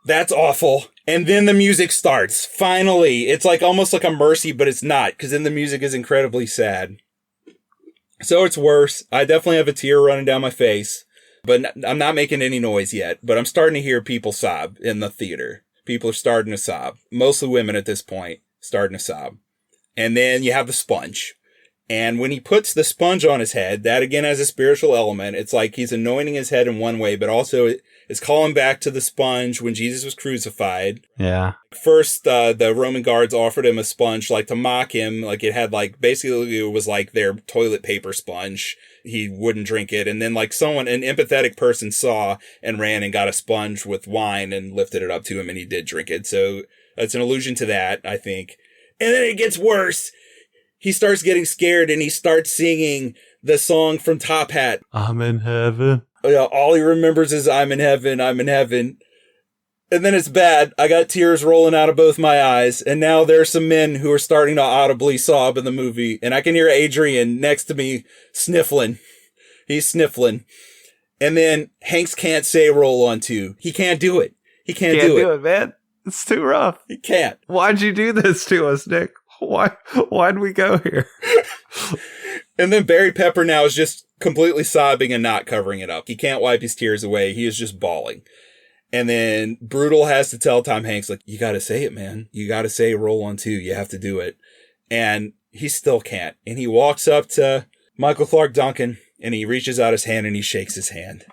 That's awful. And then the music starts. Finally. It's like almost like a mercy, but it's not. Because then the music is incredibly sad. So it's worse. I definitely have a tear running down my face. But I'm not making any noise yet. But I'm starting to hear people sob in the theater. People are starting to sob. Mostly women at this point. Starting to sob. And then you have the sponge. And when he puts the sponge on his head, that again has a spiritual element. It's like he's anointing his head in one way, but also It's calling back to the sponge when Jesus was crucified. Yeah. First, the Roman guards offered him a sponge, like, to mock him. Like, it had, like, basically it was like their toilet paper sponge. He wouldn't drink it. And then, like, an empathetic person saw and ran and got a sponge with wine and lifted it up to him, and he did drink it. So it's an allusion to that, I think. And then it gets worse. He starts getting scared and he starts singing the song from Top Hat. I'm in heaven. All he remembers is I'm in heaven, I'm in heaven. And then it's bad. I got tears rolling out of both my eyes. And now there's some men who are starting to audibly sob in the movie. And I can hear Adrian next to me sniffling. He's sniffling. And then Hanks can't say roll on two. He can't do it. He can't do it, man. It's too rough. He can't. Why'd you do this to us, Nick? Why'd we go here? And then Barry Pepper now is just completely sobbing and not covering it up. He can't wipe his tears away. He is just bawling. And then Brutal has to tell Tom Hanks, like, you got to say it, man. You got to say roll on two. You have to do it. And he still can't. And he walks up to Michael Clark Duncan and he reaches out his hand and he shakes his hand.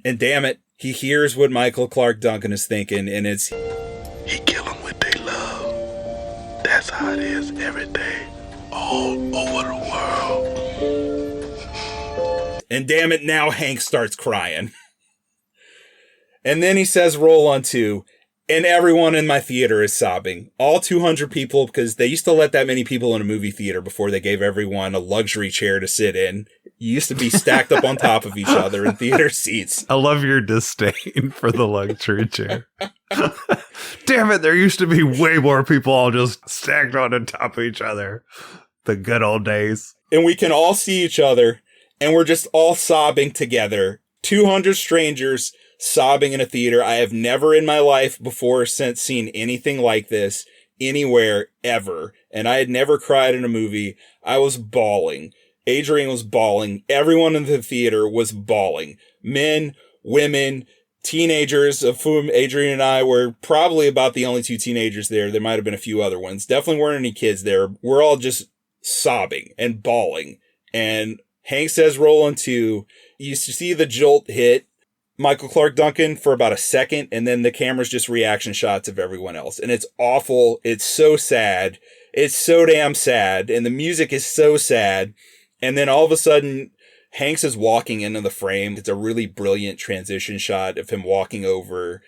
And damn it, he hears what Michael Clark Duncan is thinking. And it's, He kill them with their love. That's how it is every day, all over the world. and damn it, now Hank starts crying. And then he says roll on two. And everyone in my theater is sobbing. All 200 people, because they used to let that many people in a movie theater before they gave everyone a luxury chair to sit in. You used to be stacked up on top of each other in theater seats. I love your disdain for the luxury chair. Damn it, there used to be way more people all just stacked on top of each other. The good old days. And we can all see each other, and we're just all sobbing together. 200 strangers sobbing in a theater. I have never in my life before or since seen anything like this anywhere ever. And I had never cried in a movie. I was bawling. Adrian was bawling. Everyone in the theater was bawling. Men, women, teenagers, of whom Adrian and I were probably about the only two teenagers there. There might have been a few other ones. Definitely weren't any kids there. We're all just sobbing and bawling. And Hank says roll on two. You see the jolt hit Michael Clark Duncan for about a second, and then the camera's just reaction shots of everyone else. And it's awful. It's so sad. It's so damn sad. And the music is so sad. And then all of a sudden, Hanks is walking into the frame. It's a really brilliant transition shot of him walking over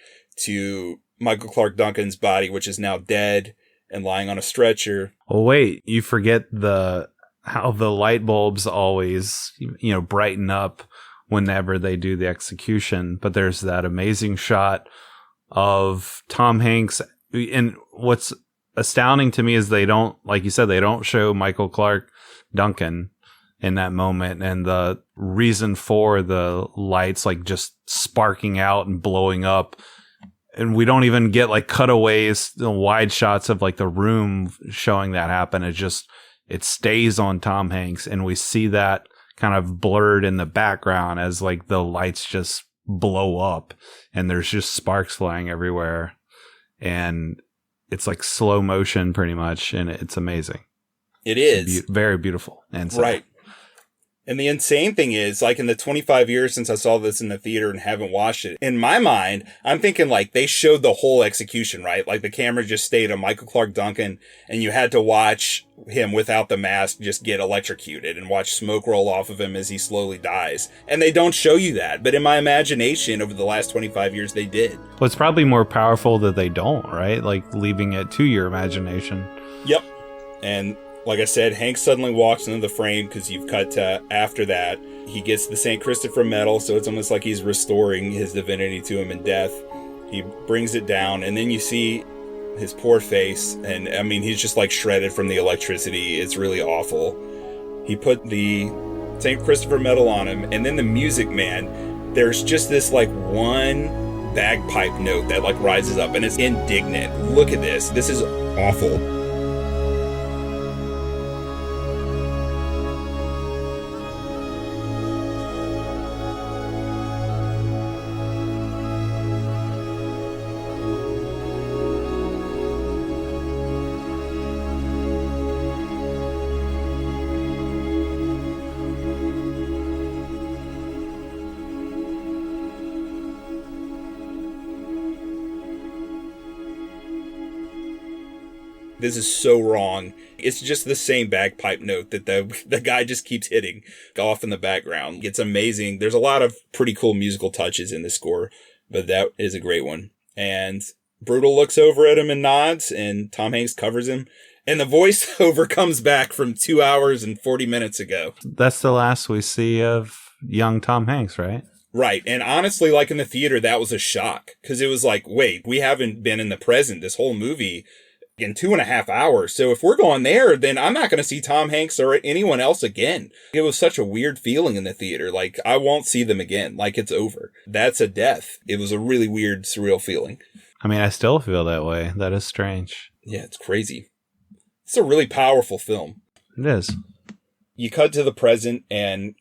to Michael Clark Duncan's body, which is now dead and lying on a stretcher. Oh, wait, you forget how the light bulbs always, brighten up whenever they do the execution. But there's that amazing shot of Tom Hanks. And what's astounding to me is they don't, like you said, they don't show Michael Clark Duncan in that moment. And the reason for the lights, like, just sparking out and blowing up. And we don't even get like cutaways, the wide shots of like the room showing that happen. It stays on Tom Hanks. And we see that kind of blurred in the background as like the lights just blow up and there's just sparks flying everywhere. And it's like slow motion pretty much. And it's amazing. It is very beautiful. And so, right. And the insane thing is, like, in the 25 years since I saw this in the theater and haven't watched it, in my mind, I'm thinking, like, they showed the whole execution, right? Like, the camera just stayed on Michael Clark Duncan, and you had to watch him without the mask just get electrocuted and watch smoke roll off of him as he slowly dies. And they don't show you that. But in my imagination, over the last 25 years, they did. Well, it's probably more powerful that they don't, right? Like, leaving it to your imagination. Yep. And like I said, Hank suddenly walks into the frame because you've cut to after that. He gets the St. Christopher medal, so it's almost like he's restoring his divinity to him in death. He brings it down, and then you see his poor face, and I mean, he's just like shredded from the electricity. It's really awful. He put the St. Christopher medal on him, and then the music, man, there's just this like one bagpipe note that like rises up, and it's indignant. Look at this. This is awful. This is so wrong. It's just the same bagpipe note that the guy just keeps hitting off in the background. It's amazing. There's a lot of pretty cool musical touches in the score, but that is a great one. And Brutal looks over at him and nods, and Tom Hanks covers him. And the voiceover comes back from 2 hours and 40 minutes ago. That's the last we see of young Tom Hanks, right? Right. And honestly, like in the theater, that was a shock. Because it was like, wait, we haven't been in the present this whole movie in 2.5 hours. So if we're going there, then I'm not going to see Tom Hanks or anyone else again. It was such a weird feeling in the theater. Like, I won't see them again. Like, it's over. That's a death. It was a really weird, surreal feeling. I mean, I still feel that way. That is strange. Yeah, it's crazy. It's a really powerful film. It is. You cut to the present and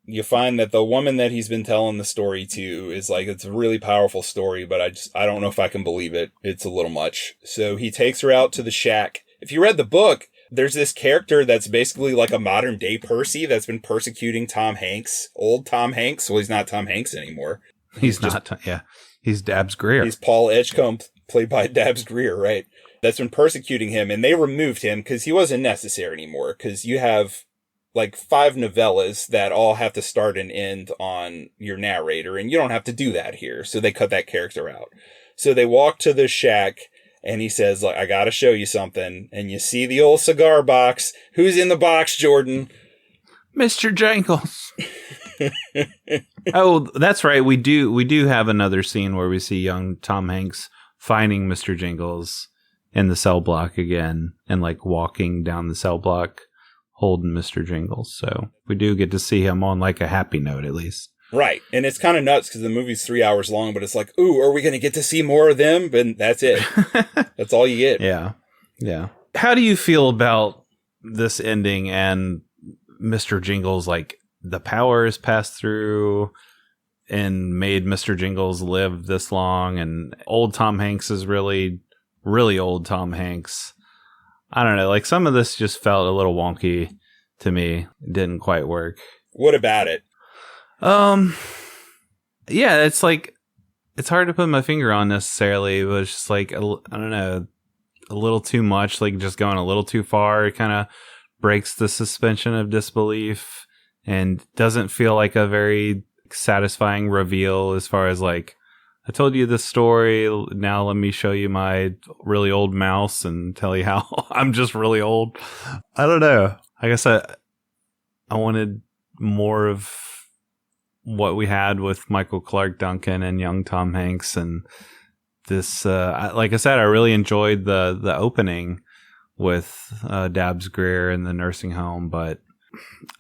you find that the woman that he's been telling the story to is like, it's a really powerful story, but I don't know if I can believe it. It's a little much. So he takes her out to the shack. If you read the book, there's this character that's basically like a modern day Percy that's been persecuting Tom Hanks, old Tom Hanks. Well, he's not Tom Hanks anymore. He's not. Yeah. He's Dabbs Greer. He's Paul Edgecombe, played by Dabbs Greer, right? That's been persecuting him. And they removed him because he wasn't necessary anymore. Because you have like 5 novellas that all have to start and end on your narrator, and you don't have to do that here. So they cut that character out. So they walk to the shack, and he says, like, I gotta show you something. And you see the old cigar box. Who's in the box, Jordan? Mr. Jingles. Oh, that's right. We do have another scene where we see young Tom Hanks finding Mr. Jingles in the cell block again, and like walking down the cell block holding Mr. Jingles. So we do get to see him on like a happy note, at least. Right. And it's kind of nuts because the movie's 3 hours long, but it's like, ooh, are we going to get to see more of them? And that's it. That's all you get. Yeah. Yeah. How do you feel about this ending and Mr. Jingles? Like, the power has passed through and made Mr. Jingles live this long, and old Tom Hanks is really, really old Tom Hanks. I don't know. Like, some of this just felt a little wonky to me. It didn't quite work. What about it? Yeah, it's like, it's hard to put my finger on necessarily, but it's just like, I don't know, a little too much, like just going a little too far. It kind of breaks the suspension of disbelief and doesn't feel like a very satisfying reveal as far as like, I told you this story, now let me show you my really old mouse and tell you how I'm just really old. I don't know. I guess I wanted more of what we had with Michael Clark Duncan and young Tom Hanks, and this, like I said, I really enjoyed the opening with Dabbs Greer in the nursing home, but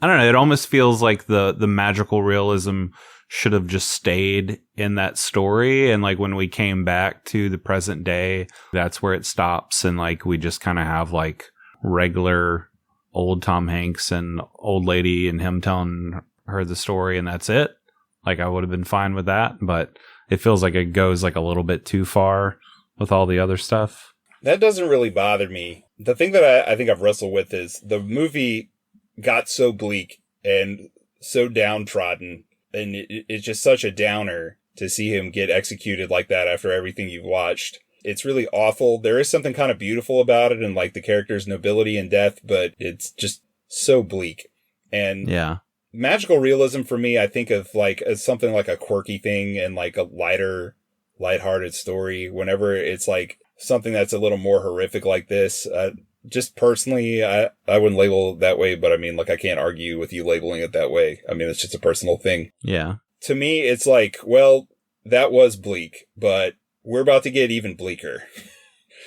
I don't know. It almost feels like the magical realism should have just stayed in that story, and like when we came back to the present day, that's where it stops, and like we just kind of have like regular old Tom Hanks and old lady and him telling her the story, and that's it. Like, I would have been fine with that, but it feels like it goes like a little bit too far with all the other stuff. That doesn't really bother me. The thing that I think I've wrestled with is the movie got so bleak and so downtrodden, and it's just such a downer to see him get executed like that after everything you've watched. It's really awful. There is something kind of beautiful about it and like the character's nobility and death, but it's just so bleak. And yeah. Magical realism for me, I think of like as something like a quirky thing and like a lighthearted story. Whenever it's like something that's a little more horrific like this, just personally, I wouldn't label it that way, but I mean, like, I can't argue with you labeling it that way. I mean, it's just a personal thing. Yeah. To me, it's like, well, that was bleak, but we're about to get even bleaker.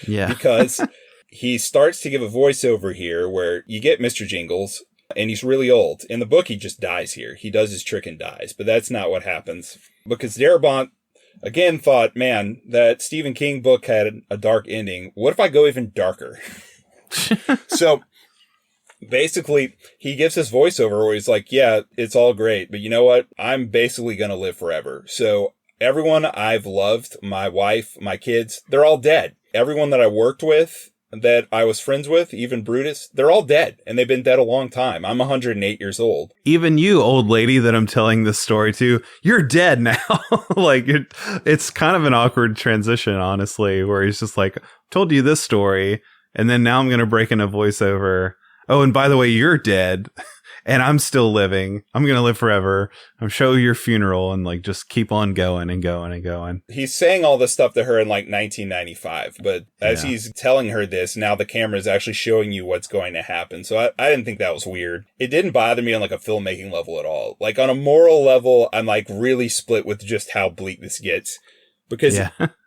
Yeah. Because he starts to give a voiceover here where you get Mr. Jingles, and he's really old. In the book, he just dies here. He does his trick and dies, but that's not what happens. Because Darabont, again, thought, man, that Stephen King book had a dark ending. What if I go even darker? So basically, he gives his voiceover where he's like, yeah, it's all great, but you know what? I'm basically going to live forever. So everyone I've loved, my wife, my kids, they're all dead. Everyone that I worked with, that I was friends with, even Brutus, they're all dead, and they've been dead a long time. I'm 108 years old. Even you, old lady that I'm telling this story to, you're dead now. Like, it's kind of an awkward transition, honestly, where he's just like, told you this story, And then now I'm going to break in a voiceover. Oh, and by the way, you're dead and I'm still living. I'm going to live forever. I'm show your funeral and like just keep on going and going and going. He's saying all this stuff to her in like 1995, but as he's telling her this, now the camera is actually showing you what's going to happen. So I didn't think that was weird. It didn't bother me on like a filmmaking level at all. Like on a moral level, I'm like really split with just how bleak this gets because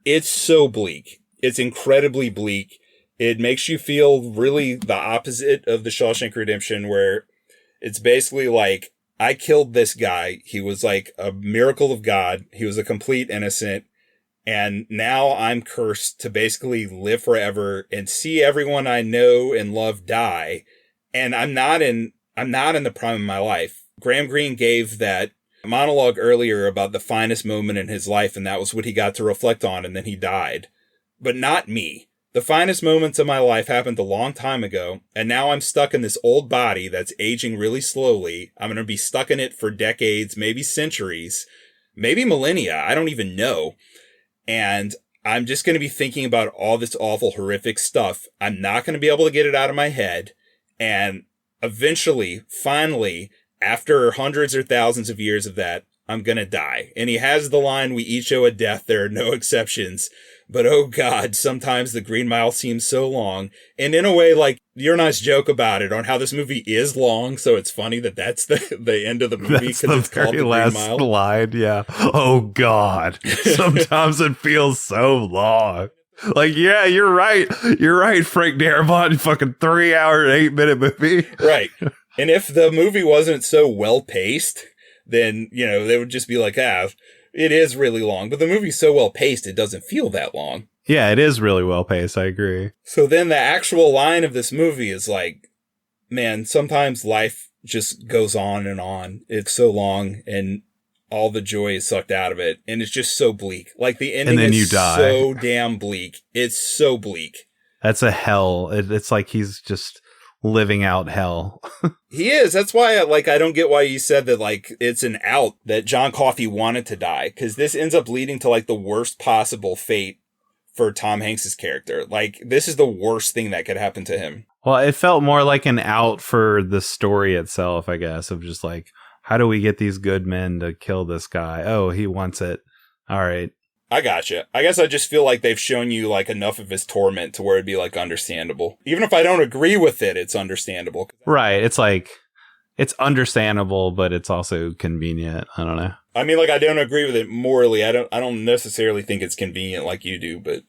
it's so bleak. It's incredibly bleak. It makes you feel really the opposite of the Shawshank Redemption, where it's basically like, I killed this guy. He was like a miracle of God. He was a complete innocent. And now I'm cursed to basically live forever and see everyone I know and love die. And I'm not in the prime of my life. Graham Greene gave that monologue earlier about the finest moment in his life, and that was what he got to reflect on, and then he died. But not me. The finest moments of my life happened a long time ago, and now I'm stuck in this old body that's aging really slowly. I'm going to be stuck in it for decades, maybe centuries, maybe millennia. I don't even know. And I'm just going to be thinking about all this awful, horrific stuff. I'm not going to be able to get it out of my head. And eventually, finally, after hundreds or thousands of years of that, I'm going to die. And he has the line, we each owe a death. There are no exceptions. But oh God, sometimes the Green Mile seems so long. And in a way, like, your nice joke about it on how this movie is long. So it's funny that that's the end of the movie because it's called the Green Mile. Slide, yeah. Oh God, sometimes it feels so long. Like, yeah, you're right. You're right, Frank Darabont. Fucking 3 hour, 8 minute movie. Right. And if the movie wasn't so well paced, then, you know, they would just be like, it is really long, but the movie's so well paced, it doesn't feel that long. Yeah, it is really well paced. I agree. So then the actual line of this movie is like, man, sometimes life just goes on and on. It's so long and all the joy is sucked out of it. And it's just so bleak. Like the ending is so damn bleak. It's so bleak. That's a hell. It's like he's just living out hell. He is. That's why I don't get why you said that like it's an out that John Coffey wanted to die, because this ends up leading to like the worst possible fate for Tom Hanks's character. Like this is the worst thing that could happen to him. Well, it felt more like an out for the story itself, I guess, of just like, how do we get these good men to kill this guy? Oh, he wants it. All right. I gotcha. I guess I just feel like they've shown you like enough of his torment to where it'd be like understandable. Even if I don't agree with it, it's understandable. Right. It's like, it's understandable, but it's also convenient. I don't know. I mean, like, I don't agree with it morally. I don't necessarily think it's convenient like you do, but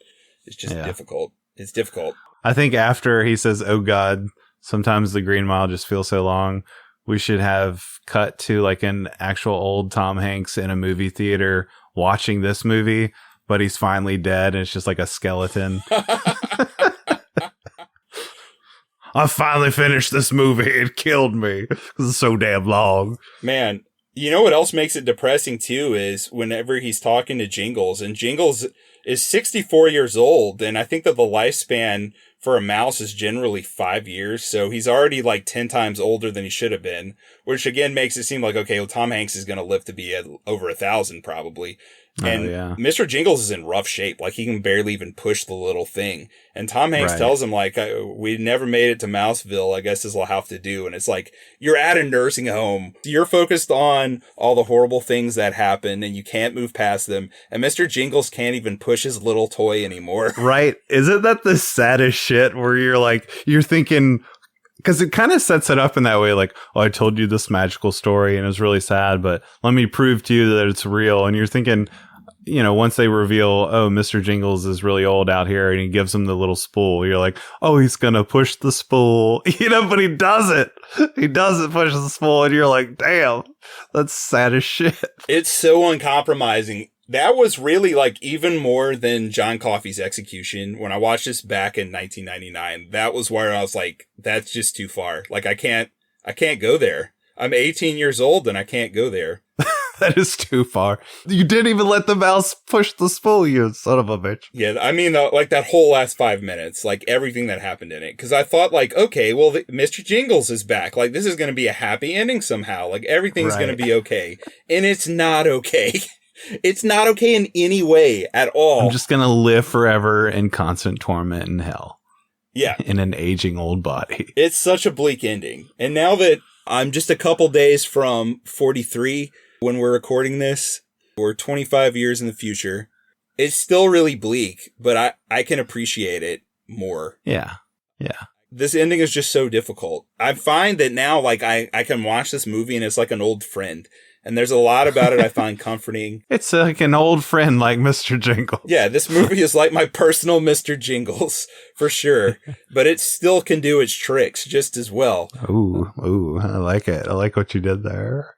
it's just difficult. It's difficult. I think after he says, oh God, sometimes the Green Mile just feels so long, we should have cut to like an actual old Tom Hanks in a movie theater watching this movie, but he's finally dead and it's just like a skeleton. I finally finished this movie. It killed me because it's so damn long. Man, you know what else makes it depressing too is whenever he's talking to Jingles, and Jingles is 64 years old, and I think that the lifespan for a mouse is generally 5 years, so he's already like 10 times older than he should have been, which again makes it seem like, okay, well, Tom Hanks is going to live to be at over 1,000 probably. And Mr. Jingles is in rough shape. Like, he can barely even push the little thing. And Tom Hanks tells him, like, we never made it to Mouseville. I guess this will have to do. And it's like, you're at a nursing home. You're focused on all the horrible things that happen, and you can't move past them. And Mr. Jingles can't even push his little toy anymore. Right. Isn't that the saddest shit where you're like, you're thinking... Because it kind of sets it up in that way, like, oh, I told you this magical story and it was really sad, but let me prove to you that it's real. And you're thinking, you know, once they reveal, oh, Mr. Jingles is really old out here and he gives him the little spool, you're like, oh, he's going to push the spool, you know, but he doesn't. He doesn't push the spool. And you're like, damn, that's sad as shit. It's so uncompromising. That was really like even more than John Coffey's execution. When I watched this back in 1999, that was where I was like, that's just too far. Like, I can't go there. I'm 18 years old and I can't go there. That is too far. You didn't even let the mouse push the spool, you son of a bitch. Yeah, I mean, like that whole last 5 minutes, like everything that happened in it. Because I thought like, okay, well, Mr. Jingles is back. Like, this is going to be a happy ending somehow. Like, everything's going to be okay. And it's not okay. It's not okay in any way at all. I'm just going to live forever in constant torment in hell. Yeah. In an aging old body. It's such a bleak ending. And now that I'm just a couple days from 43 when we're recording this, we're 25 years in the future. It's still really bleak, but I can appreciate it more. Yeah. Yeah. This ending is just so difficult. I find that now, like, I can watch this movie and it's like an old friend. And there's a lot about it I find comforting. It's like an old friend like Mr. Jingles. Yeah, this movie is like my personal Mr. Jingles, for sure. But it still can do its tricks just as well. Ooh, I like it. I like what you did there.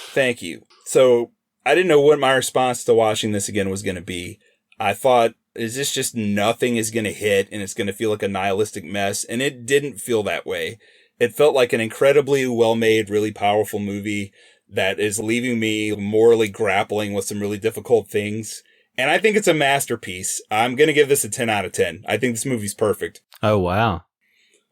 Thank you. So, I didn't know what my response to watching this again was going to be. I thought, is this just nothing is going to hit and it's going to feel like a nihilistic mess? And it didn't feel that way. It felt like an incredibly well-made, really powerful movie that is leaving me morally grappling with some really difficult things. And I think it's a masterpiece. I'm going to give this a 10 out of 10. I think this movie's perfect. Oh, wow.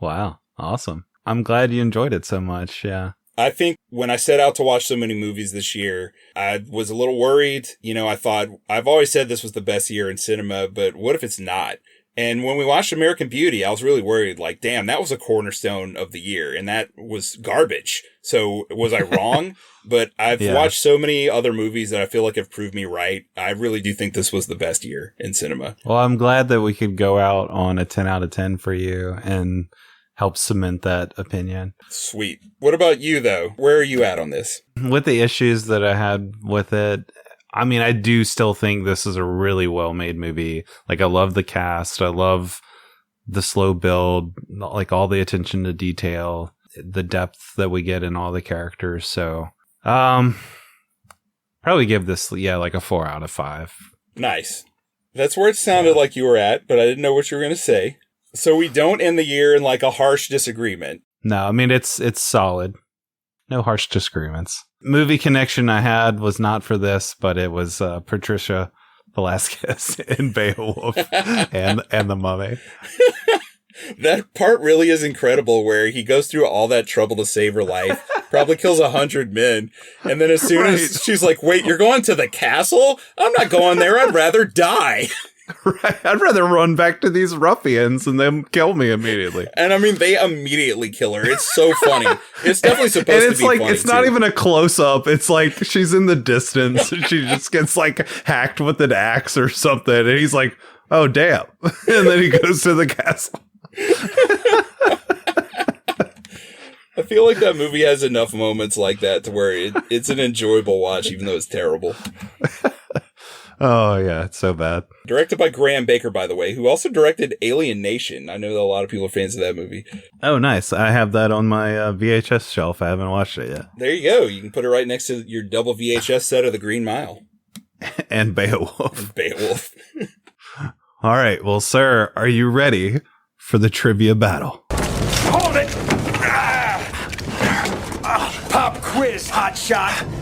Wow. Awesome. I'm glad you enjoyed it so much. Yeah. I think when I set out to watch so many movies this year, I was a little worried. You know, I thought, I've always said this was the best year in cinema, but what if it's not? And when we watched American Beauty, I was really worried, like, damn, that was a cornerstone of the year, and that was garbage. So was I wrong? But I've watched so many other movies that I feel like have proved me right. I really do think this was the best year in cinema. Well, I'm glad that we could go out on a 10 out of 10 for you and help cement that opinion. Sweet. What about you, though? Where are you at on this? With the issues that I had with it, I mean, I do still think this is a really well-made movie. Like, I love the cast. I love the slow build, like all the attention to detail, the depth that we get in all the characters. So, probably give this, like a 4 out of 5. Nice. That's where it sounded like you were at, but I didn't know what you were going to say. So we don't end the year in like a harsh disagreement. No, I mean, it's solid. No harsh disagreements. Movie connection I had was not for this, but it was Patricia Velasquez in Beowulf and the Mummy. That part really is incredible, where he goes through all that trouble to save her life, probably kills 100 men, and then as soon as she's like, wait, you're going to the castle? I'm not going there, I'd rather die. Right. I'd rather run back to these ruffians and them kill me immediately. And I mean, they immediately kill her. It's so funny. It's definitely supposed to be like, funny. It's not even a close up. It's like she's in the distance and she just gets like hacked with an axe or something. And he's like, oh, damn. And then he goes to the castle. I feel like that movie has enough moments like that to where it's an enjoyable watch, even though it's terrible. Oh, yeah, it's so bad. Directed by Graham Baker, by the way, who also directed Alien Nation. I know that a lot of people are fans of that movie. Oh, nice. I have that on my VHS shelf. I haven't watched it yet. There you go. You can put it right next to your double VHS set of The Green Mile. And Beowulf. All right. Well, sir, are you ready for the trivia battle? Hold it! Pop quiz, hotshot!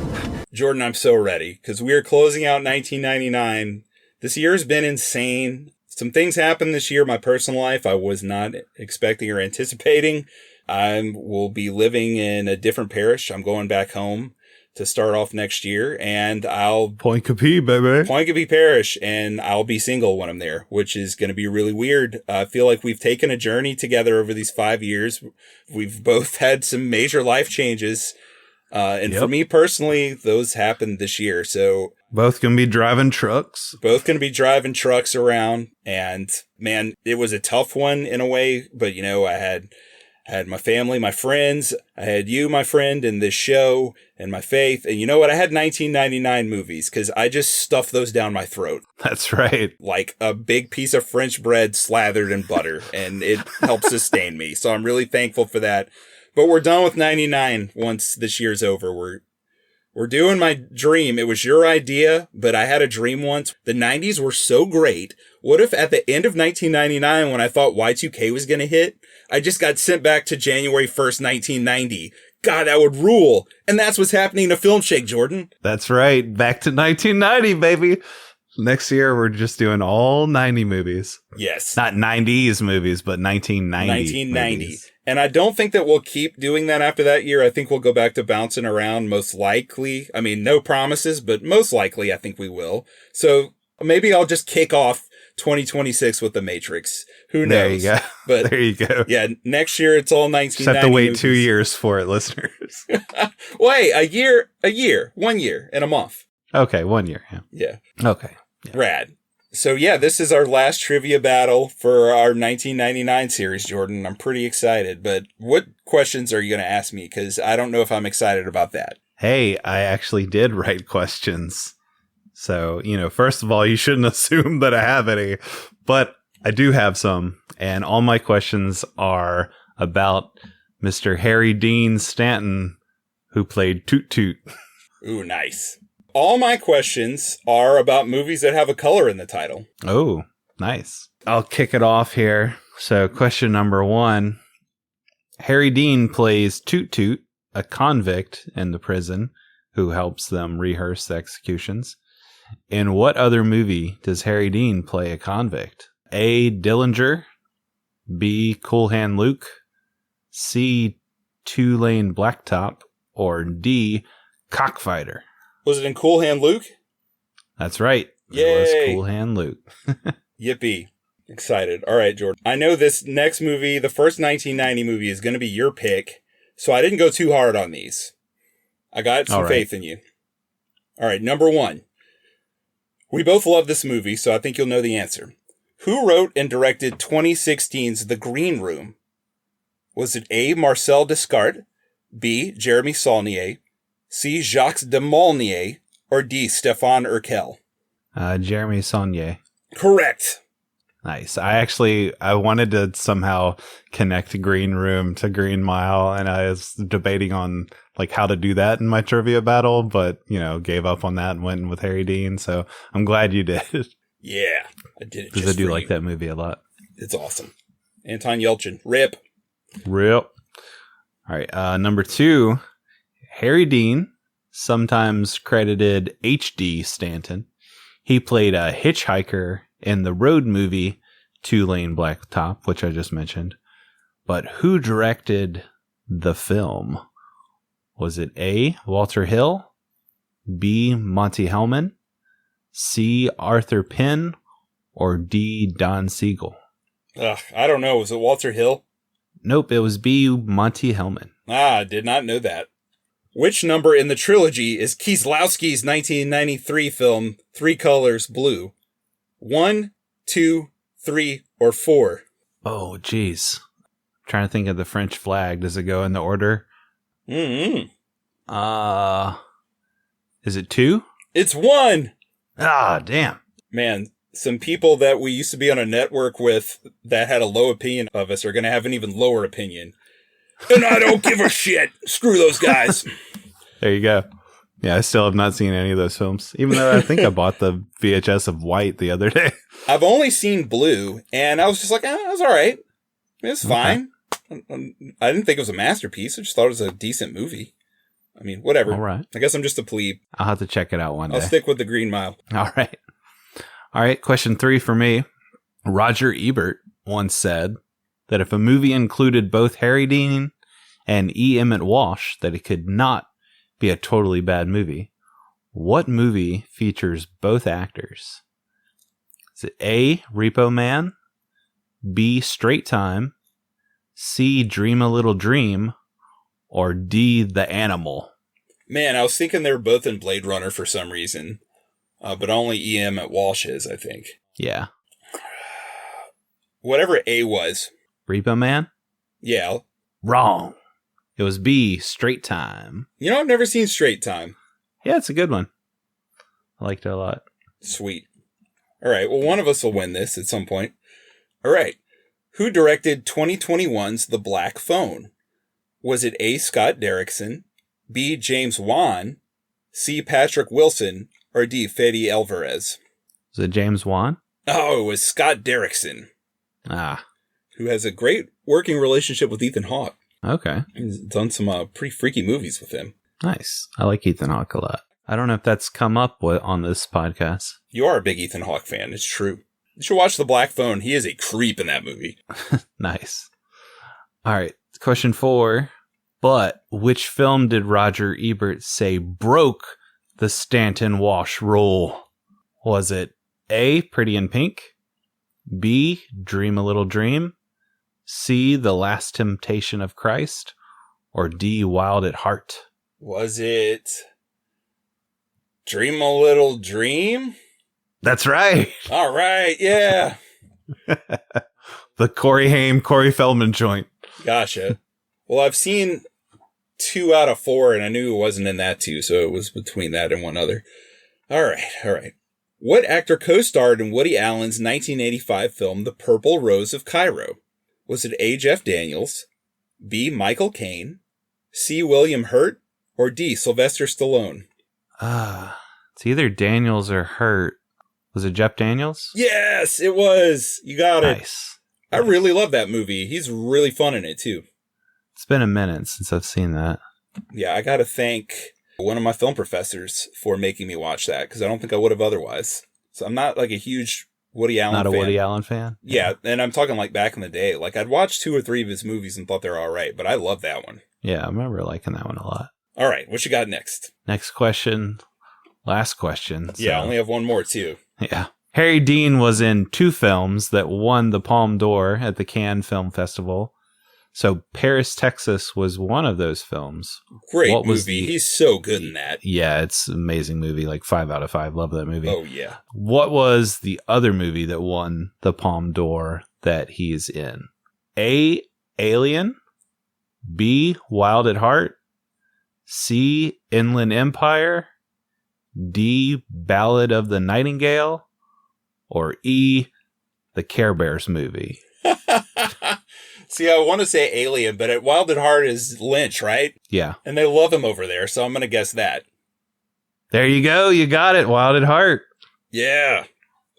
Jordan, I'm so ready, because we are closing out 1999. This year has been insane. Some things happened this year in my personal life I was not expecting or anticipating. I will be living in a different parish. I'm going back home to start off next year, and I'll... Point-Capee, baby. Point-Capee Parish, and I'll be single when I'm there, which is going to be really weird. I feel like we've taken a journey together over these 5 years. We've both had some major life changes. And for me personally, those happened this year. So both gonna be driving trucks. Both gonna be driving trucks around. And man, it was a tough one in a way. But you know, I had my family, my friends. I had you, my friend, in this show, and my faith. And you know what? I had 1999 movies because I just stuffed those down my throat. That's right. Like a big piece of French bread slathered in butter, and it helped sustain me. So I'm really thankful for that. But we're done with 99 once this year's over. We're doing my dream. It was your idea, but I had a dream once. The 90s were so great. What if at the end of 1999, when I thought Y2K was going to hit, I just got sent back to January 1st, 1990? God, that would rule. And that's what's happening to Filmshake, Jordan. That's right. Back to 1990, baby. Next year, we're just doing all 90 movies. Yes. Not 90s movies, but 1990. 1990. Movies. And I don't think that we'll keep doing that after that year. I think we'll go back to bouncing around most likely. I mean, no promises, but most likely I think we will. So maybe I'll just kick off 2026 with The Matrix. Who knows? There you go. But there you go. Yeah, next year it's all 1990. Just have to wait movies. 2 years for it, listeners. Wait, a year, 1 year and a month. Okay, 1 year. Yeah. Okay. Yeah. Rad. So yeah, this is our last trivia battle for our 1999 series, Jordan. I'm pretty excited, but what questions are you going to ask me? Because I don't know if I'm excited about that. Hey, I actually did write questions. So, first of all, you shouldn't assume that I have any, but I do have some. And all my questions are about Mr. Harry Dean Stanton, who played Toot Toot. Ooh, nice. All my questions are about movies that have a color in the title. Oh, nice. I'll kick it off here. So, question number 1. Harry Dean plays Toot Toot, a convict in the prison who helps them rehearse the executions. In what other movie does Harry Dean play a convict? A. Dillinger, B. Cool Hand Luke, C. Two-Lane Blacktop, or D. Cockfighter? Was it in Cool Hand Luke? That's right. Yay. It was Cool Hand Luke. Yippee. Excited. All right, Jordan. I know this next movie, the first 1990 movie, is going to be your pick, so I didn't go too hard on these. I got some faith in you. All right, number 1. We both love this movie, so I think you'll know the answer. Who wrote and directed 2016's The Green Room? Was it A. Marcel Descartes, B. Jeremy Saulnier, C. Jacques de Molnier, or D. Stéphane Urkel? Jeremy Saulnier. Correct. Nice. I wanted to somehow connect Green Room to Green Mile, and I was debating on how to do that in my trivia battle, but gave up on that and went with Harry Dean. So I'm glad you did. Yeah, I did it because I do like that movie a lot. It's awesome. Anton Yelchin, rip. All right. Number 2, Harry Dean, sometimes credited H.D. Stanton. He played a hitchhiker in the road movie Two-Lane Blacktop, which I just mentioned. But who directed the film? Was it A. Walter Hill, B. Monty Hellman, C. Arthur Penn, or D. Don Siegel? I don't know. Was it Walter Hill? Nope, it was B. Monty Hellman. I did not know that. Which number in the trilogy is Kieslowski's 1993 film Three Colors Blue? 1, 2, 3, or 4? Oh, geez. I'm trying to think of the French flag. Does it go in the order? Mm-hmm. Is it 2? It's 1. Ah, damn. Man, some people that we used to be on a network with that had a low opinion of us are going to have an even lower opinion. And I don't give a shit. Screw those guys. There you go. Yeah, I still have not seen any of those films, even though I think I bought the VHS of White the other day. I've only seen Blue, and I was just like, it was all right. It's fine. I didn't think it was a masterpiece. I just thought it was a decent movie. I mean, whatever. All right. I guess I'm just a plebe. I'll have to check it out one day. I'll stick with the Green Mile. All right. Question 3 for me. Roger Ebert once said that if a movie included both Harry Dean and E. Emmett Walsh, that it could not be a totally bad movie. What movie features both actors? Is it A. Repo Man, B. Straight Time, C. Dream a Little Dream, or D. The Animal? Man, I was thinking they were both in Blade Runner for some reason, but only E. Emmett Walsh is, I think. Yeah. Whatever A was. Repo Man? Yeah. Wrong. It was B. Straight Time. You know, I've never seen Straight Time. Yeah, it's a good one. I liked it a lot. Sweet. All right. Well, one of us will win this at some point. All right. Who directed 2021's The Black Phone? Was it A. Scott Derrickson, B. James Wan, C. Patrick Wilson, or D. Fede Alvarez? Was it James Wan? Oh, it was Scott Derrickson. Ah. Who has a great working relationship with Ethan Hawke. Okay. He's done some pretty freaky movies with him. Nice. I like Ethan Hawke a lot. I don't know if that's come up on this podcast. You are a big Ethan Hawke fan. It's true. You should watch The Black Phone. He is a creep in that movie. Nice. All right. Question 4. But which film did Roger Ebert say broke the Stanton Walsh rule? Was it A. Pretty in Pink, B, Dream a Little Dream, C, The Last Temptation of Christ, or D, Wild at Heart? Was it Dream a Little Dream? That's right. All right, yeah. The Corey Feldman joint. Gotcha. Well, I've seen 2 out of 4, and I knew it wasn't in that 2, so it was between that and one other. All right. What actor co-starred in Woody Allen's 1985 film The Purple Rose of Cairo? Was it A. Jeff Daniels, B. Michael Caine, C. William Hurt, or D. Sylvester Stallone? It's either Daniels or Hurt. Was it Jeff Daniels? Yes, it was. You got it. Nice. I really love that movie. He's really fun in it, too. It's been a minute since I've seen that. Yeah, I got to thank one of my film professors for making me watch that, because I don't think I would have otherwise. So I'm not like a huge Woody Allen fan. Not a Woody Allen fan? Yeah, and I'm talking like back in the day. Like I'd watched 2 or 3 of his movies and thought they were all right, but I love that one. Yeah, I remember liking that one a lot. All right, what you got next? Next question. Last question. Yeah, I only have one more, too. Yeah. Harry Dean was in 2 films that won the Palme d'Or at the Cannes Film Festival. So Paris, Texas was one of those films. Great movie. He's so good in that. Yeah, it's an amazing movie. Like 5 out of 5. Love that movie. Oh, yeah. What was the other movie that won the Palme d'Or that he's in? A, Alien. B, Wild at Heart. C, Inland Empire. D, Ballad of the Nightingale. Or E, the Care Bears movie. See, I want to say Alien, but at Wild at Heart is Lynch, right? Yeah. And they love him over there, so I'm going to guess that. There you go. You got it. Wild at Heart. Yeah.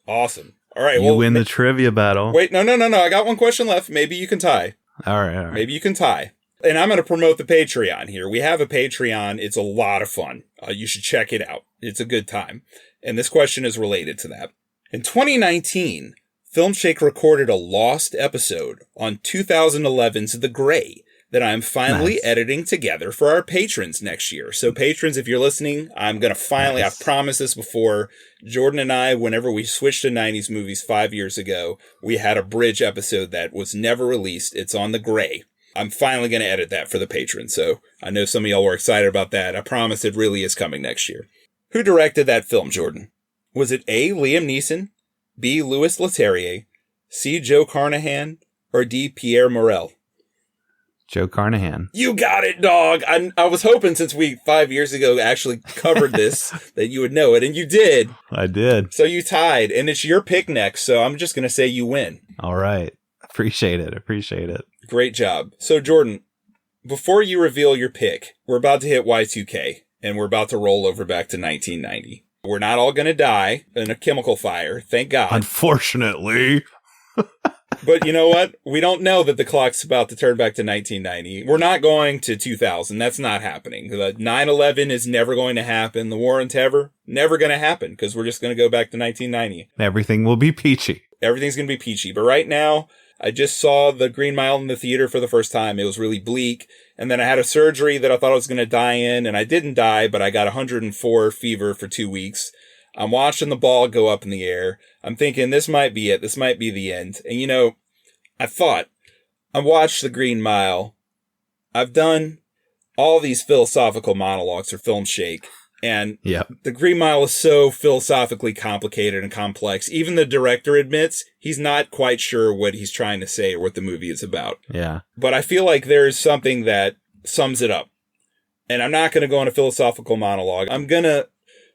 Awesome. All right. You win the trivia battle. Wait, no. I got one question left. Maybe you can tie. All right. Maybe you can tie. And I'm going to promote the Patreon here. We have a Patreon. It's a lot of fun. You should check it out. It's a good time. And this question is related to that. In 2019, Filmshake recorded a lost episode on 2011's The Gray that I'm finally editing together for our patrons next year. So patrons, if you're listening, I'm going to finally, I've promised this before, Jordan and I, whenever we switched to 90s movies 5 years ago, we had a bridge episode that was never released. It's on The Gray. I'm finally going to edit that for the patrons. So I know some of y'all were excited about that. I promise it really is coming next year. Who directed that film, Jordan? Was it A, Liam Neeson, B, Louis Leterrier, C, Joe Carnahan, or D, Pierre Morel? Joe Carnahan. You got it, dog. I was hoping since we 5 years ago actually covered this that you would know it, and you did. I did. So you tied, and it's your pick next, so I'm just going to say you win. All right. Appreciate it. Great job. So, Jordan, before you reveal your pick, we're about to hit Y2K, and we're about to roll over back to 1990. We're not all going to die in a chemical fire, thank God. Unfortunately. But you know what? We don't know that the clock's about to turn back to 1990. We're not going to 2000. That's not happening. The 9/11 is never going to happen. The war on terror, never going to happen because we're just going to go back to 1990. Everything will be peachy. Everything's going to be peachy. But right now, I just saw The Green Mile in the theater for the first time. It was really bleak. And then I had a surgery that I thought I was going to die in, and I didn't die, but I got 104 fever for 2 weeks. I'm watching the ball go up in the air. I'm thinking, this might be it. This might be the end. And you know, I watched The Green Mile. I've done all these philosophical monologues for Filmshake. And The Green Mile is so philosophically complicated and complex. Even the director admits he's not quite sure what he's trying to say or what the movie is about. Yeah. But I feel like there's something that sums it up. And I'm not going to go on a philosophical monologue. I'm going to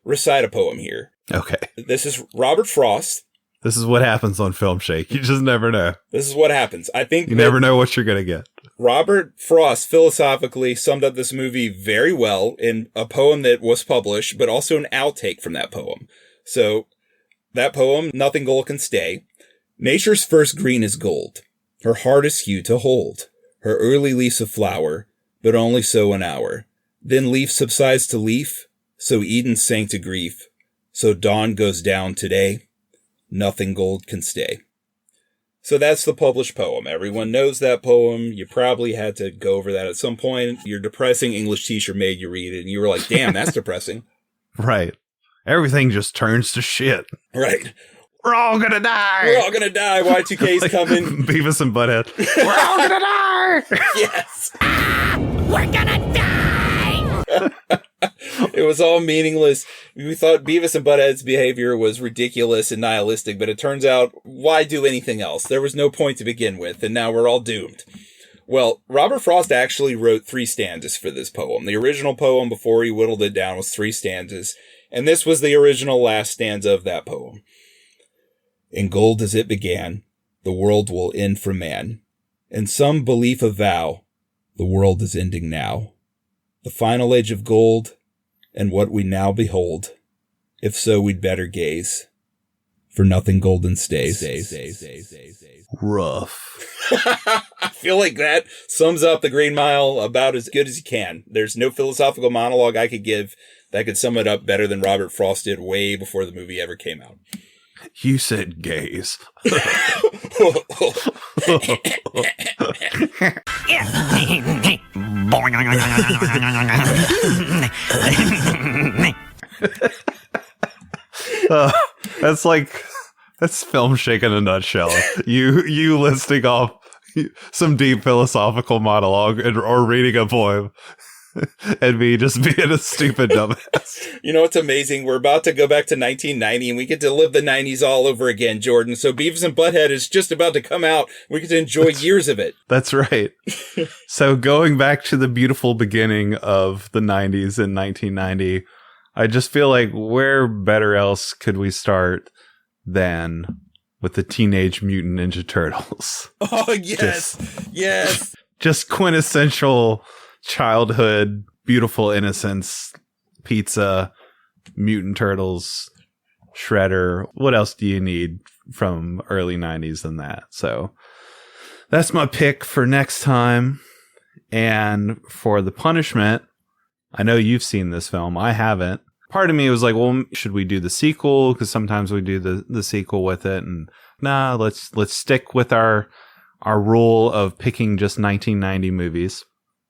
recite a poem here. Okay. This is Robert Frost. This is what happens on Filmshake. You just never know. This is what happens. I think you never know what you're going to get. Robert Frost philosophically summed up this movie very well in a poem that was published, but also an outtake from that poem. So that poem, Nothing Gold Can Stay. Nature's first green is gold. Her hardest hue to hold. Her early leaves of flower, but only so an hour. Then leaf subsides to leaf, so Eden sank to grief. So dawn goes down today. Nothing gold can stay. So that's the published poem. Everyone knows that poem. You probably had to go over that at some point. Your depressing English teacher made you read it, and you were like, damn, that's depressing. Right. Everything just turns to shit. Right. We're all gonna die. We're all gonna die. Y2K's Like coming. Beavis and Butthead. We're all gonna die. Yes. We're gonna die! It was all meaningless. We thought Beavis and Butthead's behavior was ridiculous and nihilistic, but it turns out, why do anything else? There was no point to begin with, and now we're all doomed. Well, Robert Frost actually wrote 3 stanzas for this poem. The original poem, before he whittled it down, was 3 stanzas, and this was the original last stanza of that poem. In gold as it began, the world will end for man. In some belief of vow, the world is ending now. The final age of gold, and what we now behold. If so, we'd better gaze, for nothing golden stays. Rough. I feel like that sums up the Green Mile about as good as you can. There's no philosophical monologue I could give that could sum it up better than Robert Frost did way before the movie ever came out. You said gays. That's Filmshake in a nutshell. You listing off some deep philosophical monologue or reading a poem, and me just being a stupid dumbass. You know what's amazing? We're about to go back to 1990, and we get to live the 90s all over again, Jordan. So Beavis and Butthead is just about to come out. We get to enjoy years of it. That's right. So going back to the beautiful beginning of the 90s in 1990, I just feel like where better else could we start than with the Teenage Mutant Ninja Turtles? Oh, yes. Yes. Just quintessential childhood, beautiful innocence, pizza, mutant turtles, Shredder. What else do you need from early 90s than that? So that's my pick for next time. And for the punishment, I know you've seen this film. I haven't. Part of me was like, well, should we do the sequel? Because sometimes we do the sequel with it. And nah, let's stick with our rule of picking just 1990 movies.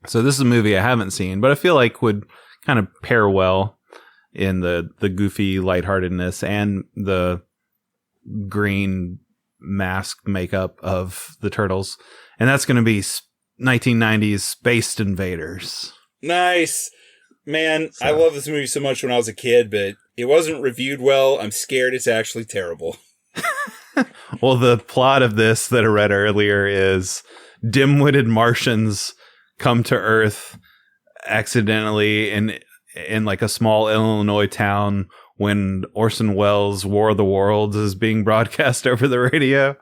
So this is a movie I haven't seen, but I feel like would kind of pair well in the goofy lightheartedness and the green mask makeup of the turtles. And that's going to be 1990s Space Invaders. Nice. Man, I love this movie so much when I was a kid, but it wasn't reviewed well. I'm scared it's actually terrible. Well, the plot of this that I read earlier is dim-witted Martians come to Earth accidentally in like a small Illinois town when Orson Welles' War of the Worlds is being broadcast over the radio,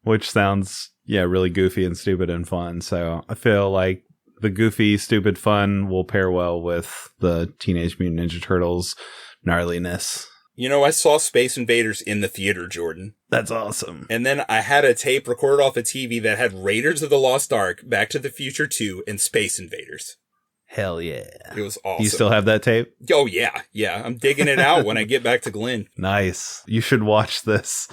which sounds, really goofy and stupid and fun. So I feel like the goofy, stupid fun will pair well with the Teenage Mutant Ninja Turtles gnarliness. You know, I saw Space Invaders in the theater, Jordan. That's awesome. And then I had a tape recorded off a TV that had Raiders of the Lost Ark, Back to the Future 2, and Space Invaders. Hell yeah. It was awesome. You still have that tape? Oh, yeah. Yeah. I'm digging it out when I get back to Glenn. Nice. You should watch this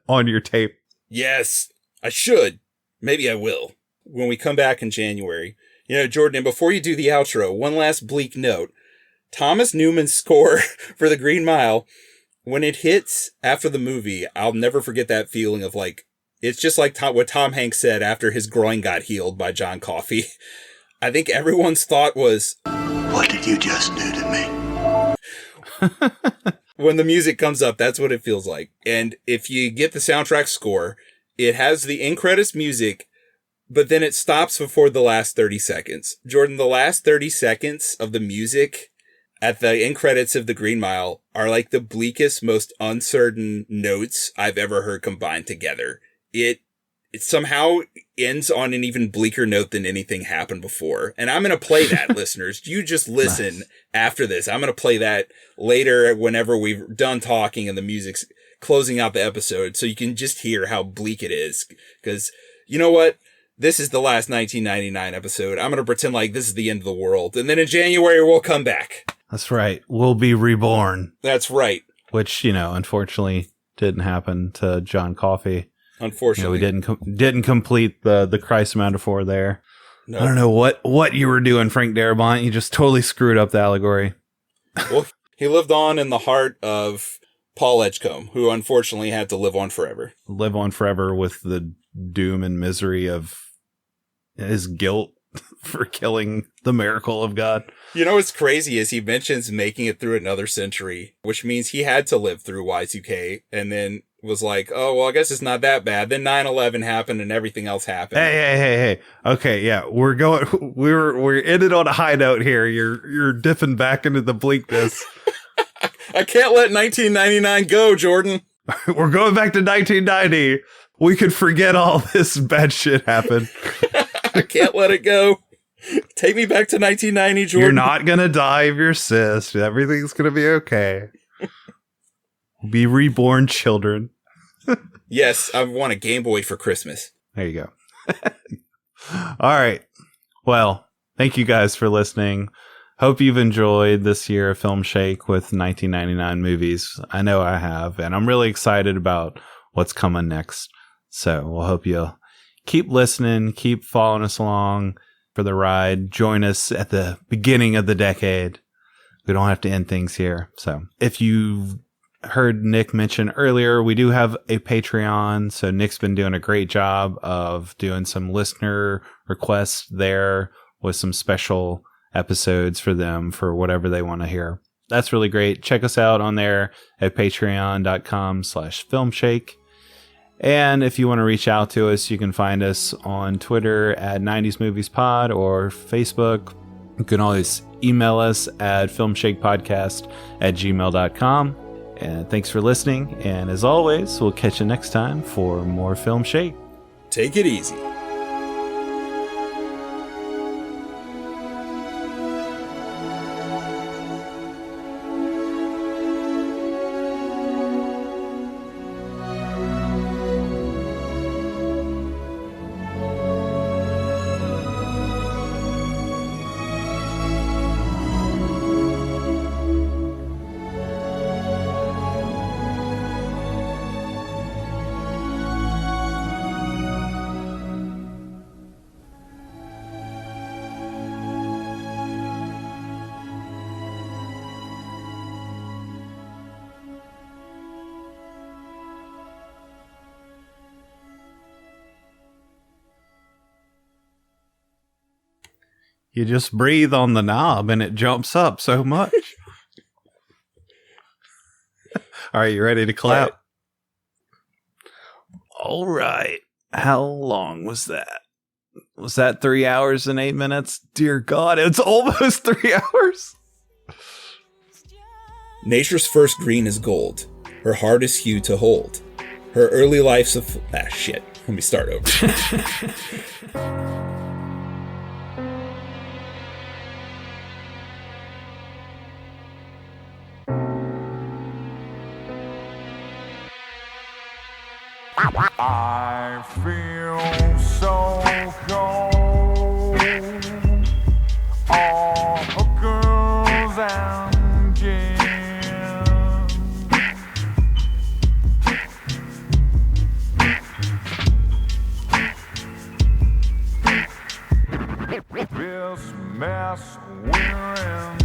on your tape. Yes, I should. Maybe I will. When we come back in January. You know, Jordan, before you do the outro, one last bleak note. Thomas Newman's score for The Green Mile, when it hits after the movie, I'll never forget that feeling of like, it's just like what Tom Hanks said after his groin got healed by John Coffey. I think everyone's thought was, What did you just do to me? When the music comes up, that's what it feels like. And if you get the soundtrack score, it has the end credits music, but then it stops before the last 30 seconds. Jordan, the last 30 seconds of the music at the end credits of The Green Mile are like the bleakest, most uncertain notes I've ever heard combined together. It somehow ends on an even bleaker note than anything happened before. And I'm going to play that, listeners. You just listen after this. I'm going to play that later whenever we've done talking and the music's closing out the episode so you can just hear how bleak it is. Because you know what? This is the last 1999 episode. I'm going to pretend like this is the end of the world. And then in January, we'll come back. That's right. We'll be reborn. That's right. Which, unfortunately didn't happen to John Coffey. Unfortunately. We didn't complete the Christ metaphor there. No. I don't know what you were doing, Frank Darabont. You just totally screwed up the allegory. Well, he lived on in the heart of Paul Edgecombe, who unfortunately had to live on forever. Live on forever with the doom and misery of his guilt for killing the miracle of God. You know what's crazy is he mentions making it through another century, which means he had to live through Y2K, and then was like, oh, well, I guess it's not that bad. Then 9/11 happened and everything else happened. Hey. Okay, yeah, we're ended on a high note here. You're dipping back into the bleakness. I can't let 1999 go, Jordan. We're going back to 1990. We could forget all this bad shit happened. I can't let it go. Take me back to 1990, Jordan. You're not going to die of your cyst. Everything's going to be okay. Be reborn children. Yes, I want a Game Boy for Christmas. There you go. All right. Well, thank you guys for listening. Hope you've enjoyed this year of Filmshake with 1999 movies. I know I have, and I'm really excited about what's coming next. So we'll hope you'll keep listening, keep following us along for the ride. Join us at the beginning of the decade. We don't have to end things here. So if you heard Nick mention earlier, we do have a Patreon. So Nick's been doing a great job of doing some listener requests there with some special episodes for them for whatever they want to hear. That's really great. Check us out on there at patreon.com/filmshake. And if you want to reach out to us, you can find us on Twitter at 90s Movies Pod or Facebook. You can always email us at filmshakepodcast@gmail.com. And thanks for listening. And as always, we'll catch you next time for more Filmshake. Take it easy. You just breathe on the knob and it jumps up so much. All right, you ready to clap? All right. How long was that? Was that 3 hours and 8 minutes? Dear God, it's almost 3 hours. Nature's first green is gold. Her heart is hue to hold. Her early life's of... shit. Let me start over. I feel so cold. All hookers and gin. This mess we're in.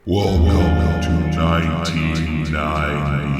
Welcome to 1990.